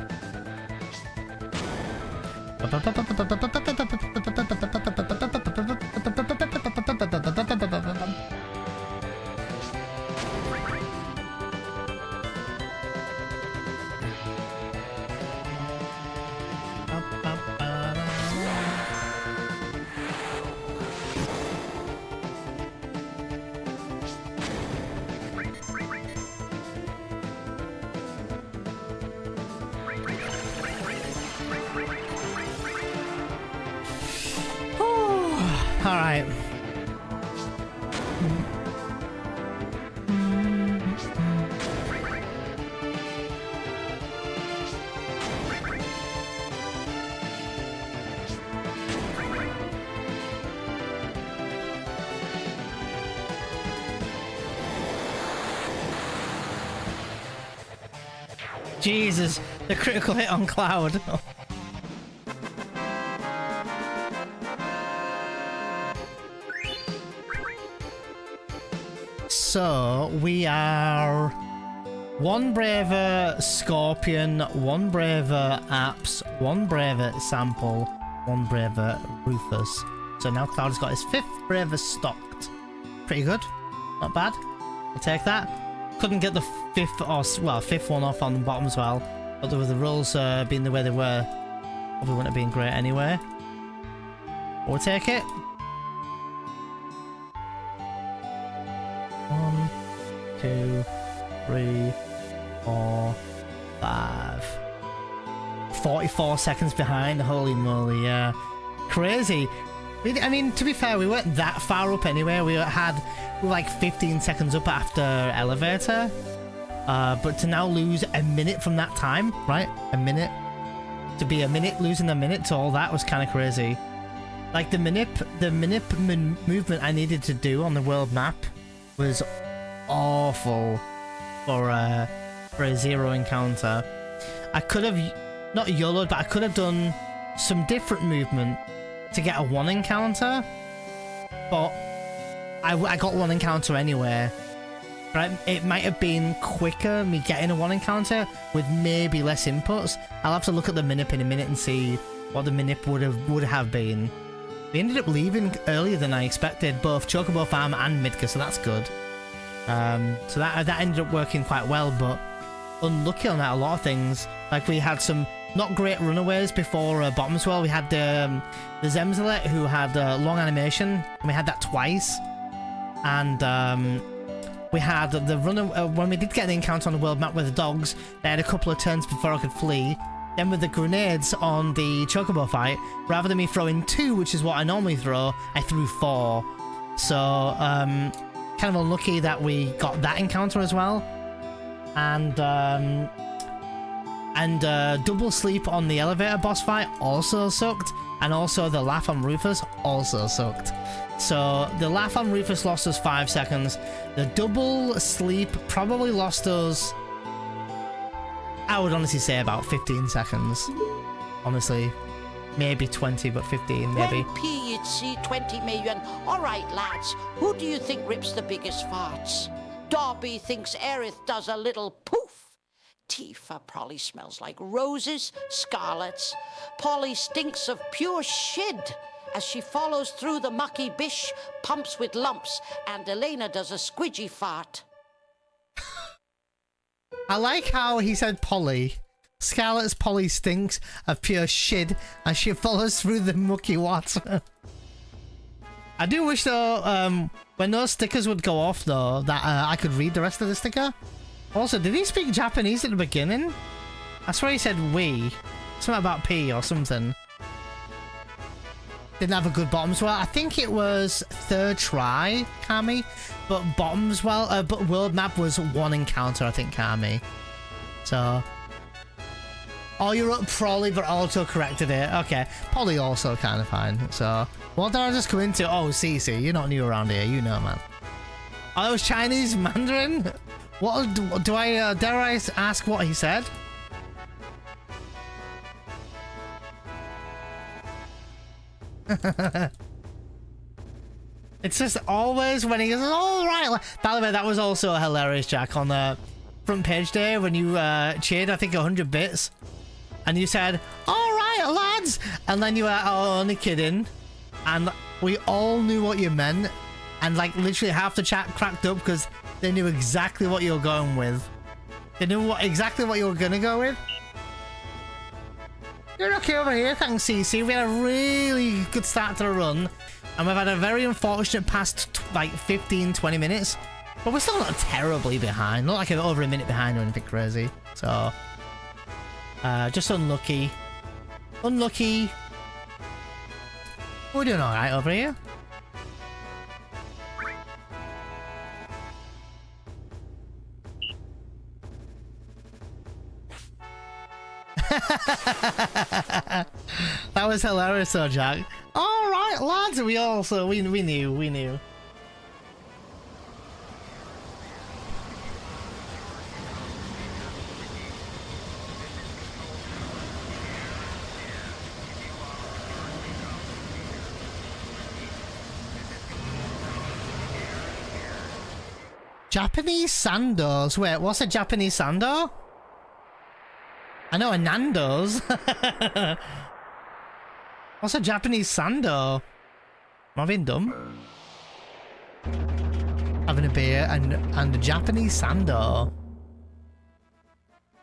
All right. Jesus, the critical hit on Cloud. So we are one braver Scorpion, one braver Apps, one braver Sample, one braver Rufus. So now Cloud has got his 5th braver stocked. Pretty good, not bad. I'll take that. Couldn't get the 5th one off on the bottom as well, but with the rolls being the way they were, probably wouldn't have been great anyway. We'll take it. 1, 2, 3, 4, 5. 44 seconds behind. Holy moly, yeah. Crazy. I mean, to be fair, we weren't that far up anyway. We were like 15 seconds up after elevator. But to now lose a minute from that time, right? A minute. To be a minute, losing a minute to all that was kind of crazy. Like the movement I needed to do on the world map was awful for a 0 encounter. I could have not YOLO'd, but I could have done some different movement to get a 1 encounter, but I got 1 encounter anyway. Right? It might have been quicker me getting a 1 encounter with maybe less inputs. I'll have to look at the minip in a minute and see what the minip would have been. We ended up leaving earlier than I expected, both Chocobo Farm and Midka, so that's good. So that ended up working quite well, but unlucky on that a lot of things. Like we had some not great runaways before Bottomswell. We had the Zemzalet who had long animation, and we had that twice. And we had the when we did get an encounter on the world map with the dogs, they had a couple of turns before I could flee. Then with the grenades on the Chocobo fight, rather than me throwing 2, which is what I normally throw, I threw 4. So, kind of unlucky that we got that encounter as well. And double sleep on the elevator boss fight also sucked. And also the laugh on Rufus also sucked. So the laugh on Rufus lost us 5 seconds. The double sleep probably lost us, I would honestly say, about 15 seconds. Honestly. Maybe 20, but 15 maybe. 1p, you'd see 20 million. All right, lads. Who do you think rips the biggest farts? Darby thinks Aerith does a little poof. Tifa probably smells like roses, scarlets. Polly stinks of pure shit as she follows through the mucky bish, pumps with lumps, and Elena does a squidgy fart. I like how he said Polly. Scarlet's Polly stinks of pure shit as she follows through the mucky water. I do wish though, when those stickers would go off though, that I could read the rest of the sticker. Also, did he speak Japanese at the beginning? I swear he said we. Something about P or something. Didn't have a good bottoms well. I think it was 3rd try, Kami. But bottoms well, but world map was 1 encounter, I think, Kami. So. Oh, you wrote Prolly, but auto-corrected it. Okay. Polly also kind of fine. So, what did I just come into? Oh, Cece, you're not new around here. You know, man. Oh, it was Chinese Mandarin? What do I, dare I ask what he said? It's just always when he goes, all right. By the way, that was also hilarious, Jack, on the front page day when you cheered, I think, 100 bits. And you said, all right, lads. And then you were, oh, only kidding. And we all knew what you meant. And like literally half the chat cracked up because they knew exactly what you were going with. They knew exactly what you were going to go with. You're okay over here, thanks, CC. We had a really good start to the run. And we've had a very unfortunate past like 15-20 minutes. But we're still not terribly behind. Not like over a minute behind or anything crazy. So, just unlucky. Unlucky. We're doing alright over here. That was hilarious though, Jack. Alright, lads, we knew. Japanese Sandos. Wait, what's a Japanese Sando? I know a Nando's. What's a Japanese Sando? Am I being dumb? Having a beer and a Japanese Sando.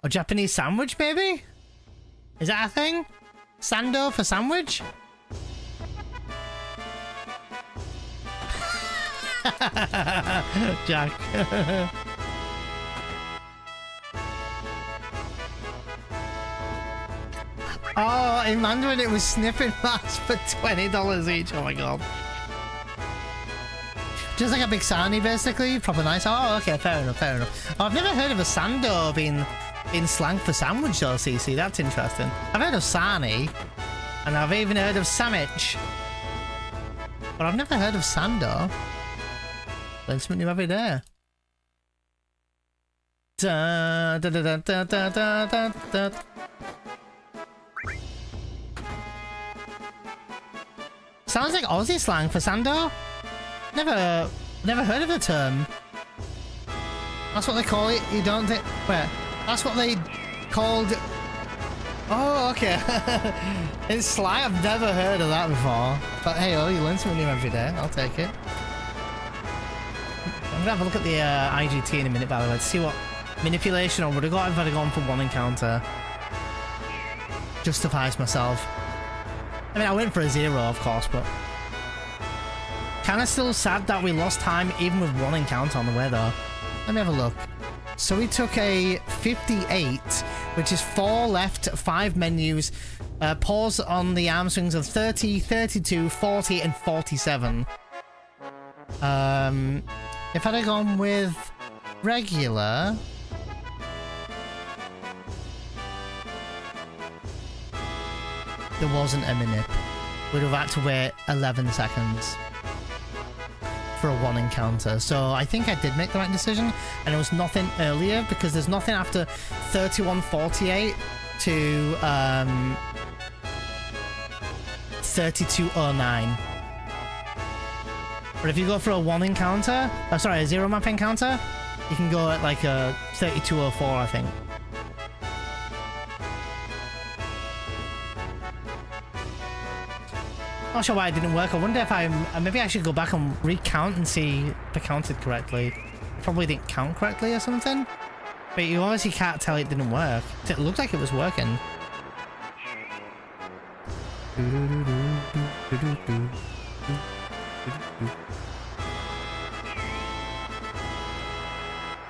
A Japanese sandwich, maybe? Is that a thing? Sando for sandwich? Jack. Oh, in Mandarin it was sniffing masks for $20 each. Oh my god. Just like a big Sani basically. Proper nice. Oh, okay, fair enough, fair enough. Oh, I've never heard of a Sando being slang for sandwich though, CC. That's interesting. I've heard of Sani. And I've even heard of Sandwich. But I've never heard of Sando. Learn something new every day. Da, da, da, da, da, da, da, da. Sounds like Aussie slang for Sando. Never heard of the term. That's what they call it. You don't think? Wait, that's what they called. Oh, okay. It's slang. I've never heard of that before. But hey, oh, you learn something new every day. I'll take it. I'm gonna have a look at the IGT in a minute, by the way, to see what manipulation I would have got if I'd have gone for 1 encounter. Justifies myself. I mean, I went for a 0, of course, but kind of still sad that we lost time even with 1 encounter on the way, though. Let me have a look. So we took a 58, which is 4 left, 5 menus, pause on the arm swings of 30, 32, 40, and 47. If I'd have gone with regular, there wasn't a minute. We'd have had to wait 11 seconds for a 1 encounter. So I think I did make the right decision, and there was nothing earlier because there's nothing after 31:48 to 32:09. But if you go for a 1 encounter, sorry, a 0 map encounter, you can go at like a 32:04, I think. Not sure why it didn't work. I wonder if maybe I should go back and recount and see if I counted correctly. Probably didn't count correctly or something. But you obviously can't tell it didn't work. It looked like it was working.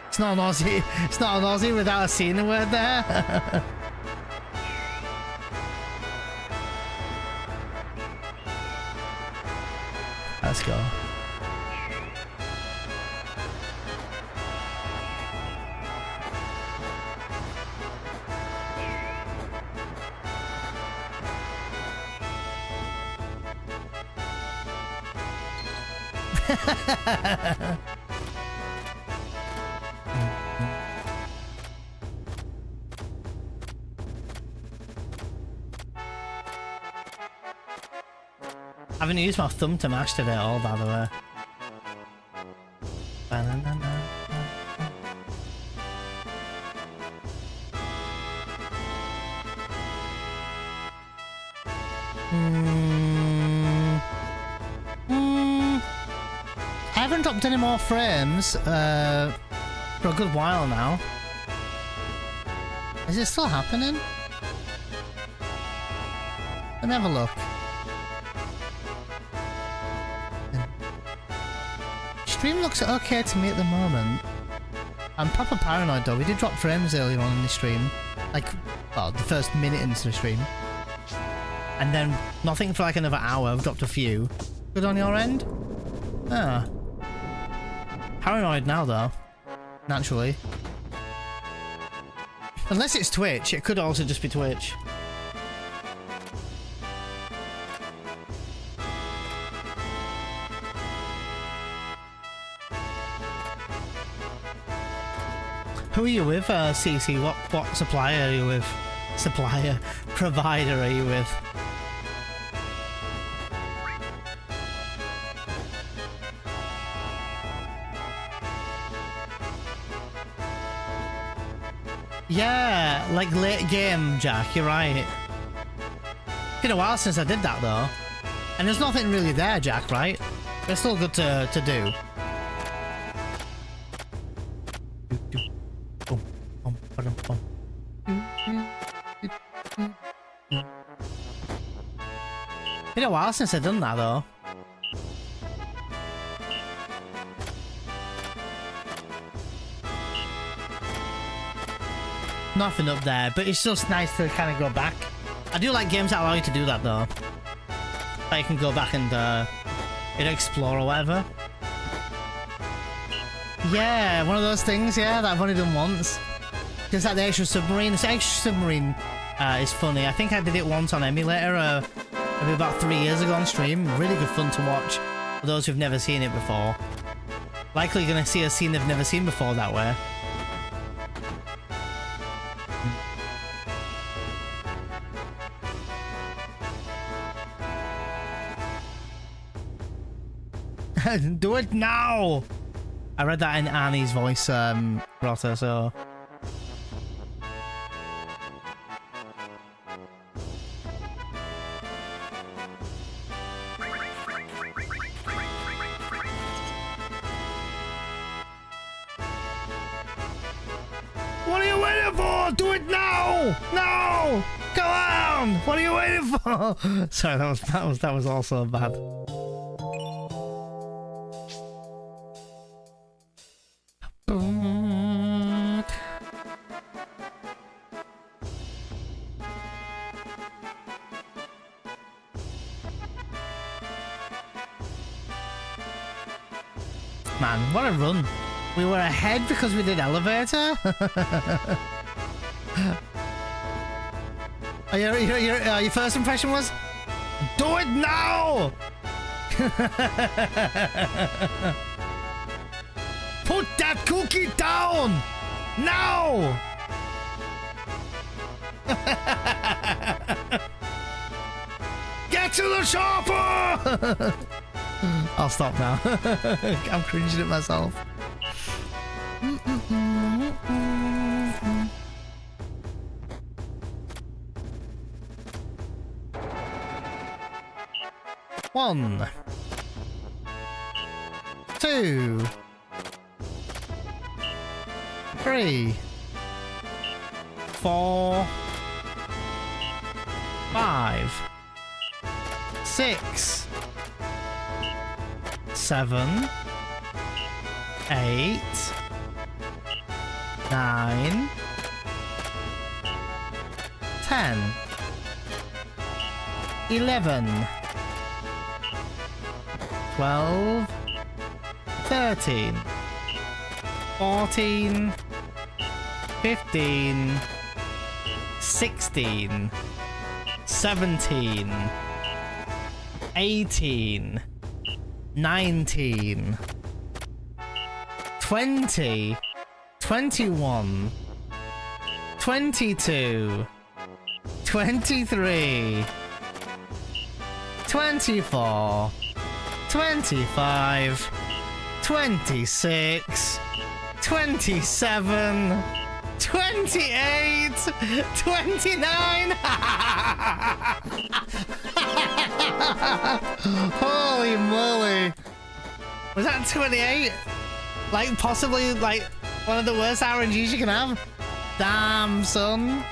It's not an Aussie. It's not an Aussie without a C word there. Let's go. I haven't used my thumb to mash today at all, by the way. I haven't dropped any more frames for a good while now. Is it still happening? Let me have a look. Stream looks okay to me at the moment. I'm proper paranoid though. We did drop frames earlier on in the stream. Like, well, the first minute into the stream. And then nothing for like another hour. I've dropped a few. Good on your end? Ah. Paranoid now though. Naturally. Unless it's Twitch. It could also just be Twitch. Who are you with, CC? What supplier are you with? Supplier? Provider are you with? Yeah, like late game, Jack, you're right. It's been a while since I did that though. And there's nothing really there, Jack, right? It's still good to do. Been a while since I've done that though. Nothing up there, but it's just nice to kind of go back. I do like games that allow you to do that though. That you can go back and explore or whatever. Yeah, one of those things, yeah, that I've only done once. Just like the extra submarine. The extra submarine is funny. I think I did it once on emulator maybe about 3 years ago on stream. Really good fun to watch for those who've never seen it before. Likely gonna see a scene they've never seen before that way. Do it now! I read that in Annie's voice, Rotter, so... What are you waiting for? Do it now! No! Come on! What are you waiting for? Sorry, that was also bad. Man, what a run. We were ahead because we did elevator. Your first impression was, do it now! Put that cookie down! Now! Get to the chopper! I'll stop now. I'm cringing at myself. One, 2, 3, 4, 5, 6, 7, 8, 9, 10, 11, 12, 13, 14, 15, 16, 17, 18, 19, 20, 21, 22, 23, 24, 25, 26, 27, 28, 29. Holy moly. Was that 28? Like, possibly, like, one of the worst RNGs you can have? Damn, son.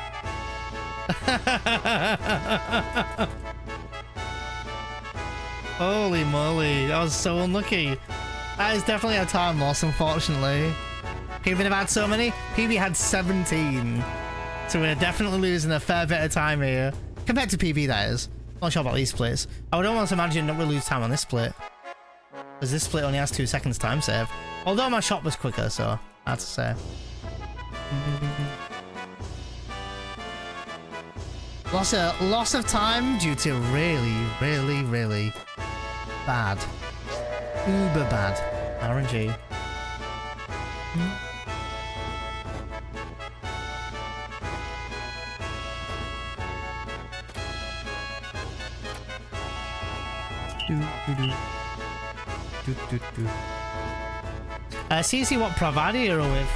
Holy moly, that was so unlucky. That is definitely a time loss, unfortunately. PB have had so many. PB had 17. So we're definitely losing a fair bit of time here. Compared to PB, that is. Not sure about these splits. I would almost imagine that we'll lose time on this split. Because this split only has 2 seconds time save. Although my shot was quicker, so I have to say. Loss of time due to really bad. Uber bad RNG. See what provider you're with.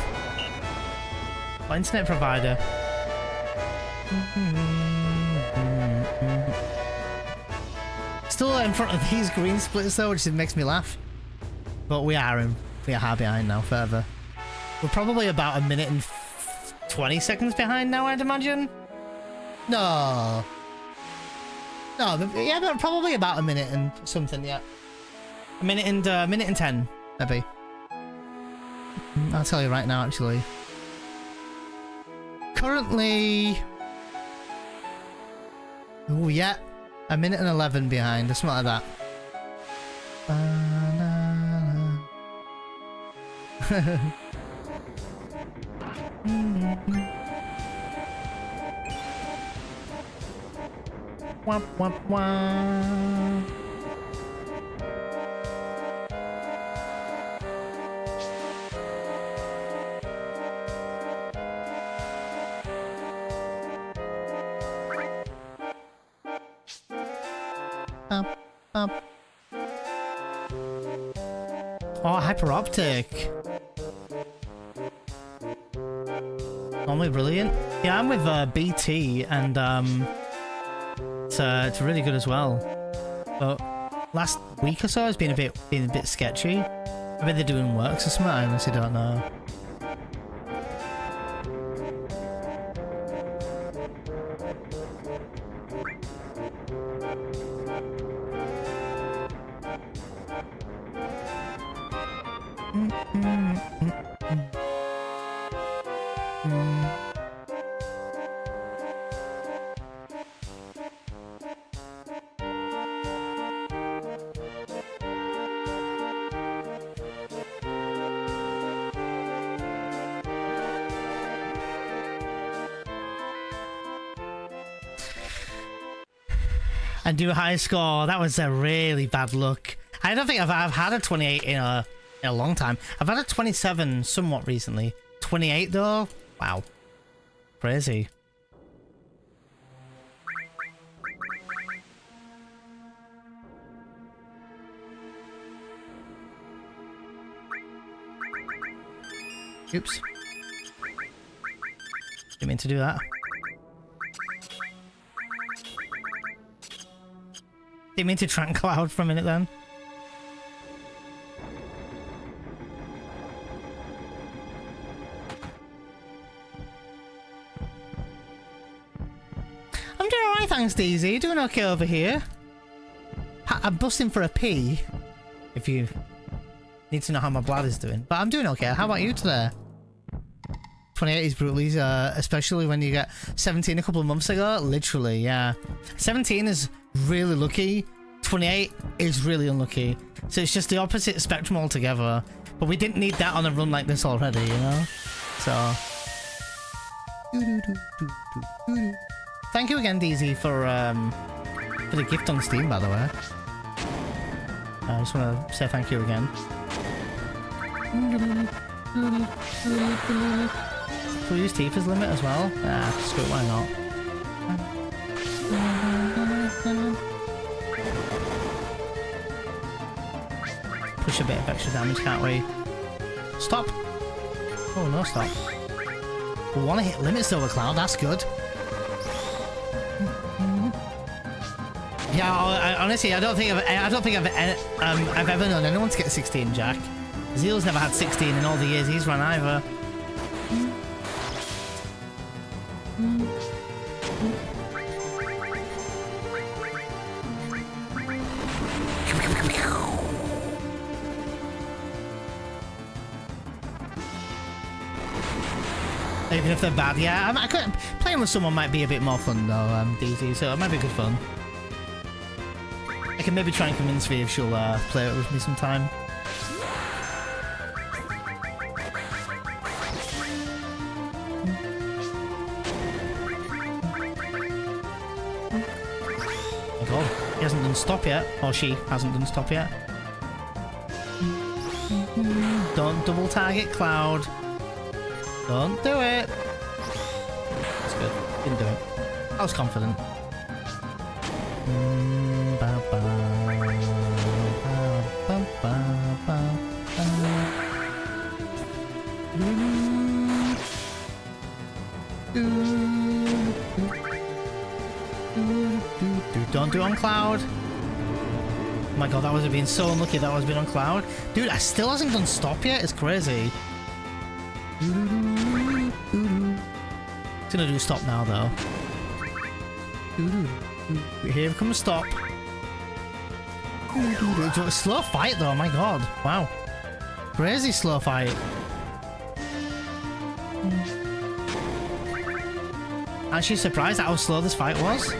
What internet provider? Still in front of these green splits though, which makes me laugh. But we are behind now further. We're probably about 1 minute and 20 seconds behind now, I'd imagine. No, but yeah, but probably about 1 minute and something, yeah. 1 minute and 10, maybe. I'll tell you right now, actually. Currently, oh yeah, 1 minute and 11 behind, or something like that. Wah, wah, wah. Oh, hyper optic. Normally brilliant. Yeah, I'm with BT, and it's really good as well. But last week or so has been a bit sketchy. Maybe they're doing works or something. I honestly don't know. and do a high score. That was a really bad look. I don't think I've had a 28 in a long time. I've had a 27 somewhat recently. 28 though? Wow. Crazy. Oops. Didn't mean to do that. Didn't mean to trank Cloud for a minute then. I'm doing alright, thanks, DZ. Doing okay over here. I'm busting for a pee. If you need to know how my bladder's doing. But I'm doing okay. How about you today? 28 is brutal, especially when you get 17 a couple of months ago. Literally, yeah. 17 is really lucky. 28 is really unlucky. So it's just the opposite spectrum altogether. But we didn't need that on a run like this already, you know? So... Thank you again, DZ, for the gift on Steam, by the way. I just want to say thank you again. We'll use Tifa's limit as well. Ah, screw it, why not? Push a bit of extra damage, can't we? Stop! Oh, no stop. We want to hit limits over Cloud, that's good. Yeah, honestly, I don't think I've ever known anyone to get 16, Jack. Zeal's never had 16 in all the years he's run either. Even if they're bad, yeah. Playing with someone might be a bit more fun though, DZ, so it might be good fun. I can maybe try and convince V if she'll play it with me sometime. Oh god, he hasn't done stop yet, or she hasn't done stop yet. Don't double target Cloud. Don't do it. That's good. Didn't do it. I was confident. Don't do it on Cloud. Oh my god, that would have been so unlucky that was been on Cloud. Dude, I still hasn't done stop yet. It's crazy. It's gonna do stop now though. Here comes stop. Slow fight though, my god. Wow. Crazy slow fight. Actually surprised at how slow this fight was.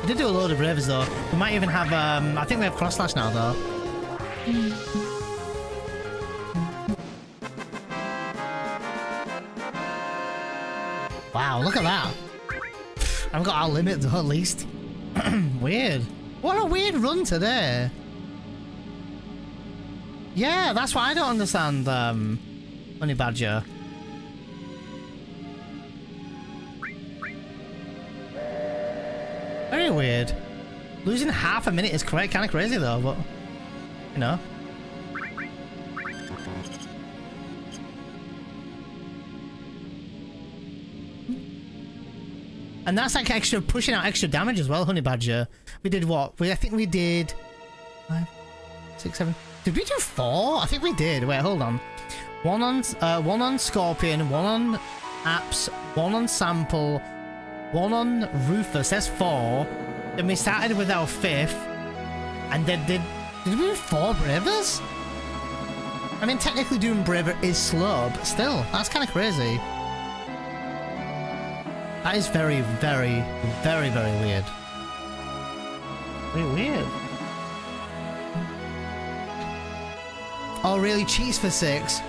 We did do a load of Bravers though. We might even have, I think we have Cross Slash now though. Wow, look at that. I've got our limit though, at least. Weird. What a weird run today. Yeah, that's what I don't understand, Honey Badger. Very weird. Losing half a minute is kind of crazy though, but, you know. And that's like extra, pushing out extra damage as well, Honey Badger. We did what? I think we did 5, 6, 7. Did we do 4? I think we did. Wait, hold on. One on Scorpion, one on Apps, one on Sample, one on Rufus. That's 4. Then we started with our 5th, and then did we do 4 Bravers? I mean, technically doing Braver is slow, but still, that's kind of crazy. That is very, very, very, very weird. Very weird. Oh, really? Cheats for 6?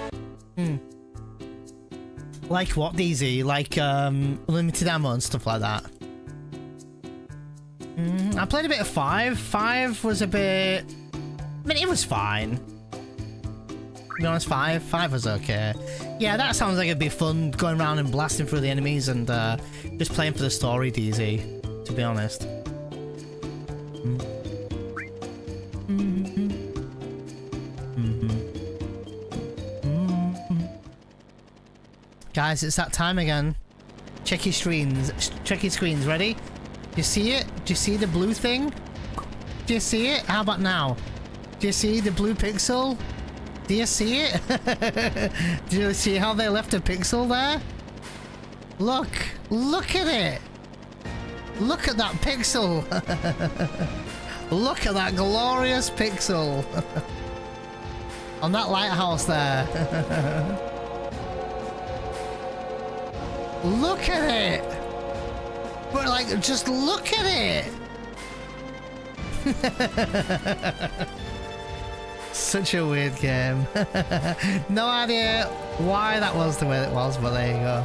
Like what, DZ? Like, limited ammo and stuff like that? I played a bit of 5. 5 was a bit... I mean, it was fine. To be honest, 5 was okay. Yeah, that sounds like it'd be fun, going around and blasting through the enemies and just playing for the story, DZ, to be honest. Guys, it's that time again. Check your screens. Check your screens. Ready? Do you see it? Do you see the blue thing? Do you see it? How about now? Do you see the blue pixel? Do you see it? Do you see how they left a pixel there? Look! Look at it! Look at that pixel! Look at that glorious pixel! On that lighthouse there. Look at it! But like, just look at it! Such a weird game. No idea why that was the way it was, but there you go.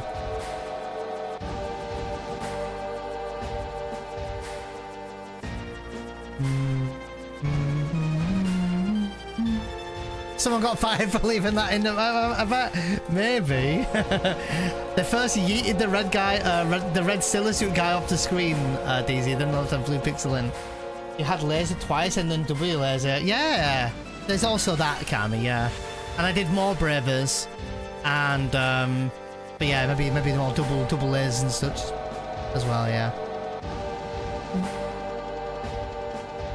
Someone got fired for leaving that in the... I bet. Maybe. They first yeeted the red guy, the red Sailor Suit guy off the screen, DZ, then left a blue pixel in. You had laser twice and then W laser. Yeah! There's also that, Kami, yeah. And I did more Bravers. And, but yeah, maybe more double lasers and such as well, yeah.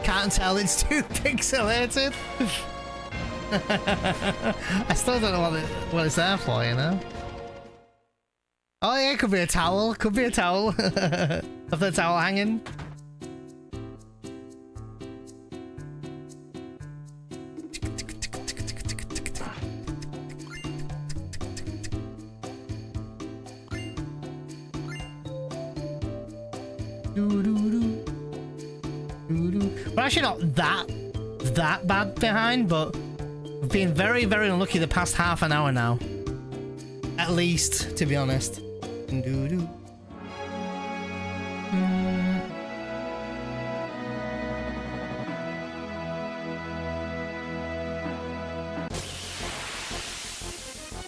Can't tell, it's too pixelated. I still don't know what it's there for, you know? Oh yeah, could be a towel. Could be a towel. Of the towel hanging. We're actually not that bad behind, but we've been very, very unlucky the past half an hour now. At least, to be honest.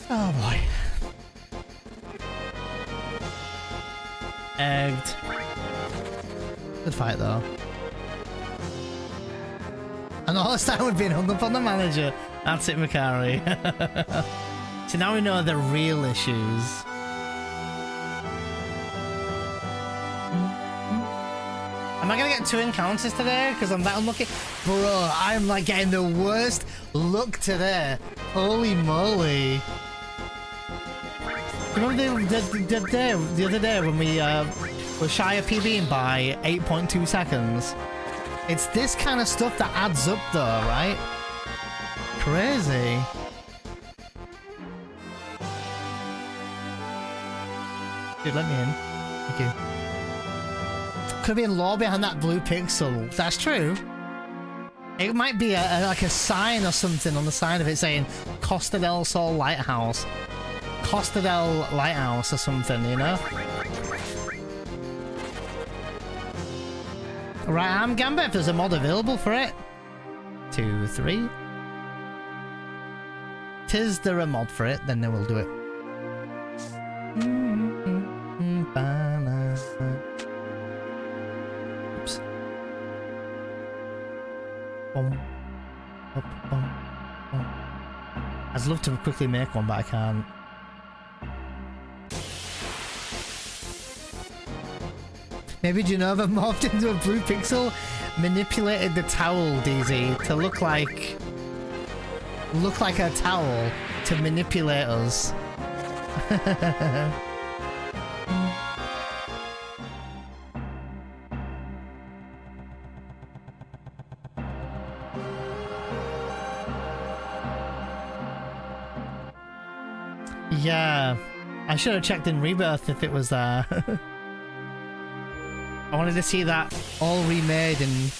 Oh boy. Egged. Good fight though. And all this time we've been hung up on the manager. That's it, Makari. So now we know the real issues. Am I gonna get 2 encounters today? Because I'm that unlucky? Bro, I'm like getting the worst luck today. Holy moly. Remember the other day when we were shy of PBing by 8.2 seconds? It's this kind of stuff that adds up though, right? Crazy. Dude, let me in. Thank you. Could be a law behind that blue pixel. That's true. It might be like a sign or something on the side of it saying Costa del Sol Lighthouse. Costa del Lighthouse or something, you know? Right, I'm Gambit if there's a mod available for it. 2, 3. Is there a mod for it? Then they will do it. Oops. I'd love to quickly make one, but I can't. Maybe Genova morphed into a blue pixel, manipulated the towel, DZ, to look like a towel to manipulate us. Yeah, I should have checked in Rebirth if it was there. I wanted to see that all remade in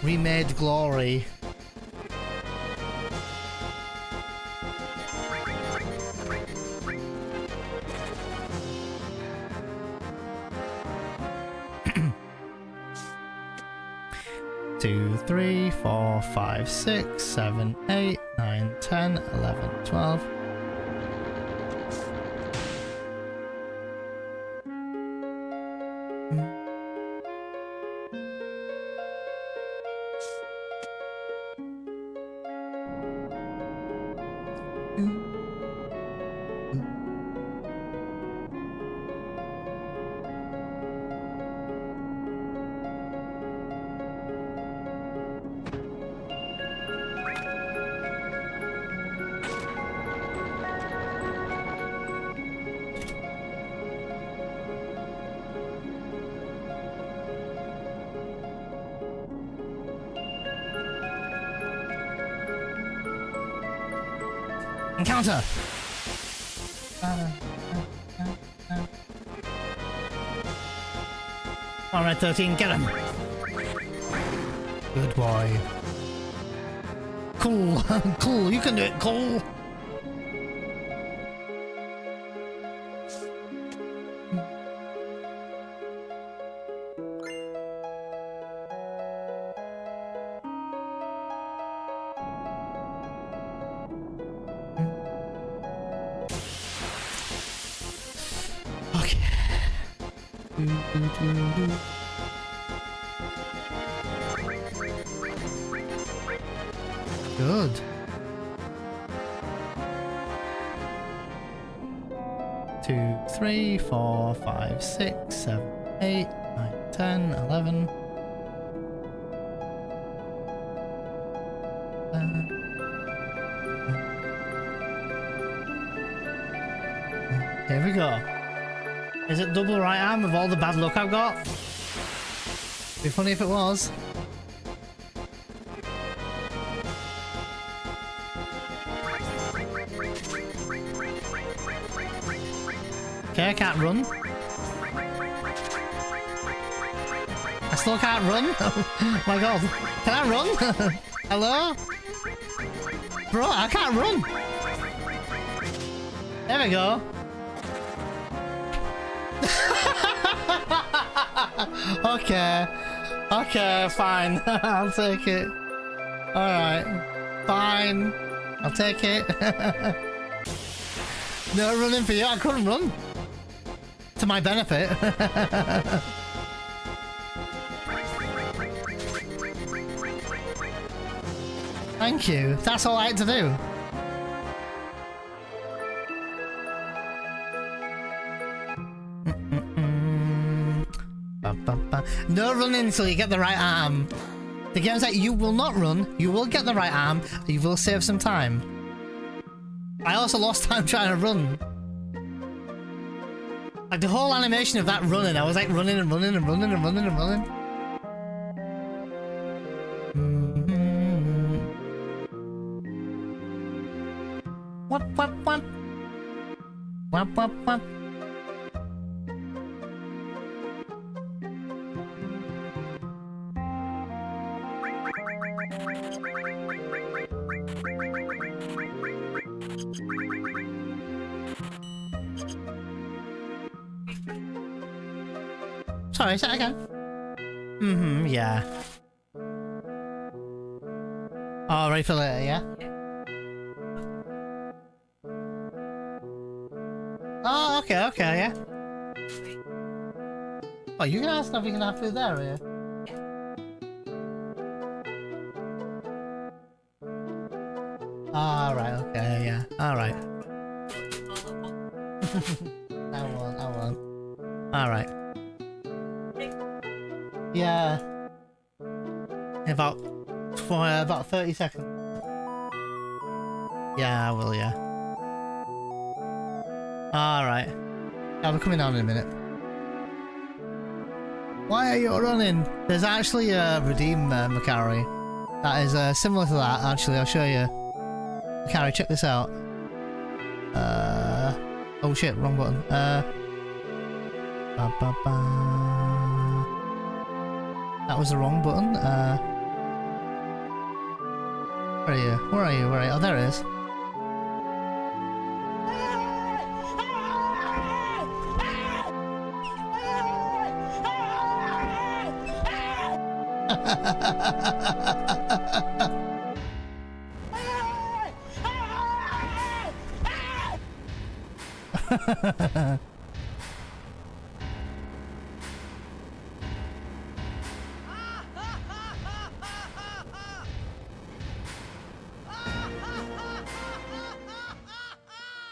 remade glory. 2, 3, 4, 5, 6, 7, 8, 9, 10, 11, 12. Encounter! Alright, 13, get him! Good boy. Cool, cool, you can do it, cool! Good. Two, 3, 4, 5, 6, 7, 8, 9, 10, 11. Here we go. Is it double right arm with all the bad luck I've got? Be funny if it was. Okay, I can't run. I still can't run? Oh my god. Can I run? Hello? Bro, I can't run. There we go. Okay. Okay, fine. I'll take it. Alright. Fine. I'll take it. No running for you. I couldn't run. To my benefit. Thank you. That's all I had to do. No running until you get the right arm. The game's like, you will not run, you will get the right arm, you will save some time. I also lost time trying to run. Like the whole animation of that running, I was like running and running and running and running and running. What? What? Sorry, say that again. Yeah. Oh, ready for later, yeah? Oh, okay, yeah. Oh, you can ask if you can have food there, are you? Alright, okay, yeah. Alright. I won't. Alright. Yeah. About 30 seconds. Yeah, I will, yeah. Alright. I'll be coming down in a minute. Why are you running? There's actually a redeem Macari that is similar to that. Actually, I'll show you. Macari, check this out. Oh shit, wrong button. That was the wrong button. Where are you? Where are you? Where are you? Oh, there it is.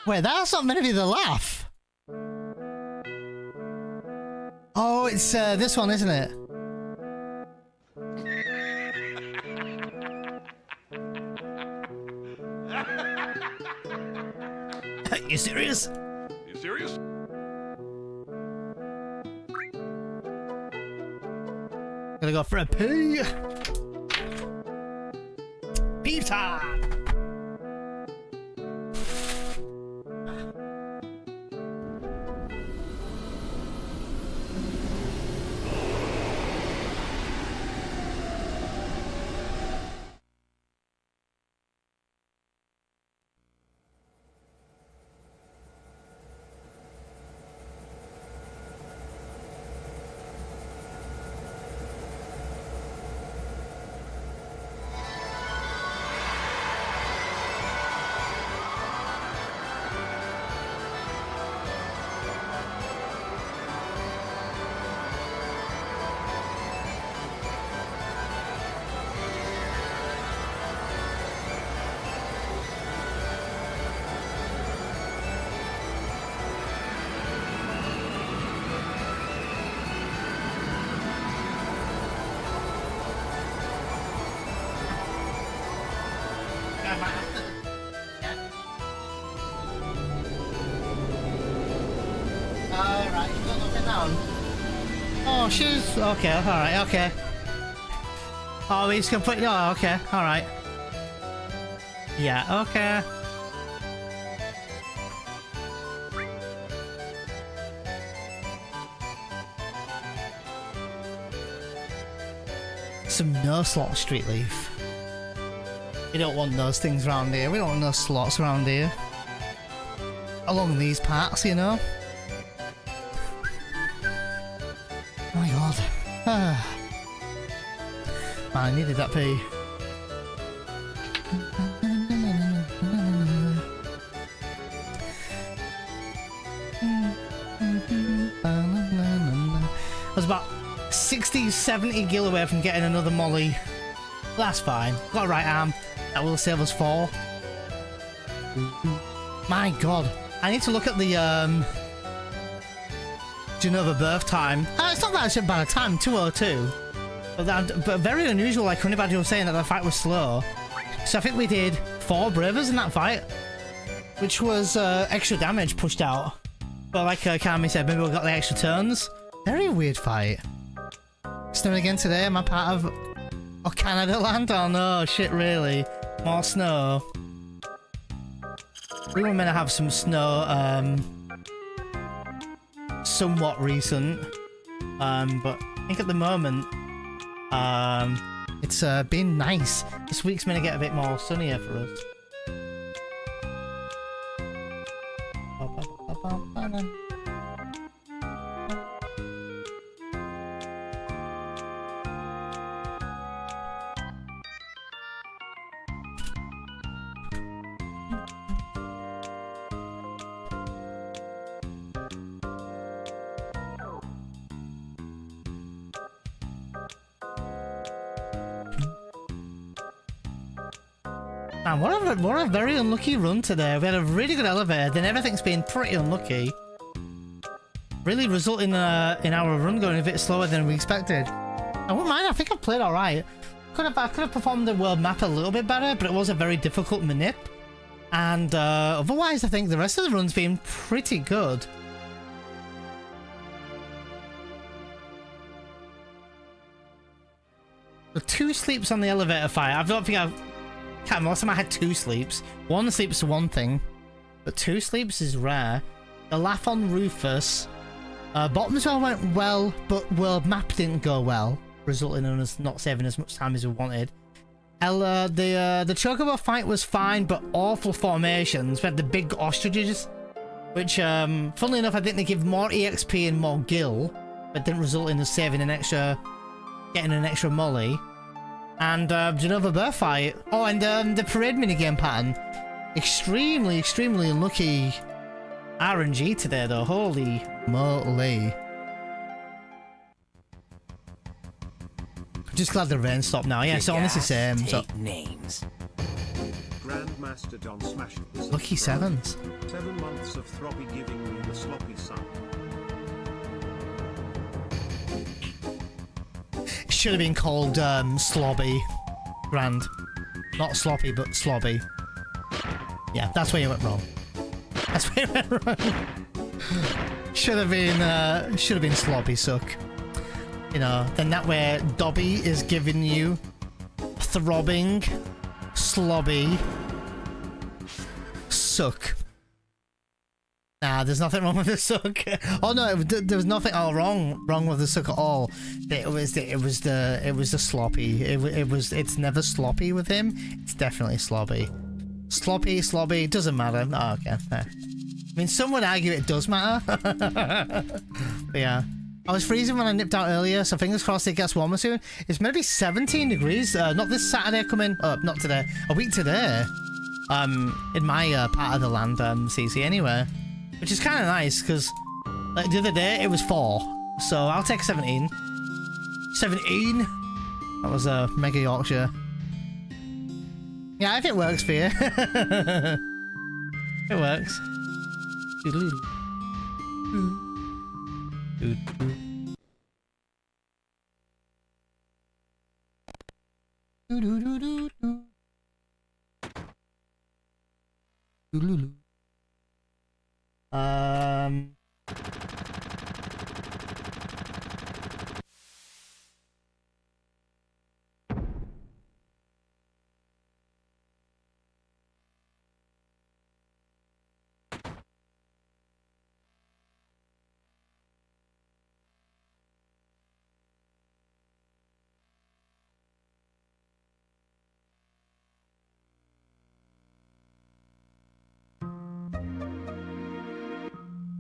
Wait, that's not meant to be the laugh. Oh, it's this one, isn't it? You serious? You serious? Gonna go for a pee. Pee time. Alright, you got nothing down. Oh, she's okay, alright, okay. Oh, he's gonna put. Oh, okay, alright. Yeah, okay. Some no slot street leaf. We don't want those things around here. We don't want no slots around here. Along these parts, you know. Oh my god. Ah. Man, I needed that pee. I was about 60, 70 gil away from getting another molly. That's fine. Got a right arm. That will save us 4. My god. I need to look at the Genova birth time. It's not that actually bad a time, 2:02. But very unusual, like Honeybaddie was saying, that the fight was slow. So I think we did 4 bravers in that fight, which was extra damage pushed out. But like Kami said, maybe we got the extra turns. Very weird fight. Snowing again today. Am I part of Canada land? Oh no, shit, really? More snow. We were meant to have some snow somewhat recent, but I think at the moment it's been nice. This week's meant to get a bit more sunnier for us. Man, what a very unlucky run today. We had a really good elevator, then everything's been pretty unlucky. Really resulting in our run going a bit slower than we expected. I wouldn't mind, I think I've played alright. I could have performed the world map a little bit better, but it was a very difficult manip. And otherwise, I think the rest of the run's been pretty good. The 2 sleeps on the elevator fight. I don't think I've... Can't remember, last time I had 2 sleeps. 1 sleep's one thing, but 2 sleeps is rare. The laugh on Rufus. Bottoms well went well, but world map didn't go well, resulting in us not saving as much time as we wanted. The Chocobo fight was fine, but awful formations. We had the big ostriches, which, funnily enough, I think they give more EXP and more gil, but didn't result in us saving an extra, getting an extra molly. And another birth fight. Oh, and the parade minigame pattern. Extremely, extremely unlucky RNG today, though. Holy moly. Just glad the rain stopped now. Yeah, so honestly same. So names. Grandmaster Don Smash. Lucky sevens. 7 months of throppy giving me the sloppy son. It should have been called Slobby. Grand. Not sloppy, but slobby. Yeah, that's where you went wrong. That's where you went wrong. Should have been slobby suck. You know, then that way Dobby is giving you throbbing, slobby, suck. Nah, there's nothing wrong with the suck. Oh no, there was nothing wrong with the suck at all. It was the sloppy. It's never sloppy with him. It's definitely slobby. Sloppy, doesn't matter. Oh, okay, fair. I mean, some would argue it does matter. But yeah. I was freezing when I nipped out earlier, so fingers crossed it gets warmer soon. It's maybe 17 degrees. Not this Saturday coming. Not today. A week today. In my part of the land, CC anyway. Which is kind of nice, because like, the other day it was 4. So I'll take 17. 17? That was a Mega Yorkshire. Yeah, if it works for you. It works.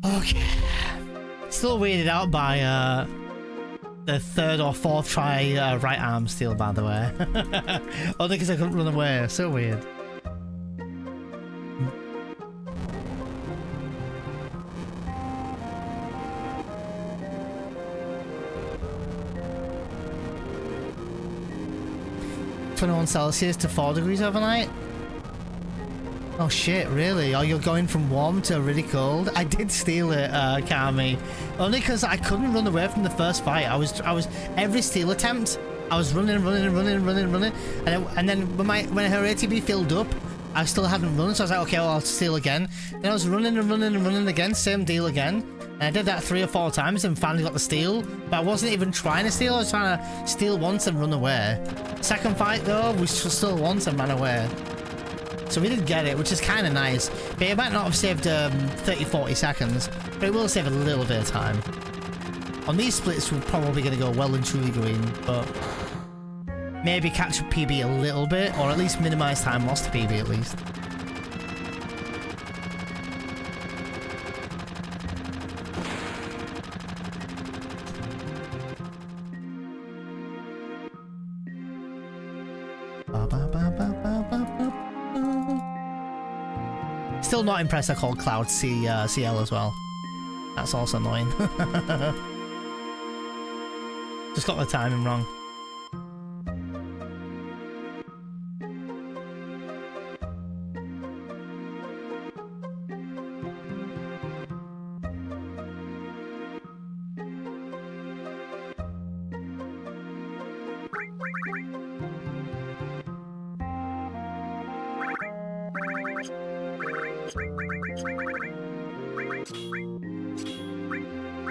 Okay. Still weirded out by the 3rd or 4th try right arm steal, by the way. Only because I couldn't run away. So weird. -21 to 4 degrees overnight. Oh shit, really? Oh, you're going from warm to really cold? I did steal it, Kami. Only because I couldn't run away from the first fight. I was every steal attempt, I was running. And then when her ATB filled up, I still hadn't run, so I was like, okay, well, I'll steal again. Then I was running again, same deal again. And I did that 3 or 4 times and finally got the steal. But I wasn't even trying to steal, I was trying to steal once and run away. Second fight though, we stole once and ran away. So we did get it, which is kind of nice. But it might not have saved 30-40 seconds, but it will save a little bit of time. On these splits, we're probably going to go well and truly green, but maybe catch PB a little bit, or at least minimize time lost to PB at least. Still not impressed I called Cloud CL as well. That's also annoying. Just got the timing wrong.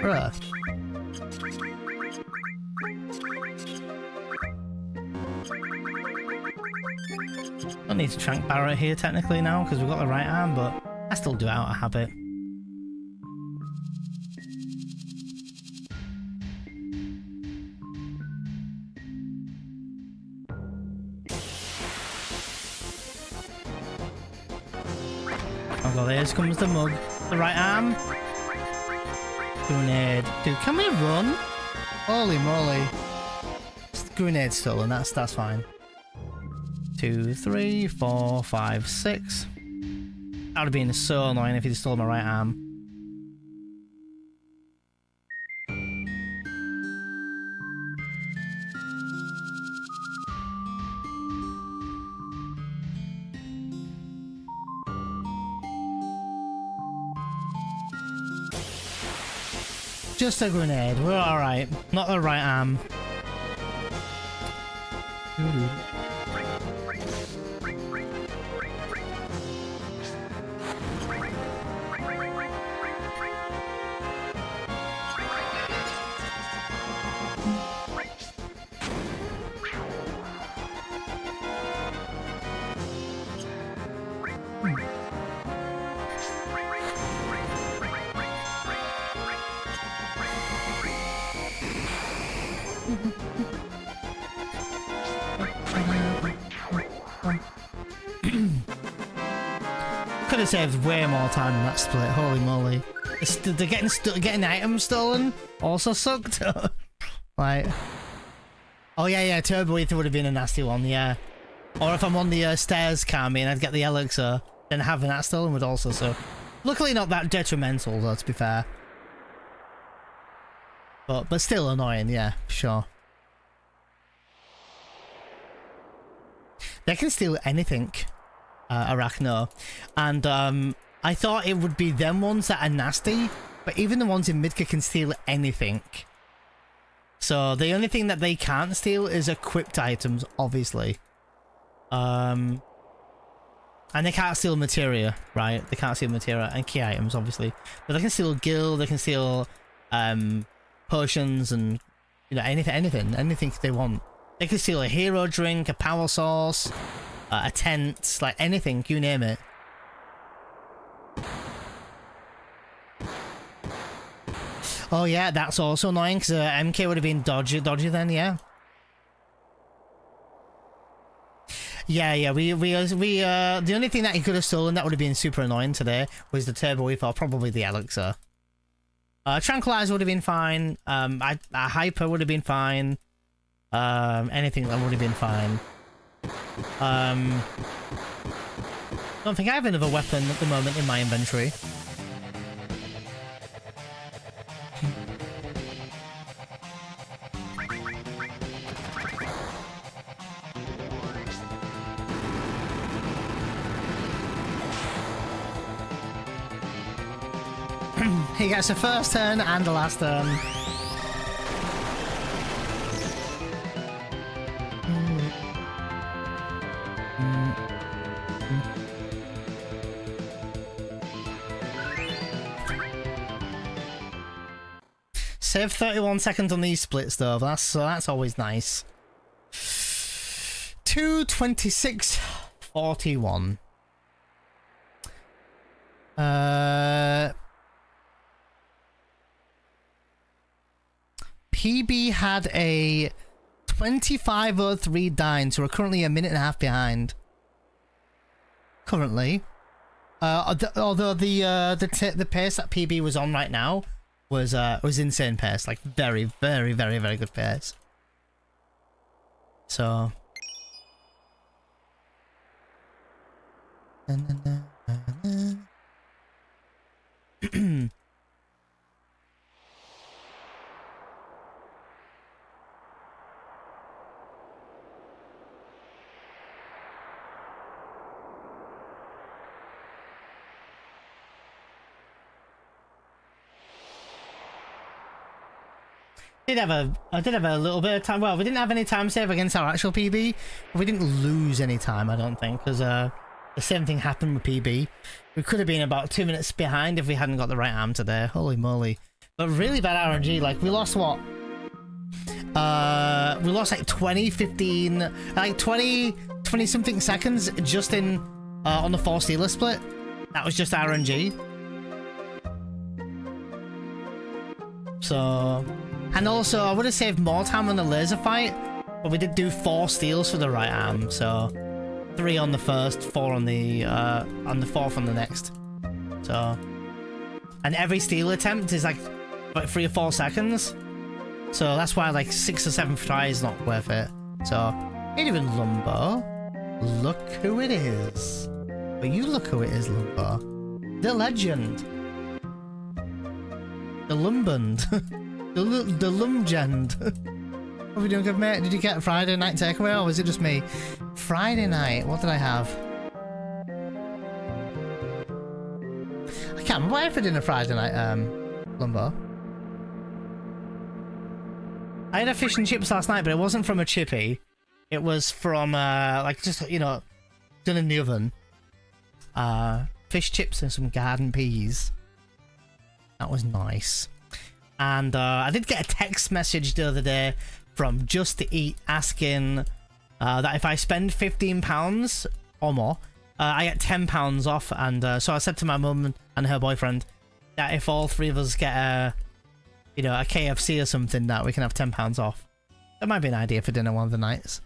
Bruh. Don't need to trank Barrett here technically now because we've got the right arm, but I still do it out of habit. Oh god, here comes the mug. The right arm. Grenade. Dude, can we run? Holy moly. Grenade stolen, that's fine. 2, 3, 4, 5, 6. That would have been so annoying if he'd stolen my right arm. Just a grenade. We're alright. Not the right arm. Could have saved way more time in that split. Holy moly! They're getting items stolen also sucked. Like, oh yeah, Turbo Ether would have been a nasty one, yeah. Or if I'm on the stairs, Kami, and I'd get the elixir, then having that stolen would also suck. Luckily, not that detrimental, though. To be fair, but still annoying, yeah, sure. They can steal anything. Arachno, and I thought it would be them ones that are nasty, but even the ones in Midka can steal anything. So the only thing that they can't steal is equipped items, obviously. And they can't steal materia, right? They can't steal materia and key items, obviously, but they can steal gil, they can steal potions, and you know, anything they want. They can steal a hero drink, a power source, a tent, like anything, you name it. Oh yeah, that's also annoying because MK would have been dodgy then, yeah. Yeah. We the only thing that he could have stolen that would have been super annoying today was the Turbo Ether, or probably the elixir. Tranquilizer would have been fine. A hyper would have been fine. Anything that would have been fine. Don't think I have another weapon at the moment in my inventory. He gets the first turn and the last turn. Save 31 seconds on these splits though, that's always nice. 2:26:41. PB had a 25:03 dying, so we're currently a minute and a half behind. Currently, although the pace that PB was on right now was insane pace, like very good pace. So. I did have a little bit of time. Well, we didn't have any time save against our actual PB. But we didn't lose any time, I don't think, because the same thing happened with PB. We could have been about 2 minutes behind if we hadn't got the right arm today. Holy moly. But really bad RNG. Like, we lost what? We lost like 20, 15, like 20 something seconds just in on the 4 Stealer split. That was just RNG. So, and also I would have saved more time on the laser fight, but we did do 4 steals for the right arm, so 3 on the first, 4 on the fourth on the next. So, and every steal attempt is like 3 or 4 seconds, so that's why like 6 or 7 tries is not worth it. So, ain't even Lumbo. Look who it is. But you look who it is, Lumbo. The legend. The Lumbund. the Lumgend. What are we doing, good mate? Did you get Friday night takeaway or was it just me? Friday night, what did I have? I can't remember what I had for dinner Friday night, Lumbo. I had a fish and chips last night, but it wasn't from a chippy. It was from, like, just, you know, done in the oven. Fish chips and some garden peas. That was nice. And I did get a text message the other day from Just to Eat asking that if I spend £15 or more, I get £10 off. And so I said to my mum and her boyfriend that if all three of us get a KFC or something, that we can have £10 off. That might be an idea for dinner one of the nights.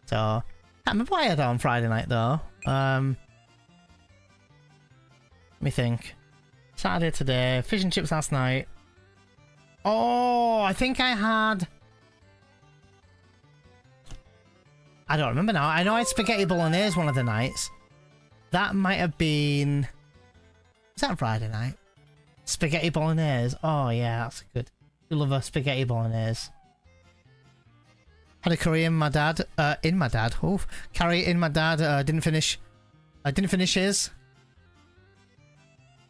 So, I can't remember what I had on Friday night though. Let me think. Saturday today, fish and chips last night. Oh, I think I had... I don't remember now. I know I had spaghetti bolognese one of the nights. That might have been... Was that Friday night? Spaghetti bolognese. Oh yeah, that's good. I love a spaghetti bolognese. Had a curry in my dad. Oh, curry in my dad. Didn't finish. I didn't finish his.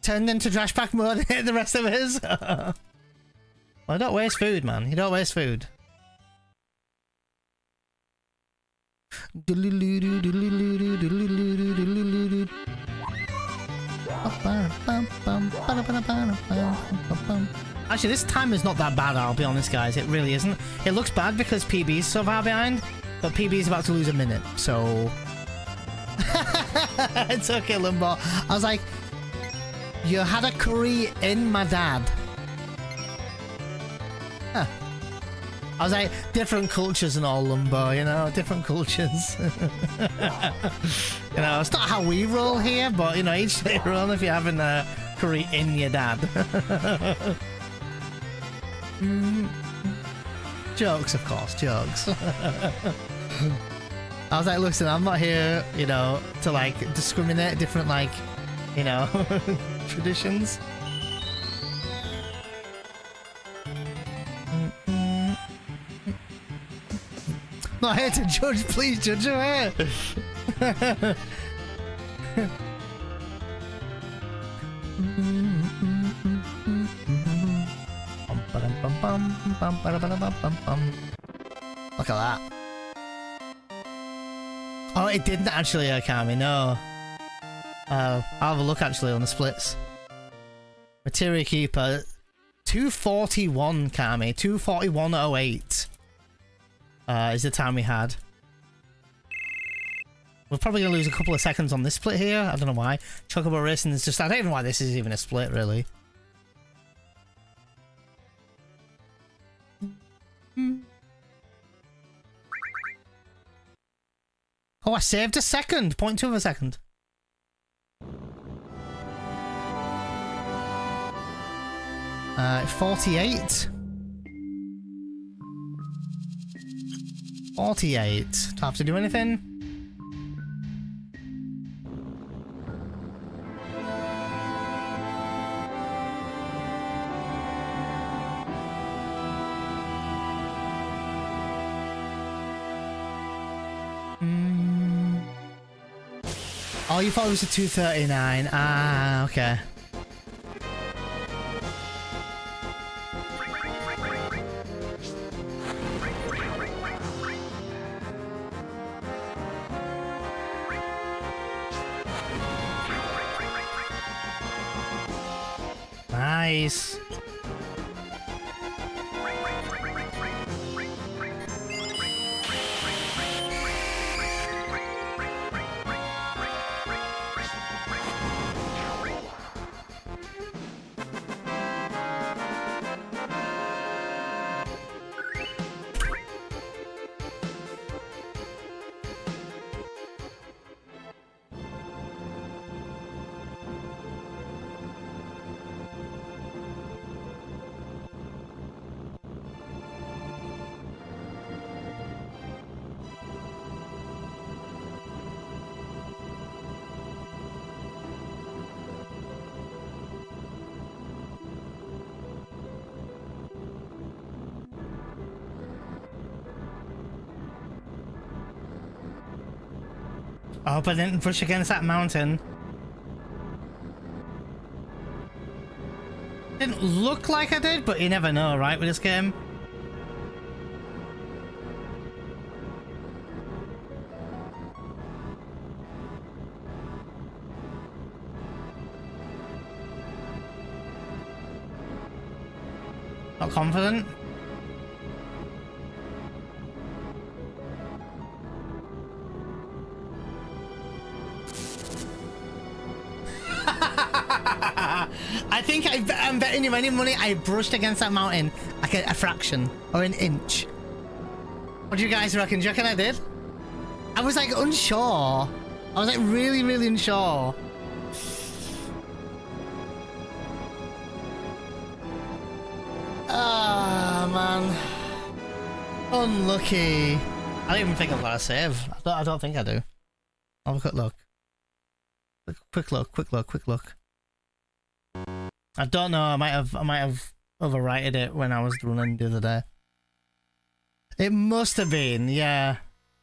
Turned into trash pack mode and hit the rest of his. Well, don't waste food, man. You don't waste food. Actually, this time is not that bad, I'll be honest, guys. It really isn't. It looks bad because PB's so far behind, but PB is about to lose a minute, so... It's okay, Limbo. I was like, you had a curry in my dad. Huh. I was like, different cultures and all, Lumbo, you know, different cultures. You know, it's not how we roll here, but, you know, each day their own if you're having a curry in your dad. Jokes, of course, jokes. I was like, listen, I'm not here, you know, to, like, discriminate different, like, you know, traditions. Not here to judge, please judge away. Look at that. Oh, it didn't actually, Kami, no. I'll have a look actually on the splits. Materia Keeper, 241, Kami, 241.08. Is the time we had. We're probably going to lose a couple of seconds on this split here. I don't know why. Chocobo Racing is just... I don't even know why this is even a split, really. Oh, I saved a second. 0.2 of a second. Uh, 48. 48. Do I have to do anything? Oh, you thought it was a 239. Ah, okay. Nice. I hope I didn't push against that mountain. Didn't look like I did, but you never know, right, with this game? Not confident. I think I'm betting you any money I brushed against that mountain like a fraction or an inch. What do you guys reckon? Do you reckon I did? I was like unsure. I was like really, really unsure. Ah, man. Unlucky. I don't even think I've got a save. I don't think I do. I'll have a quick look. Quick look. I don't know. I might have overwrited it when I was running the other day. It must have been, yeah.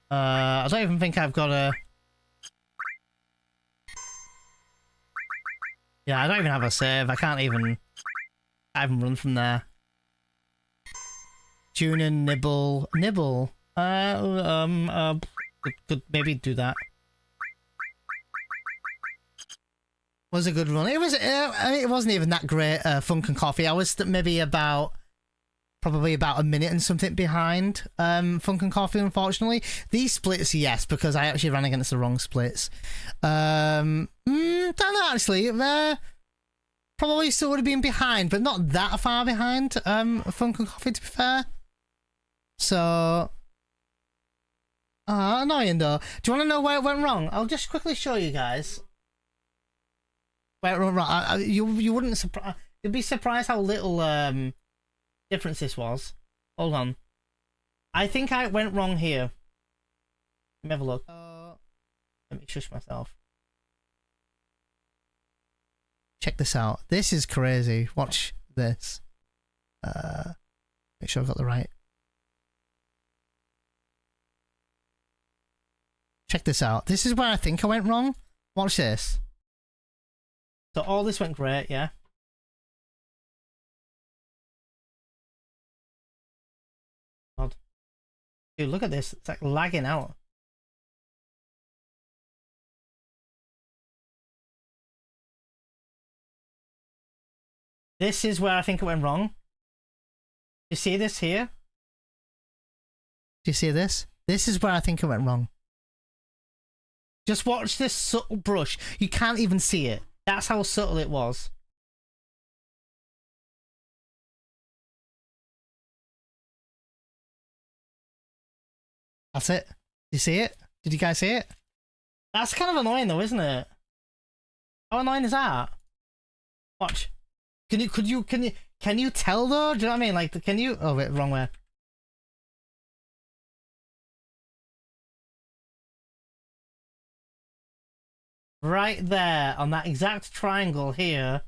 I don't even think I've got a. Yeah, I don't even have a save. I haven't run from there. Tune and nibble. Could maybe do that. Was a good run. It was. I mean, it wasn't even that great. Funk and Coffee. I was maybe probably about a minute and something behind. Funk and Coffee. Unfortunately, these splits, yes, because I actually ran against the wrong splits. Don't know actually. Probably still would have been behind, but not that far behind. Funk and Coffee, to be fair. So. Annoying though. Do you want to know where it went wrong? I'll just quickly show you guys. Where it went wrong. You wouldn't surprise. You'd be surprised how little difference this was. Hold on. I think I went wrong here. Let me have a look. Let me shush myself. Check this out. This is crazy. Watch this. Make sure I've got the right. Check this out. This is where I think I went wrong. Watch this. So all this went great, yeah. God. Dude, look at this. It's like lagging out. This is where I think it went wrong. You see this here? Do you see this? This is where I think it went wrong. Just watch this subtle brush. You can't even see it. That's how subtle it was. That's it. You see it? Did you guys see it? That's kind of annoying though, isn't it? How annoying is that? Watch. Can you tell though? Do you know what I mean? Like, can you? Oh wait, wrong way. Right there on that exact triangle here.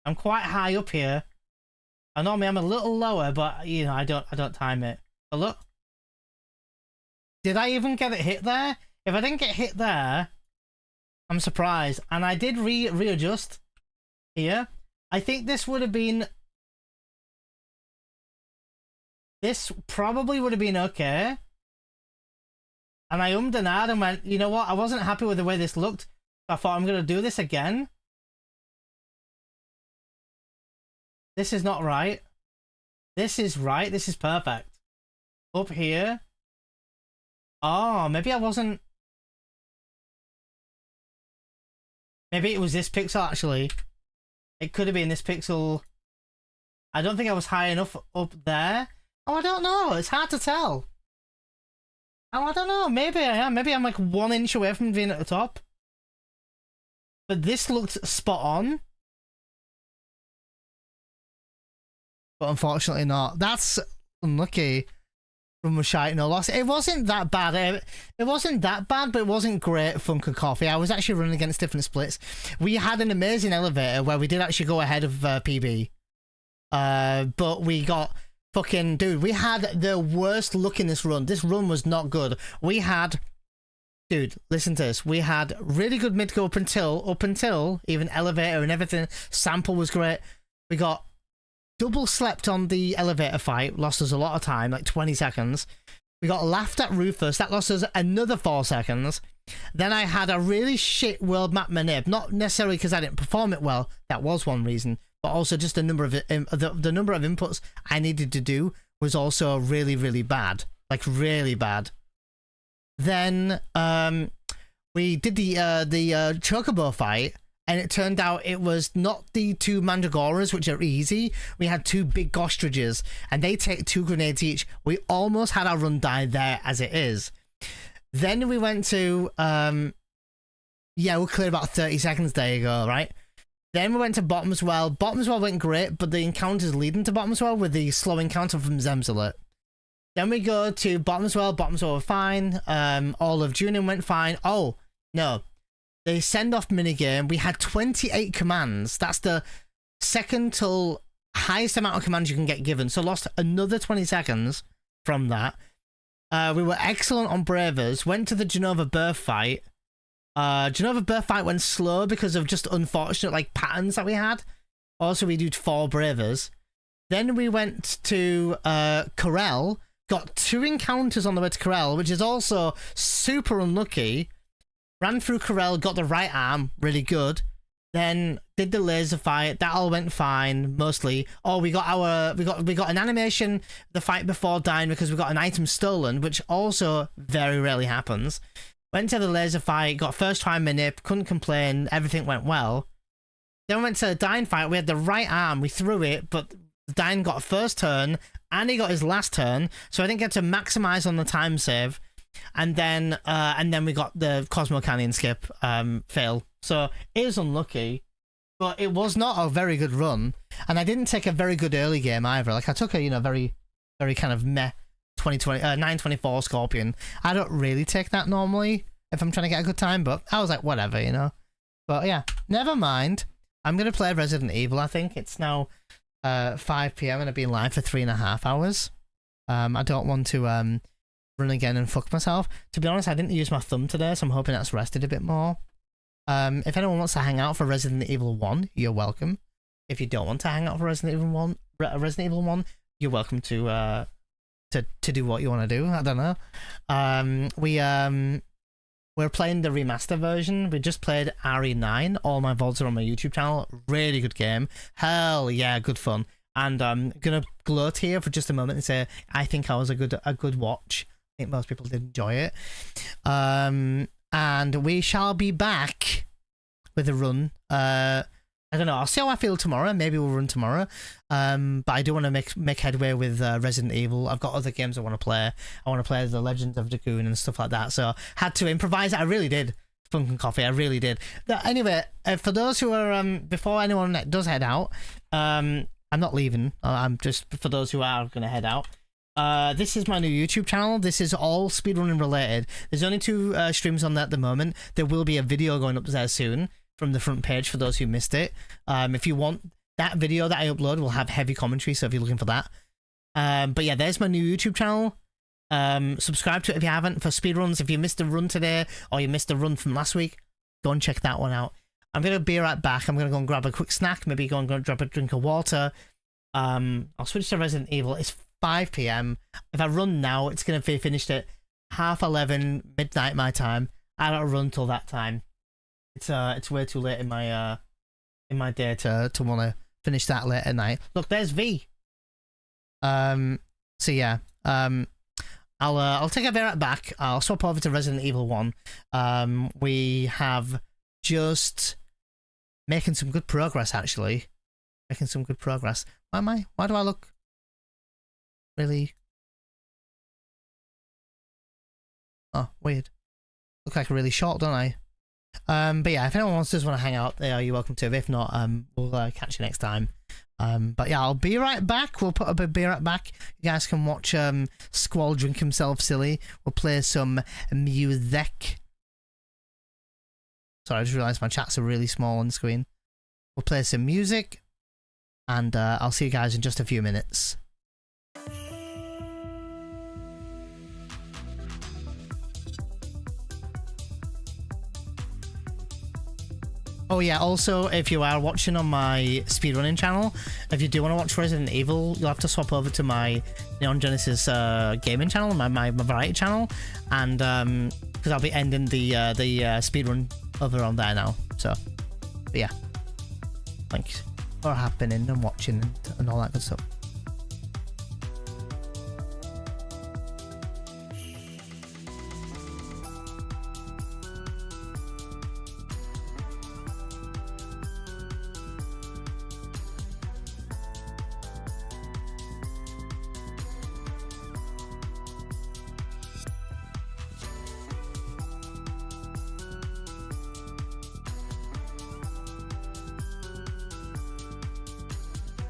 I'm quite high up here. I normally I'm a little lower, but you know I don't time it. But look. Did I even get it hit there? If I didn't get hit there, I'm surprised. And I did readjust here. I think this would have been. This probably would have been okay. And I ummed and ahed and went, you know what? I wasn't happy with the way this looked. I thought I'm going to do this again. This is not right. This is right. This is perfect. Up here. Oh, maybe I wasn't. Maybe it was this pixel actually. It could have been this pixel. I don't think I was high enough up there. Oh, I don't know. It's hard to tell. Oh, I don't know. Maybe I am. Maybe I'm like 1 inch away from being at the top. But this looked spot on. But unfortunately not. That's unlucky from Rashite no loss. It wasn't that bad. It wasn't that bad, but it wasn't great Funk and Coffee. I was actually running against different splits. We had an amazing elevator where we did actually go ahead of PB. But we got fucking... Dude, we had the worst luck in this run. This run was not good. We had Dude, listen to this. We had really good mid go up until even elevator and everything. Sample was great. We got double slept on the elevator fight. Lost us a lot of time, like 20 seconds. We got laughed at Rufus. That lost us another 4 seconds. Then I had a really shit world map manip. Not necessarily because I didn't perform it well. That was one reason. But also just the number of the number of inputs I needed to do was also really, really bad. Like really bad. Then we did the Chocobo fight, and it turned out it was not the 2 Mandragoras, which are easy. We had 2 big Gostrages, and they take 2 grenades each. We almost had our run die there as it is. Then we went to yeah, we cleared about 30 seconds. There you go, right? Then we went to Bottom's Well. Bottom's Well went great, but the encounters leading to Bottom's Well with the slow encounter from Zemzalet. Then we go to Bottom's Well. Bottom's Well were fine. All of Junin went fine. Oh, no. The send-off minigame, we had 28 commands. That's the second to highest amount of commands you can get given. So lost another 20 seconds from that. We were excellent on Bravers. Went to the Genova Birth fight. Genova Birth fight went slow because of just unfortunate like patterns that we had. Also, we did 4 Bravers. Then we went to Corel. Got 2 encounters on the way to Corel, which is also super unlucky. Ran through Corel, got the right arm, really good. Then did the laser fight. That all went fine, mostly. Oh, we got an animation the fight before dying because we got an item stolen, which also very rarely happens. Went to the laser fight, got first try manip, couldn't complain, everything went well. Then we went to the dying fight. We had the right arm, we threw it, but Dyne got a first turn and he got his last turn, so I didn't get to maximize on the time save. And then we got the Cosmo Canyon skip fail. So it is unlucky, but it was not a very good run. And I didn't take a very good early game either. Like I took a very kind of meh 924 Scorpion. I don't really take that normally if I'm trying to get a good time, but I was like whatever, you know. But yeah, never mind. I'm gonna play Resident Evil. I think it's now 5 PM and I've been live for 3.5 hours. I don't want to run again and fuck myself. To be honest, I didn't use my thumb today, so I'm hoping that's rested a bit more. If anyone wants to hang out for Resident Evil 1, you're welcome. If you don't want to hang out for Resident Evil 1, you're welcome to do what you want to do. I don't know. We're playing the remaster version. We just played RE9. All my VODs are on my YouTube channel. Really good game. Hell yeah, good fun. And I'm gonna gloat here for just a moment and say I think I was a good watch. I think most people did enjoy it. And we shall be back with a run. I don't know. I'll see how I feel tomorrow. Maybe we'll run tomorrow. But I do want to make headway with Resident Evil. I've got other games I want to play. I want to play The Legend of Dragoon and stuff like that. So had to improvise. I really did. Funk and Coffee. I really did. Anyway, for those who are before anyone does head out, I'm not leaving. I'm just for those who are going to head out. This is my new YouTube channel. This is all speedrunning related. There's only 2 streams on that at the moment. There will be a video going up there soon from the front page for those who missed it. If you want that video that I upload, will have heavy commentary, so if you're looking for that. But yeah, there's my new YouTube channel. Subscribe to it if you haven't for speedruns. If you missed a run today or you missed a run from last week, go and check that one out. I'm going to be right back. I'm going to go and grab a quick snack, maybe go and grab a drink of water. I'll switch to Resident Evil. It's 5 PM. If I run now, it's going to be finished at 11:30 midnight my time. I don't run till that time. It's way too late in my day to want to finish that late at night. Look, there's V. So yeah. I'll take a bit right back. I'll swap over to Resident Evil 1. We have just making some good progress, actually. Making some good progress. Why do I look really... Oh, weird. Look like really short, don't I? But yeah, if anyone does want to hang out, you're welcome to. If not, we'll catch you next time. But yeah, I'll be right back. We'll put up a beer right back. You guys can watch Squall drink himself silly. We'll play some music. Sorry, I just realised my chats are really small on the screen. We'll play some music. And I'll see you guys in just a few minutes. Oh yeah, also if you are watching on my speedrunning channel, if you do want to watch Resident Evil, you'll have to swap over to my Neon Genesis gaming channel, my variety channel, and because I'll be ending the speedrun over on there now. So, but yeah, thanks for happening and watching and all that good stuff.